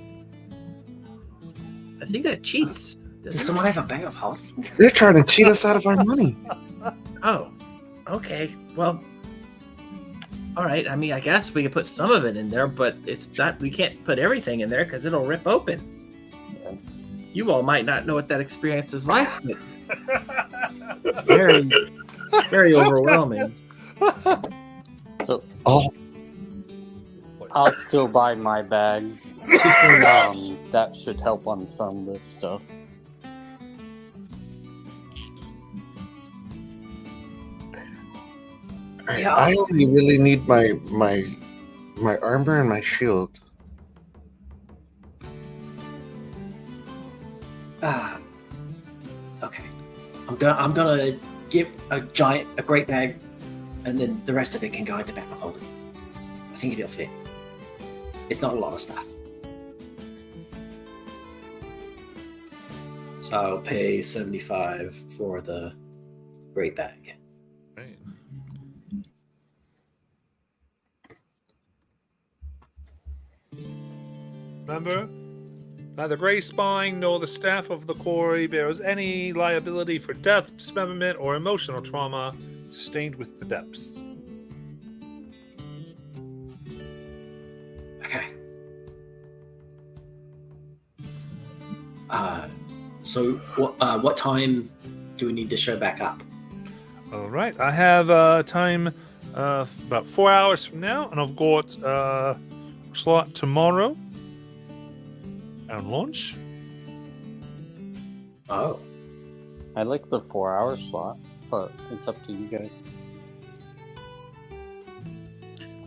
I think that cheats. Does someone have a bag of holding? They're trying to cheat us out of our money. Oh, okay. Well, all right. I mean, I guess we could put some of it in there, but it's not. We can't put everything in there because it'll rip open. You all might not know what that experience is like, but it's very, very overwhelming. So Oh, I'll still buy my bags. That should help on some of this stuff. Yeah. I only really need my armor and my shield. Okay. I'm gonna get a great bag, and then the rest of it can go in the back of holding. I think it'll fit. It's not a lot of stuff. So I'll pay 75 for the great bag. Right. Remember, neither Grey Spine nor the staff of the quarry bears any liability for death, dismemberment, or emotional trauma sustained with the depths. Okay. So what time do we need to show back up? All right, I have time about 4 hours from now, and I've got a slot tomorrow and lunch. Oh. I like the 4-hour slot, but it's up to you guys.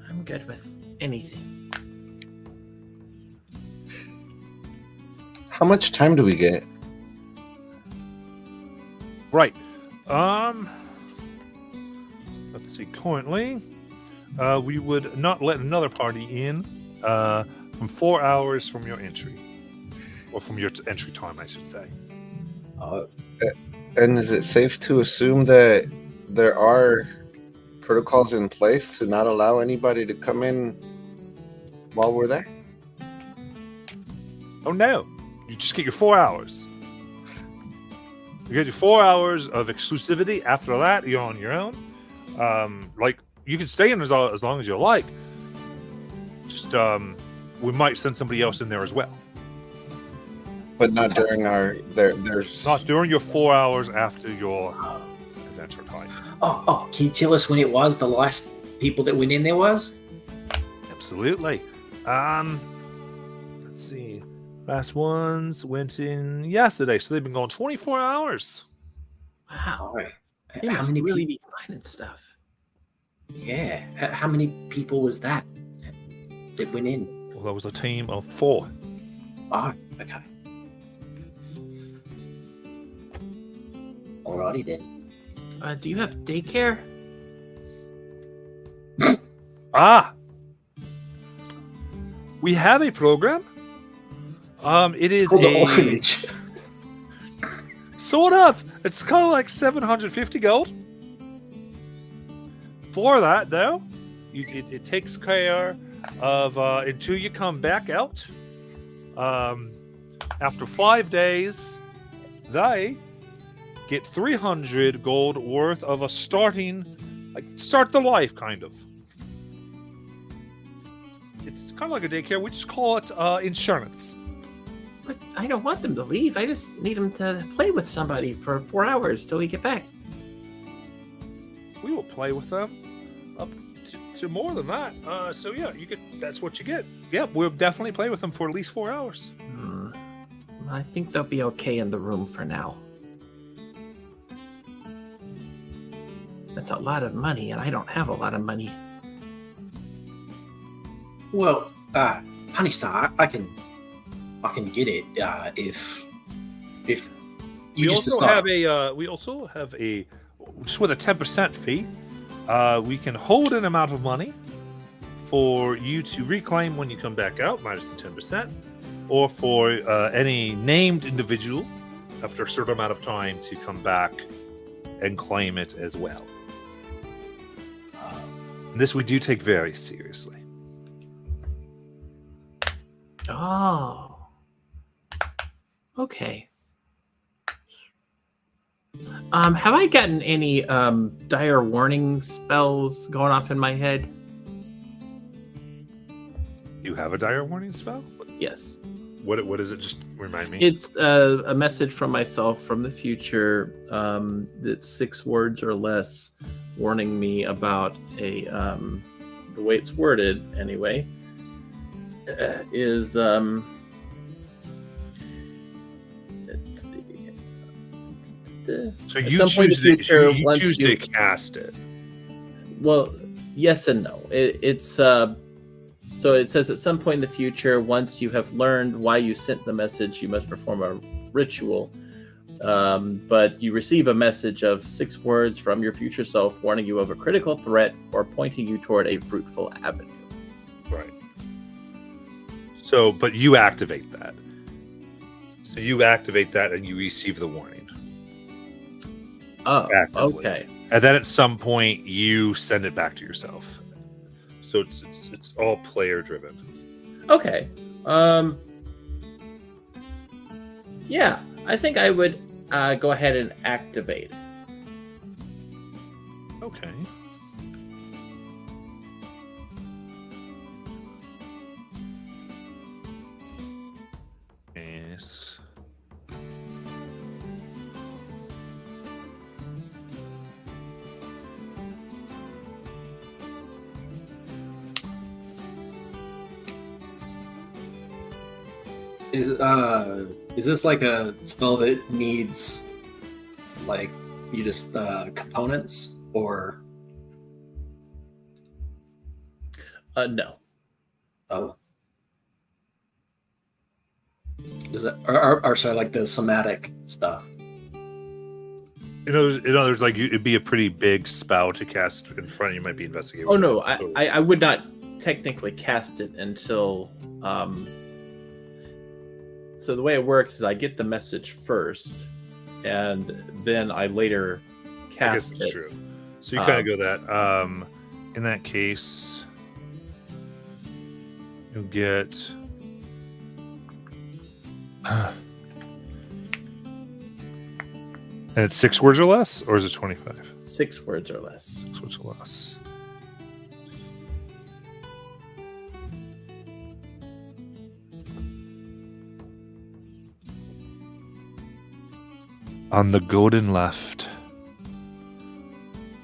I'm good with anything. How much time do we get? Right. Let's see. Currently, we would not let another party in from 4 hours from your entry, or from your entry time, I should say. Oh. And is it safe to assume that there are protocols in place to not allow anybody to come in while we're there? Oh no! You just get your 4 hours. You get your 4 hours of exclusivity. After that, you're on your own. Like, you can stay in as long as you like. Just we might send somebody else in there as well. But not during our there's Not during your 4 hours after your adventure time. Oh, can you tell us when it was the last people that went in there was? Absolutely. Let's see. Last ones went in yesterday, so they've been going 24 hours. Wow. All right. They How must many really people? be finding stuff. Yeah. How many people was that went in? Well, that was a team of 4. Oh, okay. Alrighty then. Do you have daycare? We have a program. It is It's called the a orphanage. sort of. It's kind of like 750 gold. For that, though, it takes care of until you come back out. After 5 days, they get 300 gold worth of a start the life kind of. It's kind of like a daycare. We just call it insurance. But I don't want them to leave. I just need them to play with somebody for 4 hours till we get back. We will play with them up to more than that. So yeah, that's what you get. Yeah, we'll definitely play with them for at least 4 hours. I think they'll be okay in the room for now. That's a lot of money, and I don't have a lot of money. Well, honey, sir, I can get it if you We just also decide. have a just with a 10% fee. We can hold an amount of money for you to reclaim when you come back out, minus the 10%, or for any named individual after a certain amount of time to come back and claim it as well. This we do take very seriously. Oh. Okay. Have I gotten any dire warning spells going off in my head? You have a dire warning spell? Yes. What is it? Just remind me. It's a message from myself from the future that's 6 words or less, warning me about a the way it's worded anyway is let's see. So At you some point in choose the future, you once choose you- to cast it. Well, yes and no. It's so it says at some point in the future, once you have learned why you sent the message, you must perform a ritual. But you receive a message of 6 words from your future self, warning you of a critical threat or pointing you toward a fruitful avenue. Right. So, but you activate that. So you activate that and you receive the warning. Oh, Actively. okay. And then at some point you send it back to yourself. So it's all player driven. Okay. Yeah, I think I would go ahead and activate. Okay. Yes. Is this like a spell that needs like you just components or No. oh? Does that or sorry, like the somatic stuff? There's like it'd be a pretty big spell to cast in front of you. Might be investigating. Oh no, So- I would not technically cast it until. So the way it works is I get the message first, and then I later I guess cast it's it. true. So you kind of go that. In that case, you'll get. And it's 6 words or less, or is it 25? 6 words or less. 6 words or less. On the golden left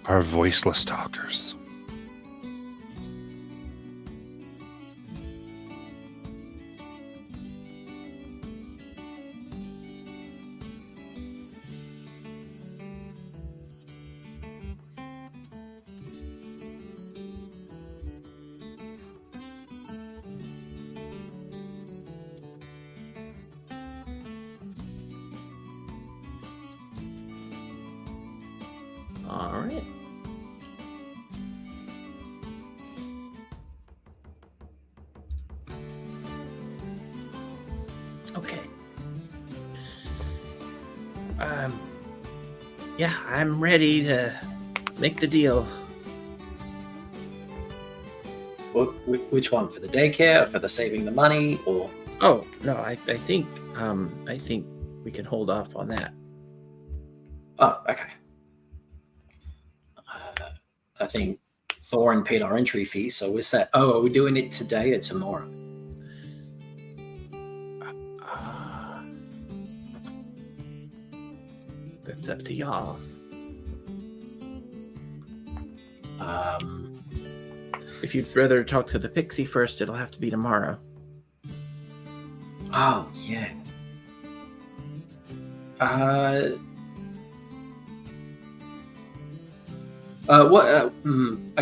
are voiceless talkers. All right. Okay. Yeah, I'm ready to make the deal. Which one, for the daycare, for the saving the money, or Oh no, I think we can hold off on that. oh, okay. I think Thorin paid our entry fee, so we're set. Oh, are we doing it today or tomorrow? That's up to y'all. If you'd rather talk to the pixie first, it'll have to be tomorrow. Oh yeah. I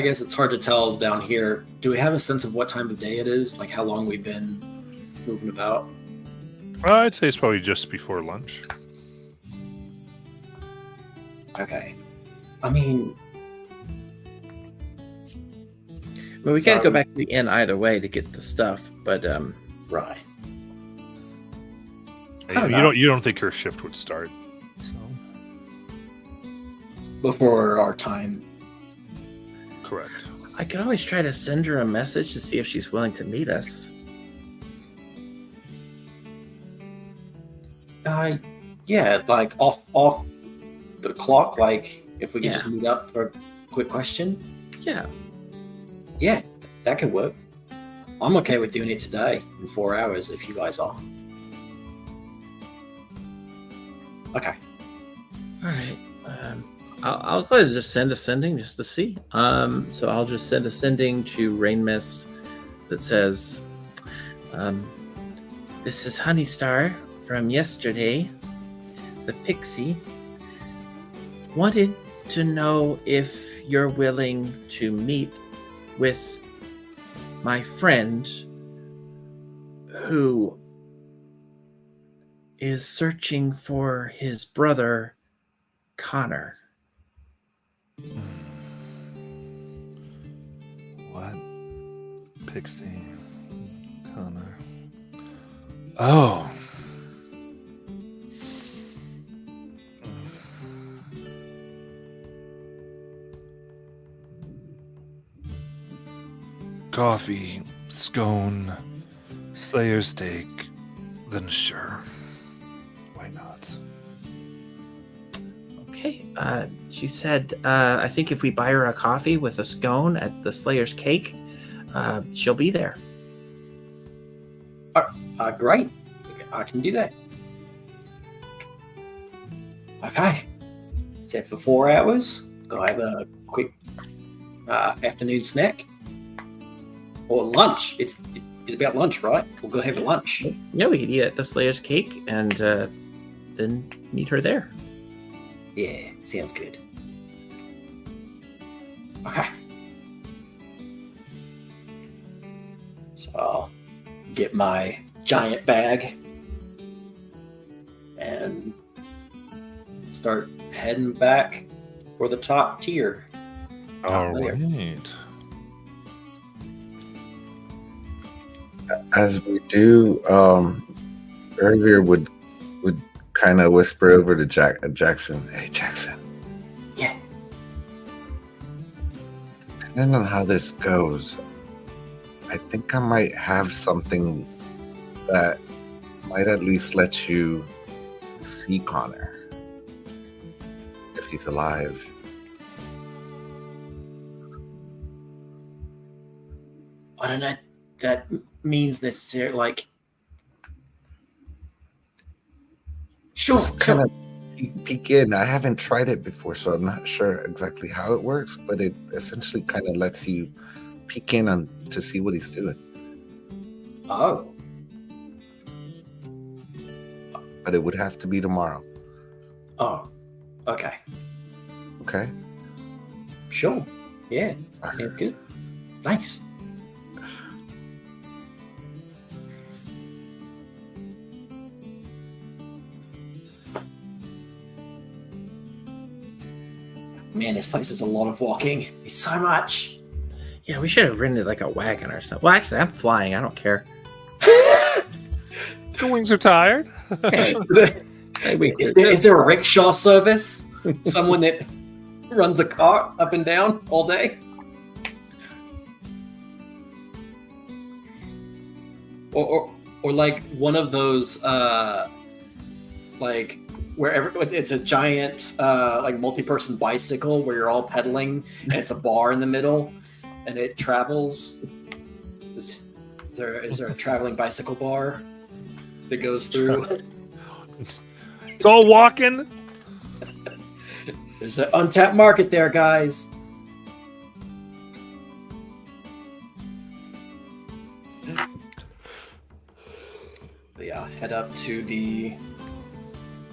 guess it's hard to tell down here. Do we have a sense of what time of day it is? Like how long we've been moving about? I'd say it's probably just before lunch. Okay. I mean, Well, we can't go Sorry. back to the inn either way to get the stuff, but right. You don't think her shift would start. So. Before our time. Correct. I could always try to send her a message to see if she's willing to meet us. Yeah, like off the clock. Like if we could Yeah. just meet up for a quick question. Yeah. Yeah, that could work. I'm okay with doing it today in 4 hours if you guys are. Okay. All right. I'll go ahead and just send a sending just to see. So I'll just send a sending to Rain Mist that says, "This is Honeystar from yesterday. The pixie wanted to know if you're willing to meet with my friend who is searching for his brother, Connor." What? Pixie. Connor. Oh. coffee, scone, Slayer's steak, then sure. Why not? Okay. She said, I think if we buy her a coffee with a scone at the Slayer's Cake, she'll be there. Great. I can do that. Okay. Set for 4 hours. Go have a quick afternoon snack. Or lunch. It's about lunch, right? We'll go have a lunch. Yeah, we could eat at the Slayer's Cake and then meet her there. Yeah, sounds good. Okay. So I'll get my giant bag and start heading back for the top tier. All there. right. As we do, Ervir would kind of whisper over to Jackson. Hey, Jackson. Yeah. Depending on how this goes, I think I might have something that might at least let you see Connor if he's alive. I don't know. That means necessarily like. Sure. Just kind of peek in. I haven't tried it before, so I'm not sure exactly how it works, but it essentially kind of lets you peek in on to see what he's doing. Oh. But it would have to be tomorrow. Oh. Okay. Okay? Sure. Yeah. Sounds good. Thanks. Man, this place is a lot of walking. It's so much. Yeah, we should have rented like a wagon or something. Well, actually, I'm flying. I don't care. The wings are tired. Hey, Is there a rickshaw service? Someone that runs a cart up and down all day? Or like one of those like wherever it's a giant like multi-person bicycle where you're all pedaling and it's a bar in the middle and it travels. Is there a traveling bicycle bar that goes through? It's all walking. There's an untapped market there, guys. But yeah, head up to the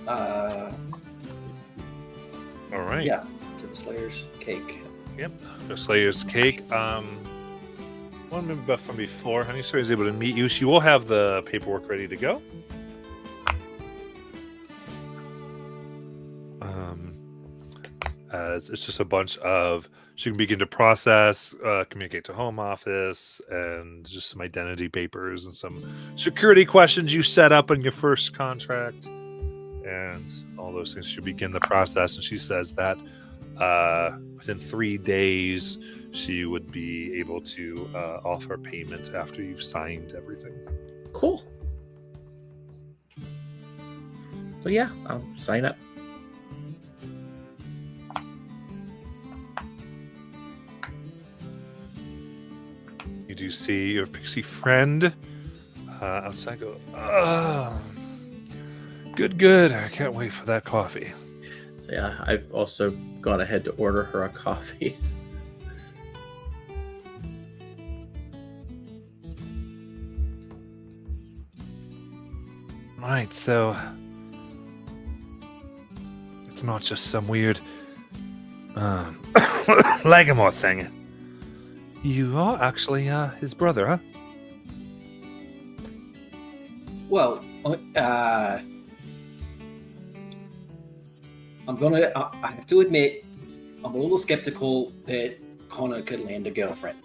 All right. yeah, to the Slayer's Cake. Yep. The Slayer's Cake. One member from before, Honeystory is able to meet you. She will have the paperwork ready to go. It's just a bunch of, she can begin to process, communicate to home office, and just some identity papers and some security questions you set up in your first contract, and all those things. She'll begin the process, and she says that within 3 days she would be able to offer payment after you've signed everything. Cool. So yeah, I'll sign up. You do see your pixie friend outside go, oh, good. I can't wait for that coffee. So yeah, I've also gone ahead to order her a coffee. Right, so it's not just some weird Lagamore thing. You are actually his brother, huh? Well, I have to admit, I'm a little skeptical that Connor could land a girlfriend.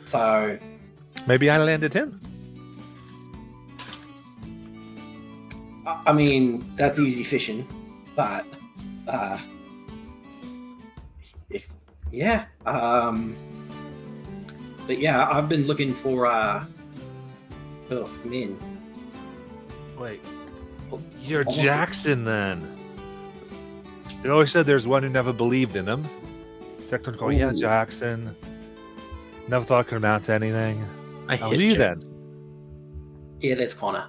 So Maybe I landed him. I mean, that's easy fishing, but if But yeah, I've been looking for men. Wait, you're Honestly. Jackson then. They always said there's one who never believed in him. Jackson going, yeah, Ooh. Jackson. Never thought it could amount to anything. I How hit do you James. then? Yeah, that's Connor.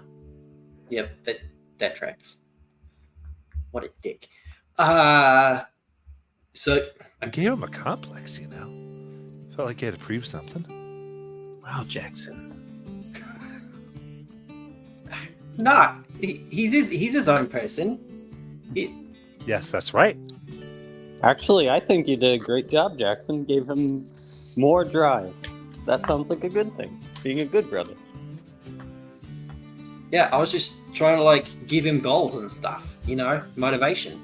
Yep, that tracks. What a dick. So I gave him a complex, Felt like he had to prove something. Wow, Jackson. nah, he's his own person. Yes, that's right. Actually, I think you did a great job, Jackson. Gave him more drive. That sounds like a good thing. Being a good brother. Yeah, I was just trying to like give him goals and stuff, motivation.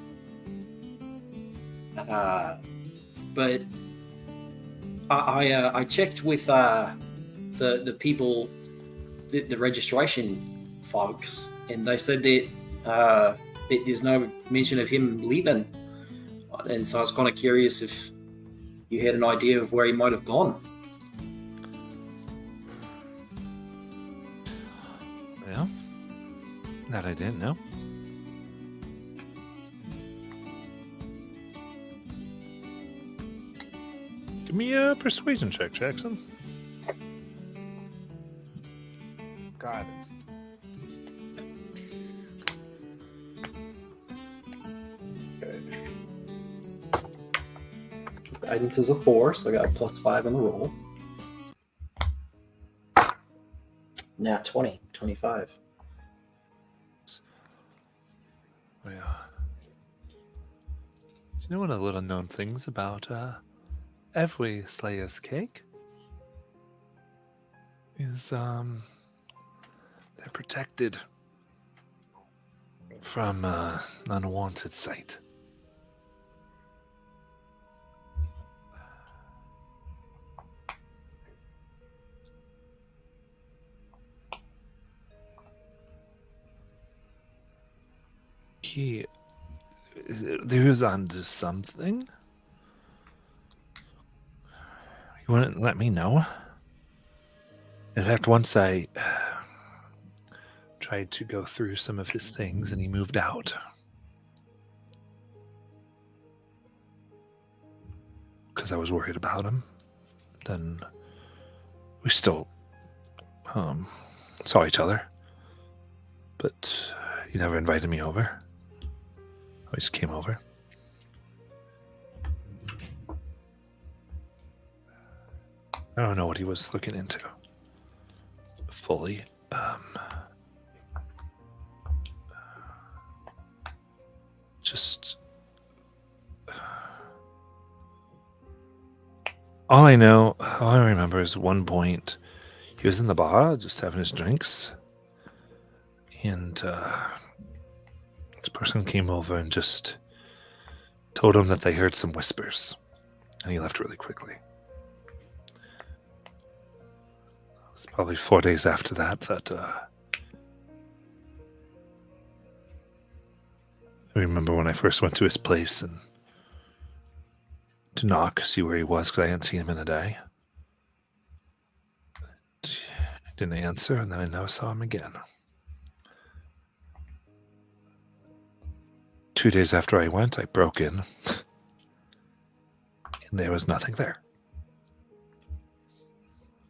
But I checked with the people, the registration folks, and they said that there's no mention of him leaving, and so I was kind of curious if you had an idea of where he might have gone. Yeah. That I didn't know. Give me a persuasion check, Jackson. Guidance. Guidance is a 4, so I got a +5 on the roll. Now 25. Yeah. Do you know one of the little known things about every Slayer's cake? Is they're protected from an unwanted sight. He was onto something. He wouldn't let me know. In fact, once I tried to go through some of his things and he moved out. Because I was worried about him. Then we still saw each other. But he never invited me over. I just came over. I don't know what he was looking into fully. Just all I remember is one point he was in the bar just having his drinks, and this person came over and just told him that they heard some whispers, and he left really quickly. It was probably 4 days after that I remember when I first went to his place and to knock, see where he was, because I hadn't seen him in a day. He didn't answer, and then I never saw him again. 2 days after I went, I broke in, and there was nothing there.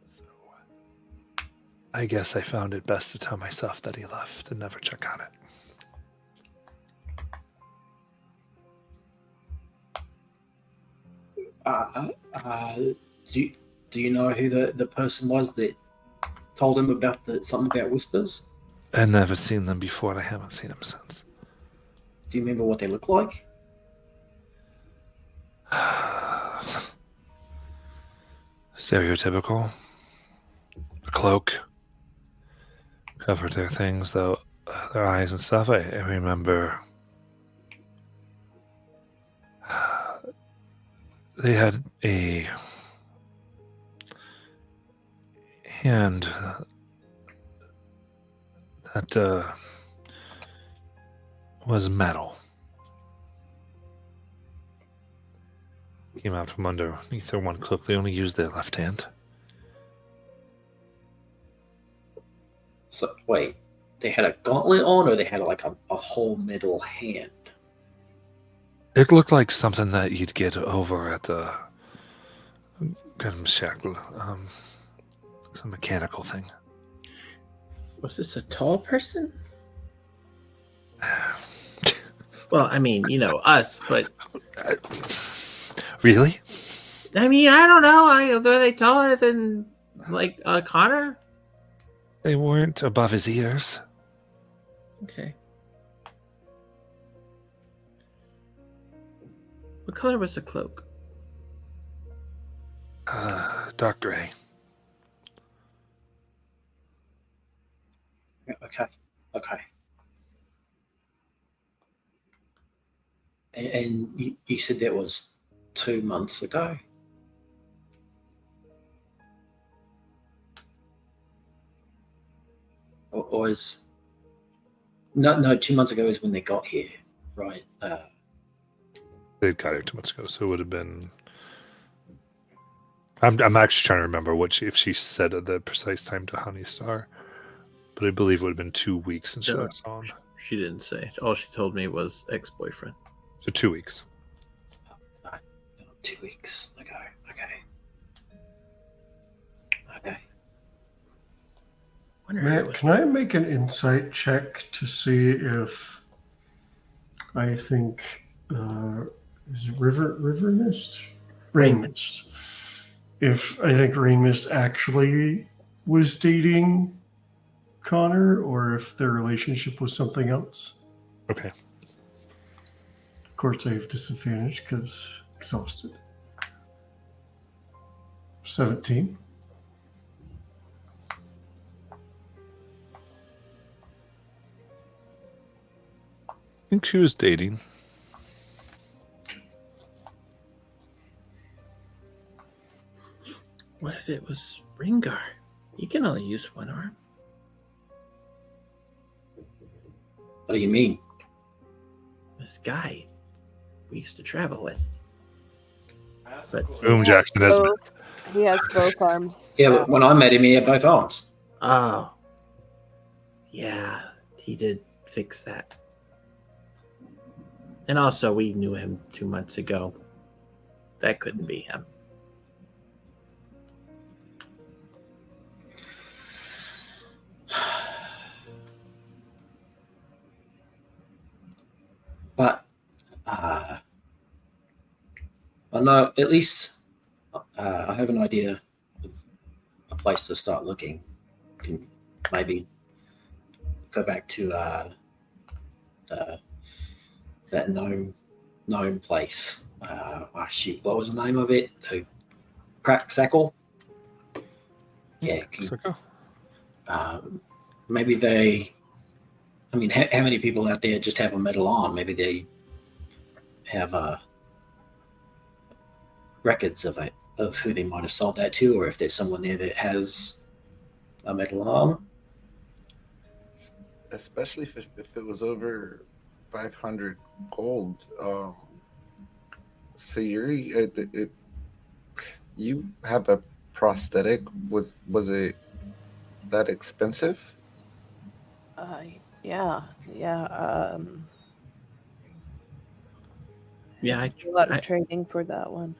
So I guess I found it best to tell myself that he left and never check on it. Do you know who the person was that told him about something about whispers? I'd never seen them before, and I haven't seen them since. Do you remember what they look like? Stereotypical. A cloak. Covered their things, though, their eyes and stuff. I remember they had a hand that was metal. Came out from underneath their one cloak. They only used their left hand. So wait, they had a gauntlet on, or they had like a whole metal hand? It looked like something that you'd get over at the shackle. It's a mechanical thing. Was this a tall person? Well, I mean, us, but Really? I mean, I don't know. Are they taller than like Connor? They weren't above his ears. Okay. What color was the cloak? Dark gray. Okay. And you said that was 2 months ago? Or is... No, 2 months ago is when they got here, right? They got here 2 months ago, so it would have been... I'm actually trying to remember if she said at the precise time to Honeystar, but I believe it would have been 2 weeks since she last saw him. She didn't say. All she told me was ex-boyfriend. So 2 weeks. 2 weeks ago. Okay. Matt, can I make an insight check to see if I think is it River Mist? Rain Mist. If I think Rain Mist actually was dating Connor, or if their relationship was something else. Okay. Of course, I have disadvantage because exhausted. 17. I think she was dating. What if it was Ringar? You can only use one arm. What do you mean? This guy we used to travel with. But Boom, Jackson has He has both arms. Yeah, but when I met him, he had both arms. oh, yeah, he did fix that. And also, we knew him 2 months ago. That couldn't be him. But I know at least I have an idea of a place to start looking. Can maybe go back to that gnome place. Shoot, what was the name of it? The Cracksackle? Yeah. Maybe they... I mean, how many people out there just have a metal arm? Maybe they have records of it, of who they might have sold that to, or if there's someone there that has a metal arm. Especially if it was over 500 gold. So you have a prosthetic. Was it that expensive? Yeah. Yeah, A lot of trading for that one.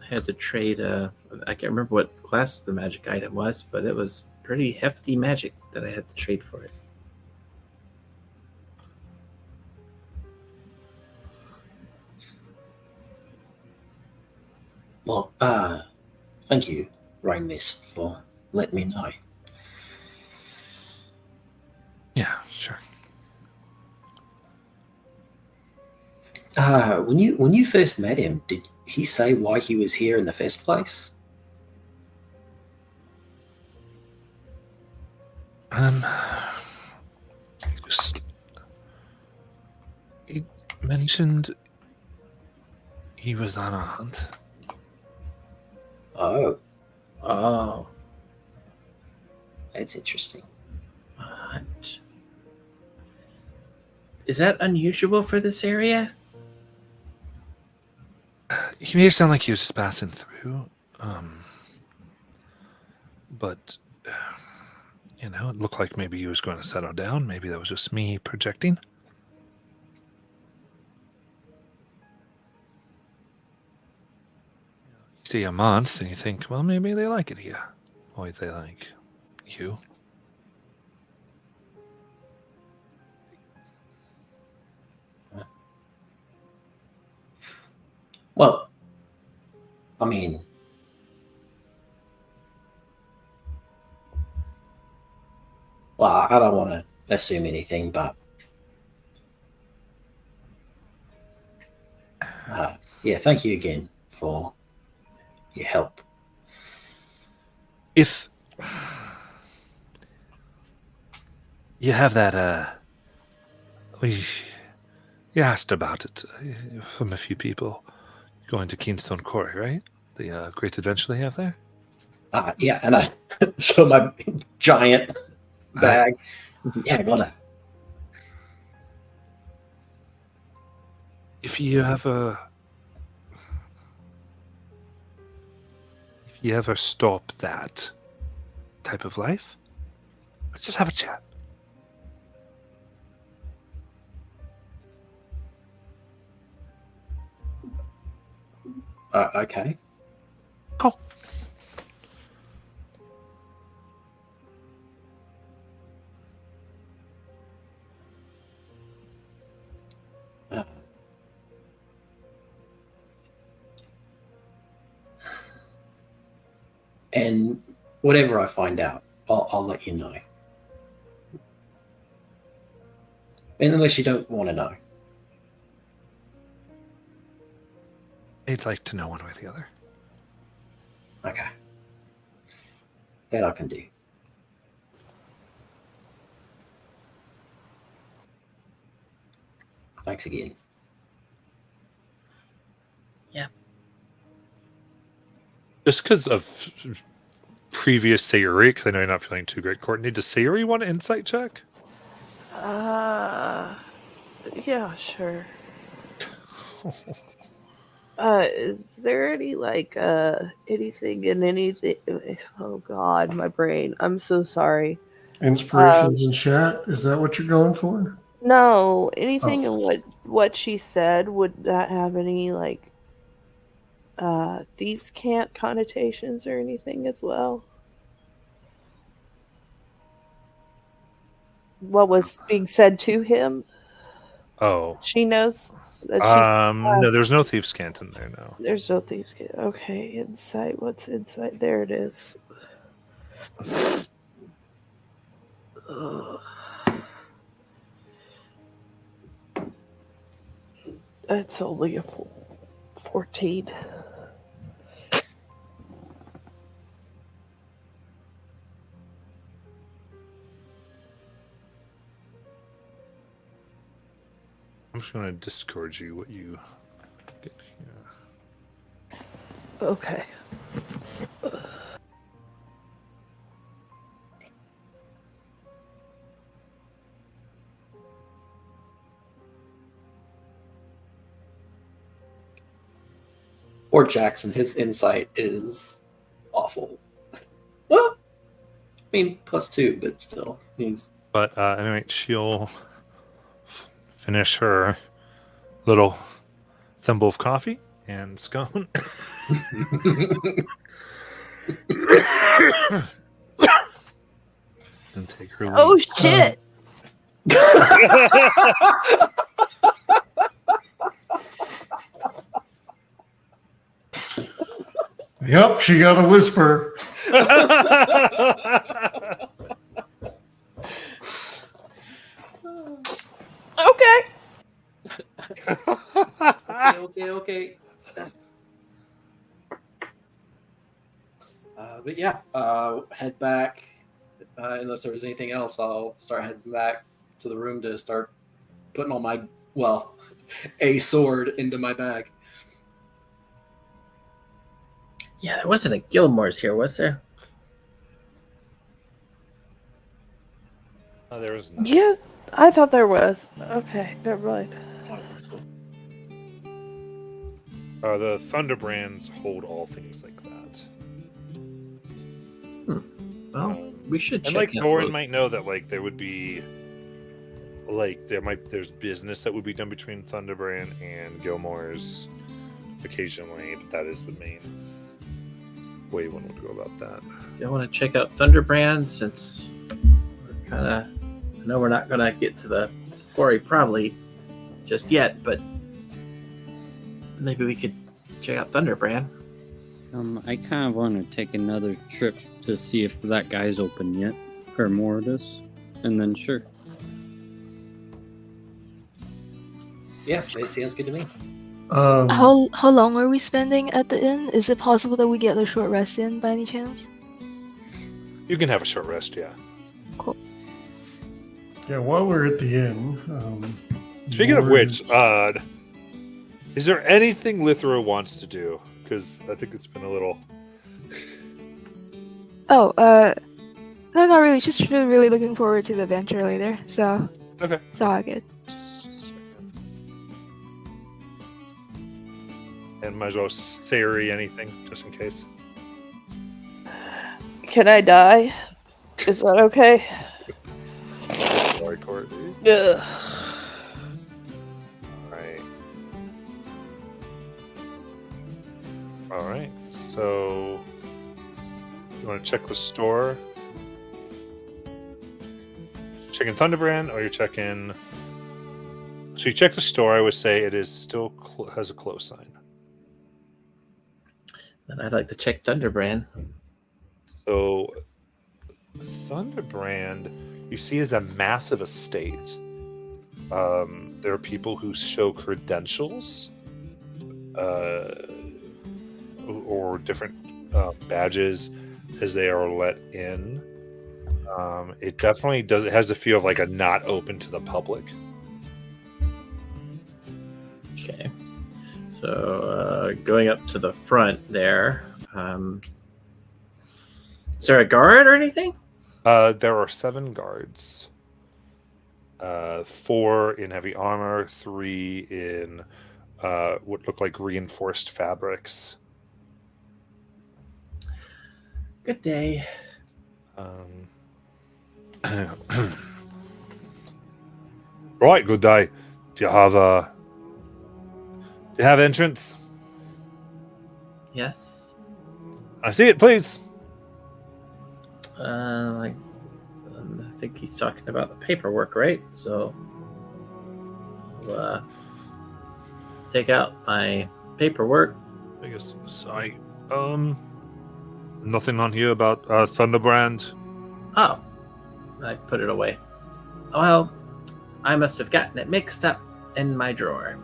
I had to trade. I can't remember what class the magic item was, but it was pretty hefty magic that I had to trade for it. Well, thank you, Rain Mist, for letting me know. Yeah, sure. When you first met him, did he say why he was here in the first place? He mentioned he was on a hunt. Oh, Oh, that's interesting. a hunt. Is that unusual for this area? He made it sound like he was just passing through, but You know, it looked like maybe he was going to settle down. Maybe that was just me projecting. You stay a month and you think, well, maybe they like it here. Or they like you. Well, I mean, well, I don't want to assume anything, but yeah, thank you again for your help. If you have that, you asked about it from a few people going to Keenstone Quarry, right? The great adventure they have there? Yeah, and I show my giant bag. Yeah, got it. If you ever stop that type of life, let's just have a chat. Okay. Cool. And whatever I find out, I'll let you know. And unless you don't want to know. I'd like to know one way or the other. Okay. That I can do. Thanks again. Just because of previous Sayuri, because I know you're not feeling too great, Courtney, does Sayuri want an insight check? Yeah, sure. Is there any anything in anything? Oh God, my brain. I'm so sorry. Inspirations in chat. Is that what you're going for? No, anything in what she said would not have any thieves' cant connotations or anything as well. What was being said to him? Oh. She knows that she's. No, there's no thieves' cant in there, no. There's no thieves' cant. Okay, insight. What's insight? There it is. Ugh. That's only a 14. I'm just going to discourage you what you get here. Okay. Or Jackson, his insight is awful. Well, I mean, +2, but still, he's. But anyway, she'll finish her little thimble of coffee and scone. And take her leave. Oh shit! Yep, she got a whisper. Okay. Okay. But yeah, head back. Unless there was anything else, I'll start heading back to the room to start putting all my, a sword into my bag. Yeah, there wasn't a Gilmore's here, was there? Oh, there was not. Yeah, I thought there was. Okay, never mind. The Thunderbrands hold all things like that. Well, We should And check like in Thorin both. might know that like there would be like there's business that would be done between Thunderbrand and Gilmore's occasionally, but that is the main way one would go about that. You want to check out Thunderbrand since we're kind of. I know we're not going to get to the quarry probably just yet, but maybe we could check out Thunderbrand. I kind of want to take another trip to see if that guy's open yet, or Mortis, and then sure. Yeah, it sounds good to me. How long are we spending at the inn? Is it possible that we get a short rest in by any chance? You can have a short rest, yeah. Cool. Yeah, while we're at the inn. Speaking of Mortis- which, is there anything Lithro wants to do? Because I think it's been a little. Oh, no, not really. Just really looking forward to the adventure later. So Okay. it's all good. And might as well say anything just in case. Can I die? Is that okay? Sorry, Courtney. Ugh. All right. So, you want to check the store? Checking Thunderbrand, or you're checking? So you check the store. I would say it is still has a close sign. Then I'd like to check Thunderbrand. So, Thunderbrand, you see, is a massive estate. There are people who show credentials, or different badges as they are let in. It definitely does. It has the feel of like a not open to the public. Okay. So going up to the front there. Is there a guard or anything? There are 7 guards. 4 in heavy armor, 3 in what look like reinforced fabrics. Good day. Right, good day. Do you have entrance? Yes. I see it, please. I think he's talking about the paperwork, right? So we'll take out my paperwork. I guess nothing on here about Thunderbrand. Oh, I put it away. Well, I must have gotten it mixed up in my drawer.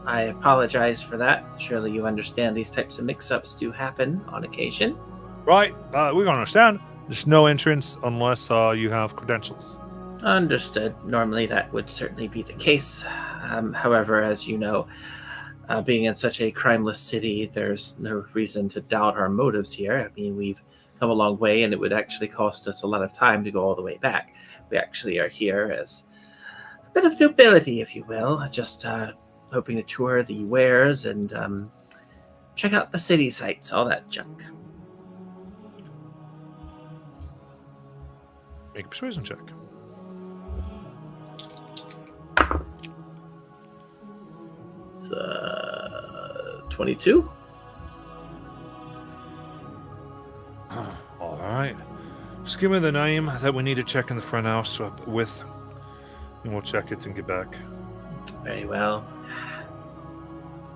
I apologize for that. Surely you understand these types of mix-ups do happen on occasion. Right, we understand. There's no entrance unless you have credentials. Understood. Normally that would certainly be the case. However, as you know, being in such a crimeless city, there's no reason to doubt our motives here. I mean, we've come a long way, and it would actually cost us a lot of time to go all the way back. We actually are here as a bit of nobility, if you will, just hoping to tour the wares and check out the city sights, all that junk. Make a persuasion check. It's 22. All right. Just give me the name that we need to check in the front house with, and we'll check it and get back. Very well.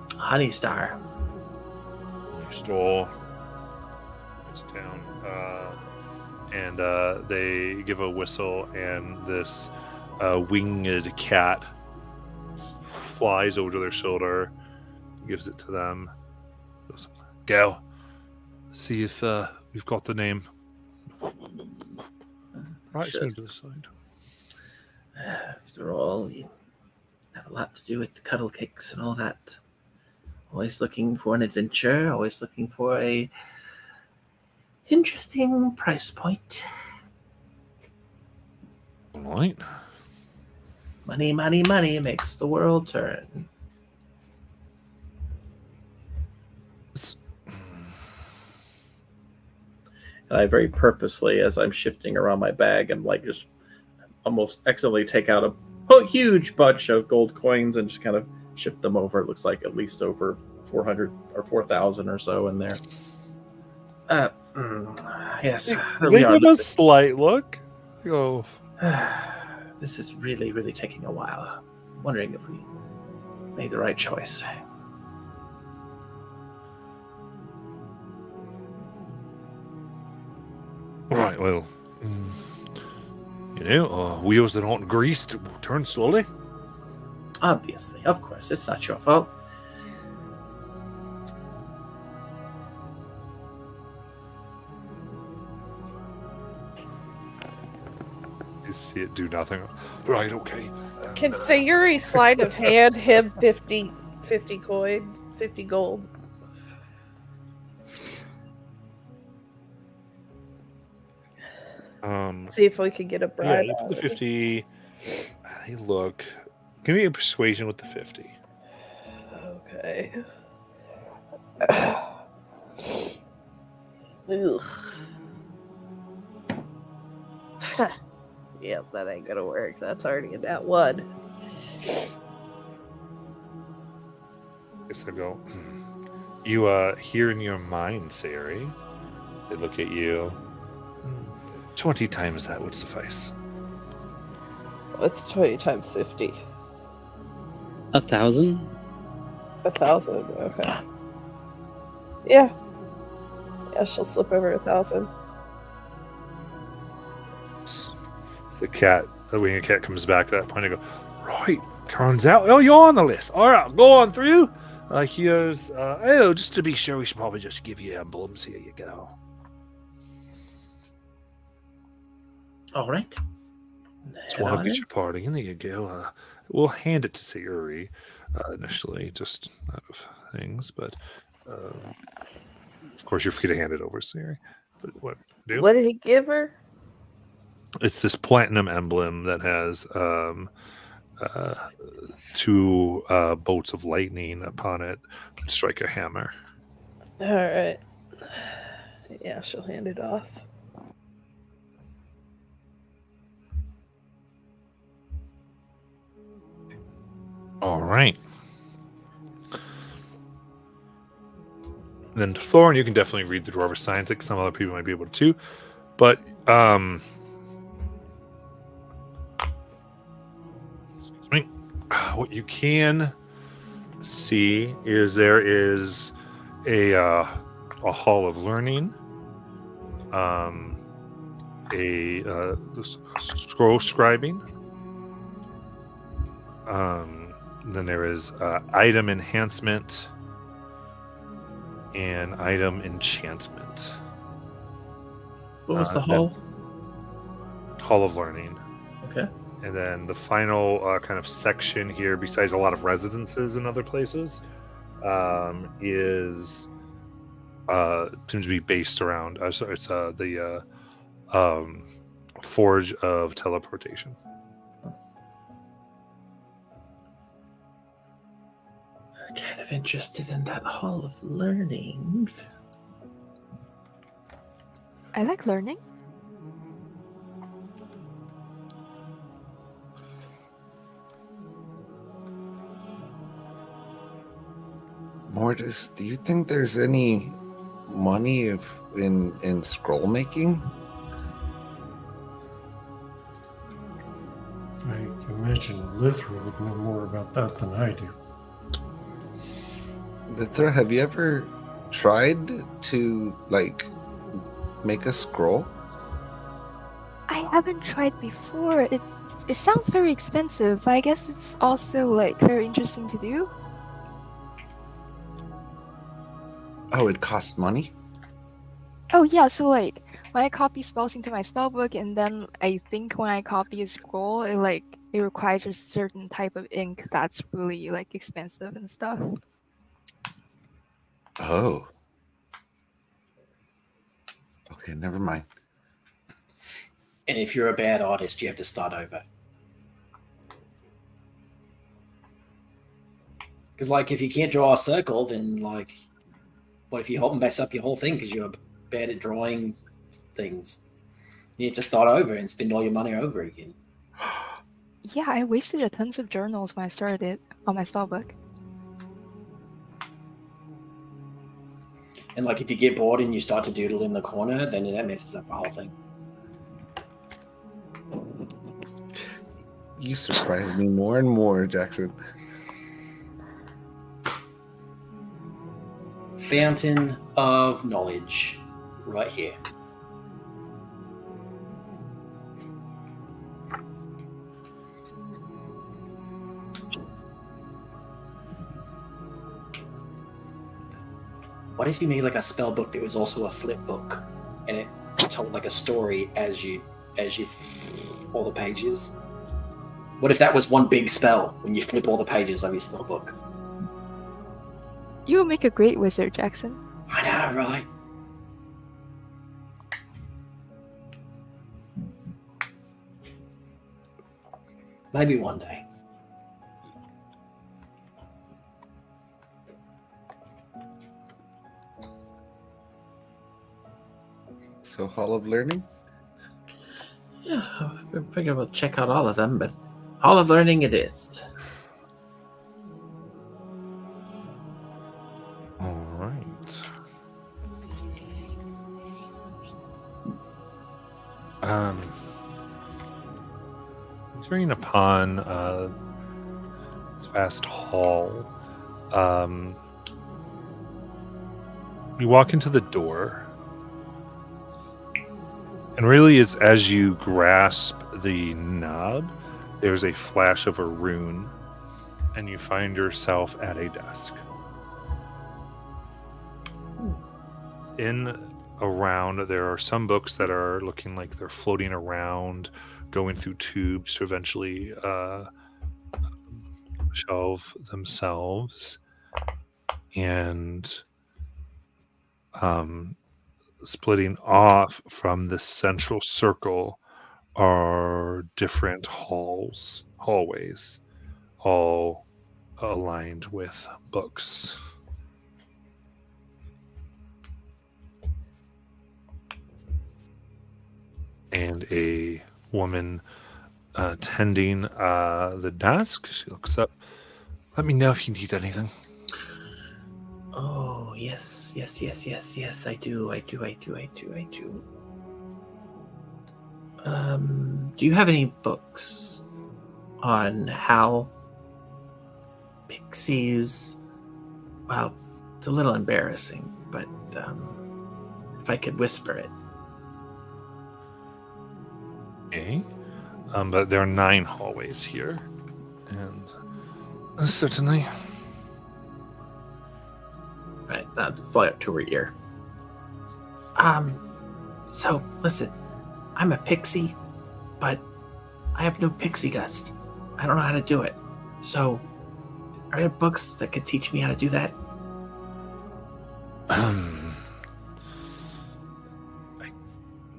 Honeystar. Store. It's down. And they give a whistle, and this winged cat flies over their shoulder, gives it to them. Goes, go. See if we've got the name. Right, Sure. so to the side. After all, we have a lot to do with the cuddle cakes and all that. Always looking for an adventure, always looking for a interesting price point. All right. Money, money, money makes the world turn. And I very purposely, as I'm shifting around my bag, I'm like just almost accidentally take out a huge bunch of gold coins and just kind of shift them over. It looks like at least over 400 or 4,000 or so in there. Yes, They give a slight look. Go. This is really, really taking a while. I'm wondering if we made the right choice. Right, well, wheels that aren't greased turn slowly. Obviously, of course, it's not your fault. You see it do nothing. Right, okay. Can Sayuri sleight of hand him 50 coin, 50 gold? See if we can get a bribe. Yeah, you put the 50. Hey, look. Give me a persuasion with the 50. Okay. Ugh. Yep, that ain't gonna work. That's already in that one. Guess I go. You hear in your mind, Sari. They look at you. 20 times that would suffice. What's 20 times 50? 1,000? 1,000. Okay. Yeah. Yeah, she'll slip over 1,000. The cat, the winged cat comes back at that point and go, right, turns out, oh, you're on the list. All right, go on through. Here's, just to be sure, we should probably just give you emblems. Here you go. All right. Just want to get your party. And there you go. We'll hand it to Sayuri initially, just out of things. But, of course, you're free to hand it over, Sayuri. But what do? What did he give her? It's this platinum emblem that has 2 bolts of lightning upon it that strike a hammer. All right. Yeah, she'll hand it off. All right. Then Thorin, you can definitely read the Dwarvish Signs, like some other people might be able to too. But excuse me. What you can see is there is a hall of learning, scroll scribing. Then there is item enhancement and item enchantment. What was the hall? Hall of Learning. Okay. And then the final kind of section here, besides a lot of residences in other places, is seems to be based around. So it's the Forge of Teleportation. Kind of interested in that Hall of Learning. I like learning. Mortis, do you think there's any money in scroll making? I imagine Lithra would know more about that than I do. Lithra, have you ever tried to, make a scroll? I haven't tried before. It sounds very expensive, but I guess it's also very interesting to do. Oh, it costs money? Oh yeah, so when I copy spells into my spellbook, and then I think when I copy a scroll, it requires a certain type of ink that's really expensive and stuff. Oh. Okay, never mind. And if you're a bad artist, you have to start over. Because, if you can't draw a circle, then, what if you mess up your whole thing because you're bad at drawing things. You need to start over and spend all your money over again. Yeah, I wasted a tons of journals when I started it on my spellbook. And like if you get bored and you start to doodle in the corner, then that messes up the whole thing. You surprise me more and more, Jackson. Fountain of knowledge, right here. What if you made like a spell book that was also a flip book, and it told like a story as you all the pages? What if that was one big spell when you flip all the pages of your spell book? You will make a great wizard, Jackson. I know, right? Maybe one day. So, Hall of Learning? Yeah, I've been figuring we'll check out all of them, but Hall of Learning it is. All right. Entering upon this vast hall, you walk into the door. And really, it's as you grasp the knob, there's a flash of a rune, and you find yourself at a desk. In around, there are some books that are looking like they're floating around, going through tubes to eventually shelve themselves. And splitting off from the central circle are different hallways, all aligned with books. And a woman tending the desk, she looks up. Let me know if you need anything. Oh, yes, I do. Do you have any books on how pixies, well, it's a little embarrassing, but if I could whisper it. Okay. But there are 9 hallways here. And certainly. Right, that'd fly up to her ear. So, listen, I'm a pixie, but I have no pixie dust. I don't know how to do it. So, are there books that could teach me how to do that?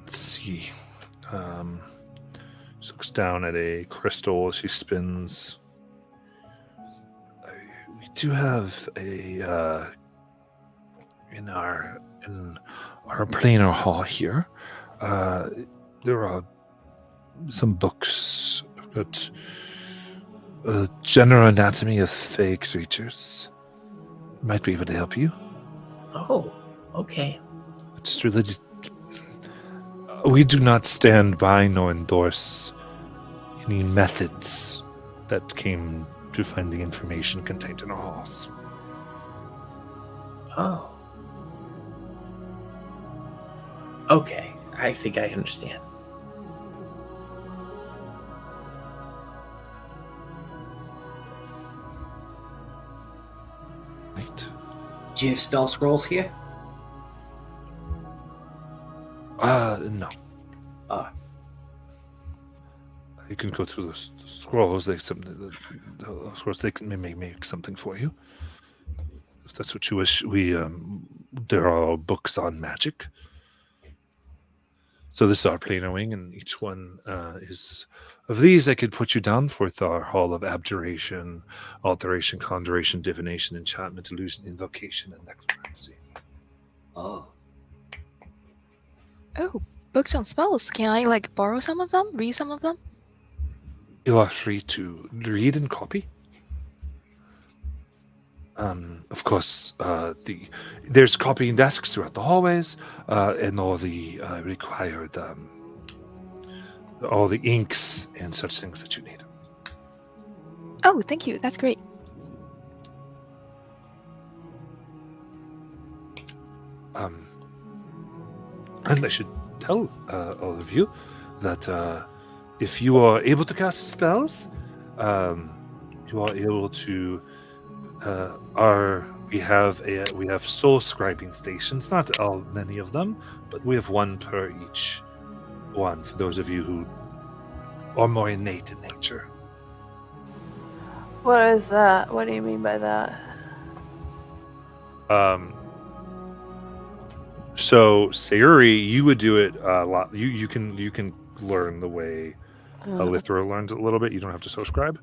Let's see. She looks down at a crystal as she spins. We do have a in our planar hall here. There are some books. I've got General Anatomy of Fey Creatures. Might be able to help you. Oh, okay. It's really we do not stand by nor endorse any methods that came to find the information contained in our halls. Oh. Okay, I think I understand. Right. Do you have spell scrolls here? No. Oh. You can go through the scrolls. The scrolls, they can make something for you. If that's what you wish. There are books on magic. So this is our planar wing, and each one is of these. I could put you down for our Hall of Abjuration, Alteration, Conjuration, Divination, Enchantment, Illusion, Invocation, and Necromancy. Oh. Oh, books on spells. Can I like borrow some of them? Read some of them? You are free to read and copy. Of course, there's copying desks throughout the hallways, and all the required, all the inks and such things that you need. Oh, thank you. That's great. And I should tell all of you that if you are able to cast spells, you are able to. We have soul scribing stations. Not many of them, but we have one per each one for those of you who are more innate in nature. What is that? What do you mean by that? So Sayuri, you would do it a lot. You can learn the way Lithra learns it a little bit. You don't have to soul scribe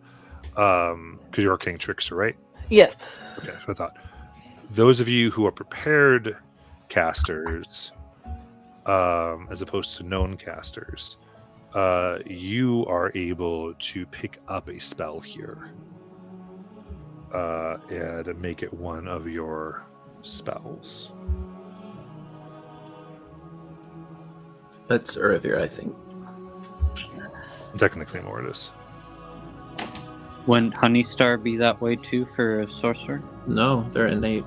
because you're arcane trickster, right? Yeah. Okay, so I thought those of you who are prepared casters, as opposed to known casters, you are able to pick up a spell here and make it one of your spells. That's Urvir, I think. Technically, more it is. Wouldn't Honeystar be that way too for a sorcerer? No, they're innate.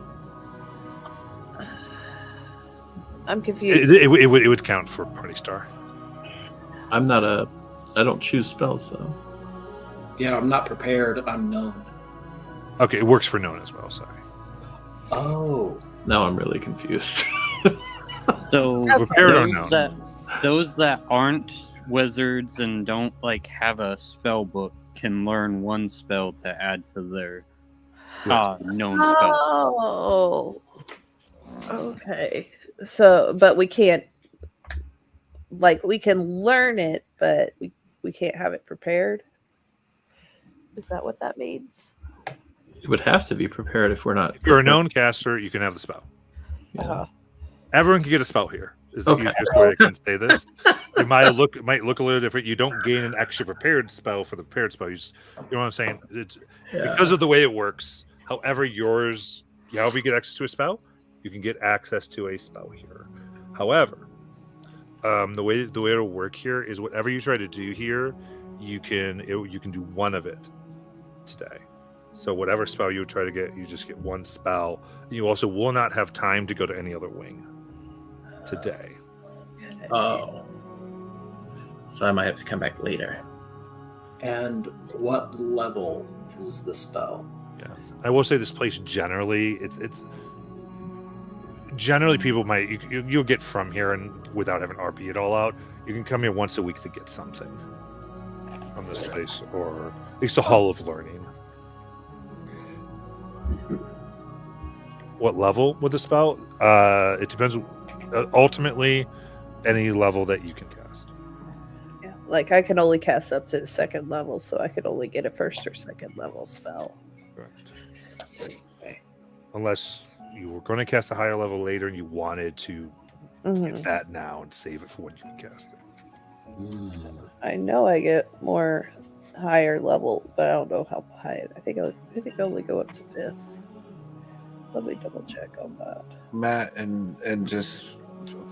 I'm confused. It would count for Party Star. I don't choose spells though. Yeah, I'm not prepared. I'm known. Okay, it works for known as well. Sorry. Oh. Now I'm really confused. So Prepared or known? Those that aren't wizards and don't like have a spell book can learn one spell to add to their known spell. Oh. Okay. So, but we can't. Like, we can learn it, but we can't have it prepared. Is that what that means? It would have to be prepared if we're not. If you're a known caster, you can have the spell. Yeah. Everyone can get a spell here. Is the Okay. easiest way I can say this. It might look a little different. You don't gain an extra prepared spell for the prepared spell. You know what I'm saying? It's because of the way it works. However you get access to a spell, you can get access to a spell here. However, the way it'll work here is whatever you try to do here, you can do one of it today. So whatever spell you try to get, you just get one spell. You also will not have time to go to any other wing today. Oh. So I might have to come back later. And what level is the spell? Yeah, I will say this place generally, it's generally people might you'll get from here and without having RP it all out. You can come here once a week to get something from this place, or at least a Hall of Learning. What level with the spell? It depends. Ultimately, any level that you can cast. Yeah. Like, I can only cast up to the second level, so I could only get a first or second level spell. Correct. Okay. Unless you were going to cast a higher level later and you wanted to get that now and save it for when you can cast it. I know I get more higher level, but I don't know how high. I think I only go up to 5th. Let me double check on that. Matt, and just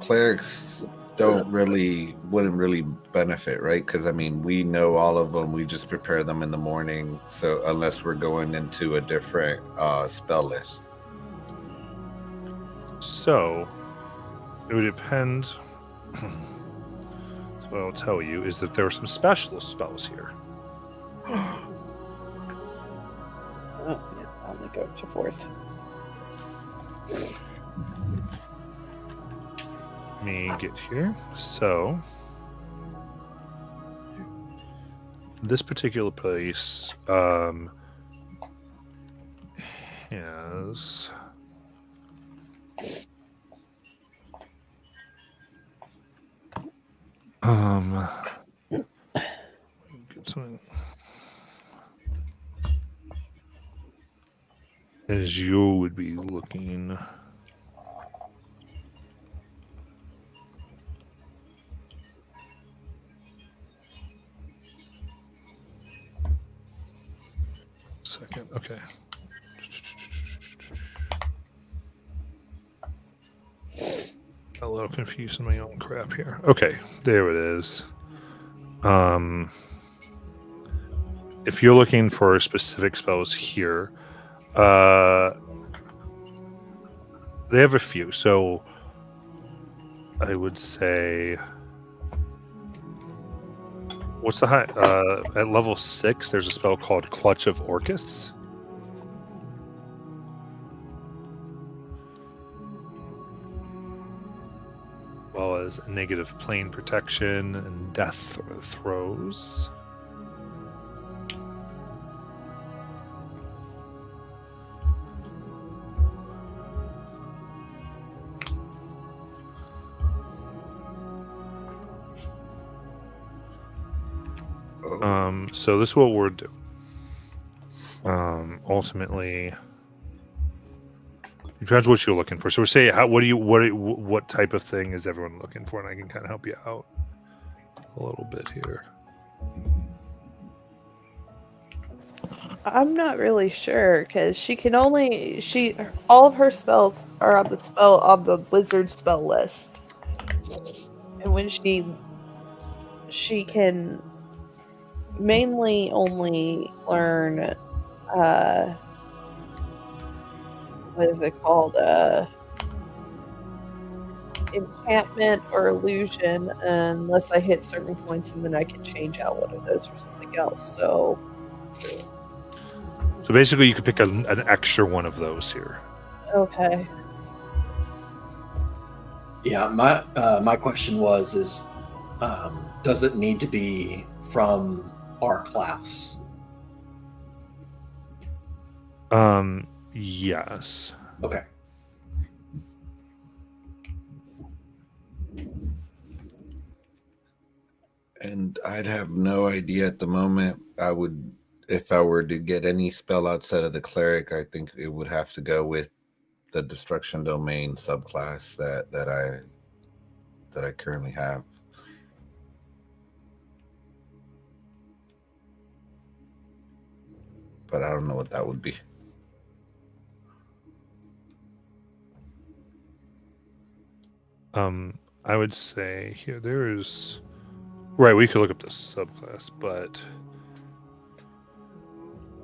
clerics wouldn't really benefit, right? Because I mean, we know all of them. We just prepare them in the morning. So unless we're going into a different spell list. So it would depend. So what I'll tell you is that there are some specialist spells here. Oh, yeah, I'll only go to 4th. Let me get here. So this particular place has get something. As you would be looking. second. Okay. A little confused in my own crap here. Okay, there it is. If you're looking for specific spells here, they have a few. So I would say, what's the high? At level 6, there's a spell called Clutch of Orcus. Well as negative plane protection and death throws. So this is what we're doing. Ultimately, it depends what you're looking for. So we say, what type of thing is everyone looking for, and I can kind of help you out a little bit here. I'm not really sure because all of her spells are on the wizard spell list, and when she can mainly only learn what is it called, enchantment or illusion, unless I hit certain points, and then I can change out one of those for something else. So basically, you could pick an extra one of those here. okay. Yeah, my question is, does it need to be from our class? Yes. Okay. And I'd have no idea at the moment. If I were to get any spell outside of the cleric, I think it would have to go with the destruction domain subclass that I currently have. But I don't know what that would be. I would say here there's we could look up the subclass, but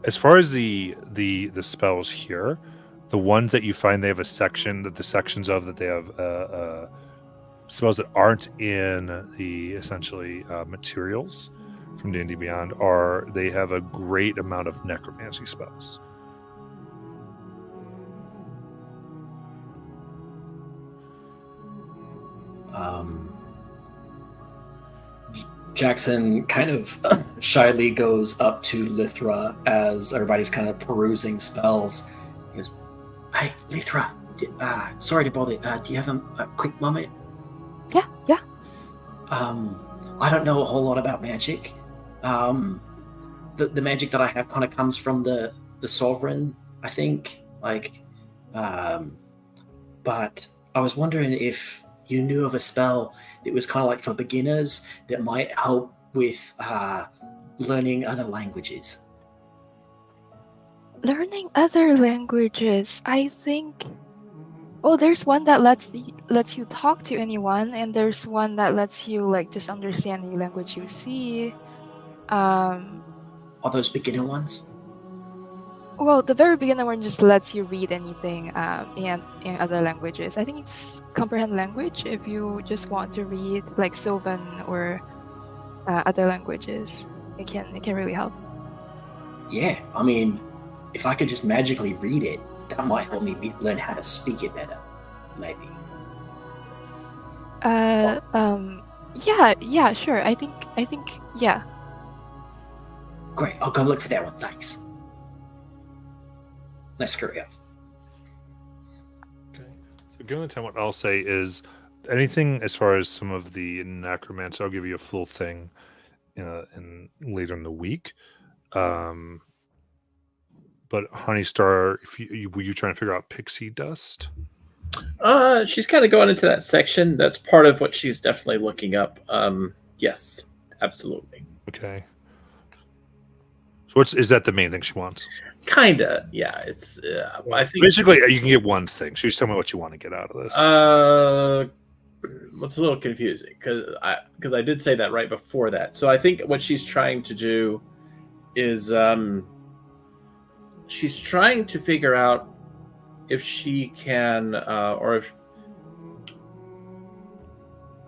as far as the spells here, the ones that you find they have a section that the sections of that they have spells that aren't in the essentially materials from D&D Beyond they have a great amount of necromancy spells. Jackson kind of shyly goes up to Lythra as everybody's kind of perusing spells. He goes, "Hey, Lythra, sorry to bother. Do you have a quick moment?" Yeah. I don't know a whole lot about magic. The magic that I have kind of comes from the Sovereign, I think. But I was wondering if you knew of a spell that was kind of like for beginners that might help with learning other languages. Learning other languages, I think. Oh, there's one that lets you talk to anyone, and there's one that lets you like just understand the language you see. Are those beginner ones? Well, the very beginner one just lets you read anything in other languages. I think it's comprehend language if you just want to read like Sylvan or other languages. It can really help. Yeah, I mean, if I could just magically read it, that might help me learn how to speak it better. Maybe. Yeah, sure. I think yeah. Great, I'll go look for that one. Thanks. Let's scurry off. Okay. So given the time, what I'll say is anything as far as some of the necromancy, I'll give you a full thing in later in the week. But Honeystar, were you trying to figure out pixie dust? She's kind of going into that section. That's part of what she's definitely looking up. Yes, absolutely. Okay. So is that the main thing she wants? Kinda, yeah. It's I think Basically you can get one thing. So just tell me what you want to get out of this. What's a little confusing because I did say that right before that. So I think what she's trying to do is she's trying to figure out if she can or if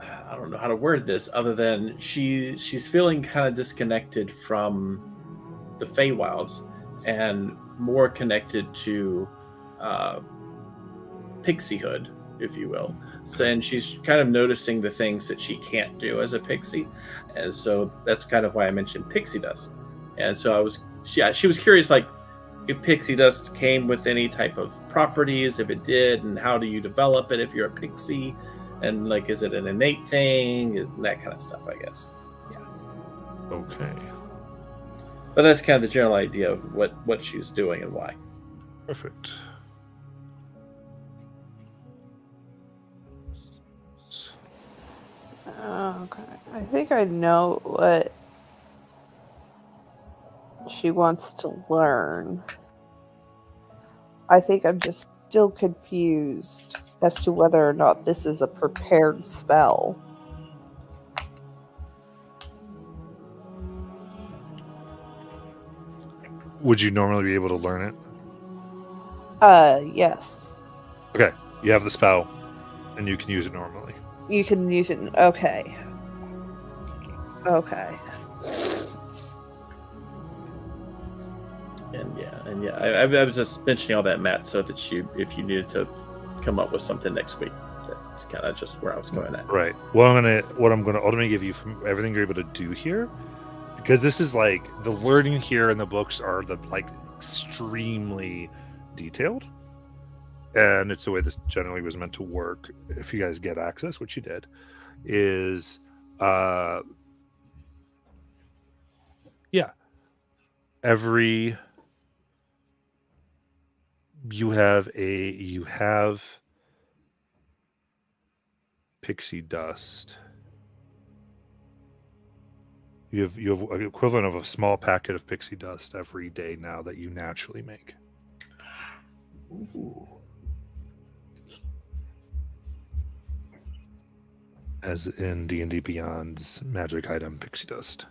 I don't know how to word this other than she's feeling kind of disconnected from the Feywilds and more connected to pixiehood, if you will. So, and she's kind of noticing the things that she can't do as a pixie, and so that's kind of why I mentioned pixie dust. And so she was curious, like if pixie dust came with any type of properties, if it did, and how do you develop it if you're a pixie, and like is it an innate thing, and that kind of stuff, I guess. Yeah. Okay. But that's kind of the general idea of what she's doing and why. Perfect. Okay. I think I know what she wants to learn. I think I'm just still confused as to whether or not this is a prepared spell. Would you normally be able to learn it? Yes. Okay. You have the spell, and you can use it normally. You can use it. Okay. Okay. And I was just mentioning all that, Matt, so that if you needed to come up with something next week, that's kind of just where I was going at. Right. What I'm gonna ultimately give you from everything you're able to do here, because this is like the learning here in the books are extremely detailed, and it's the way this generally was meant to work. If you guys get access, which you did, is every you have pixie dust. You have an equivalent of a small packet of pixie dust every day now that you naturally make. Ooh. As in D&D Beyond's magic item pixie dust.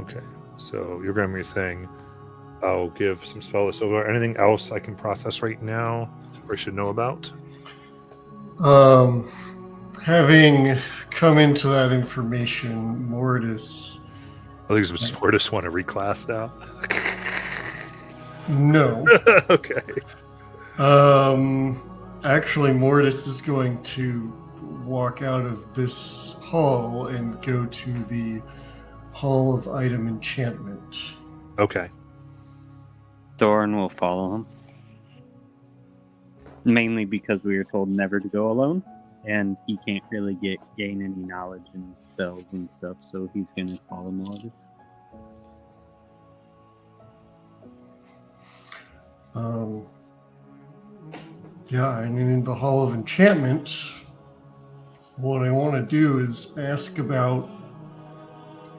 Okay, so you're grabbing your thing. I'll give some spell list over. Anything else I can process right now or I should know about? Having come into that information, Mortis. I think it's Mortis want to reclass now. No. Okay. Actually, Mortis is going to walk out of this hall and go to the Hall of Item Enchantment. Okay. Thorin will follow him. Mainly because we were told never to go alone, and he can't really gain any knowledge and spells and stuff, so he's going to follow Mortis. Yeah, and in the Hall of Enchantment, what I want to do is ask about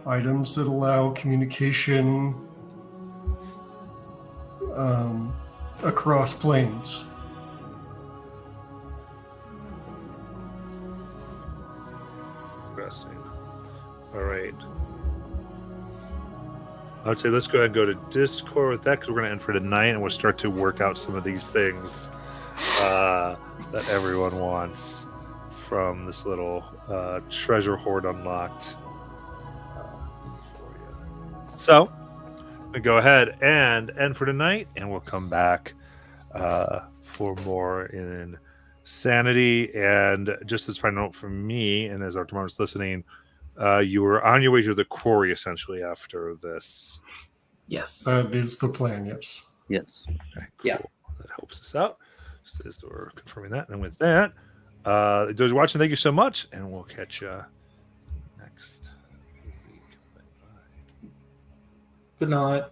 items that allow communication across planes. Interesting. All right. I would say let's go ahead and go to Discord with that because we're going to end for tonight and we'll start to work out some of these things that everyone wants from this little treasure hoard unlocked. So, we go ahead and end for tonight, and we'll come back for more in Sanity. And just as a final note from me, and as Dr. Martin's listening, you were on your way to the quarry essentially after this. Yes. That is the plan, yes. Yes. Okay, cool. Yeah. That helps us out. So we're confirming that. And with that, those watching, thank you so much, and we'll catch you next. Good night.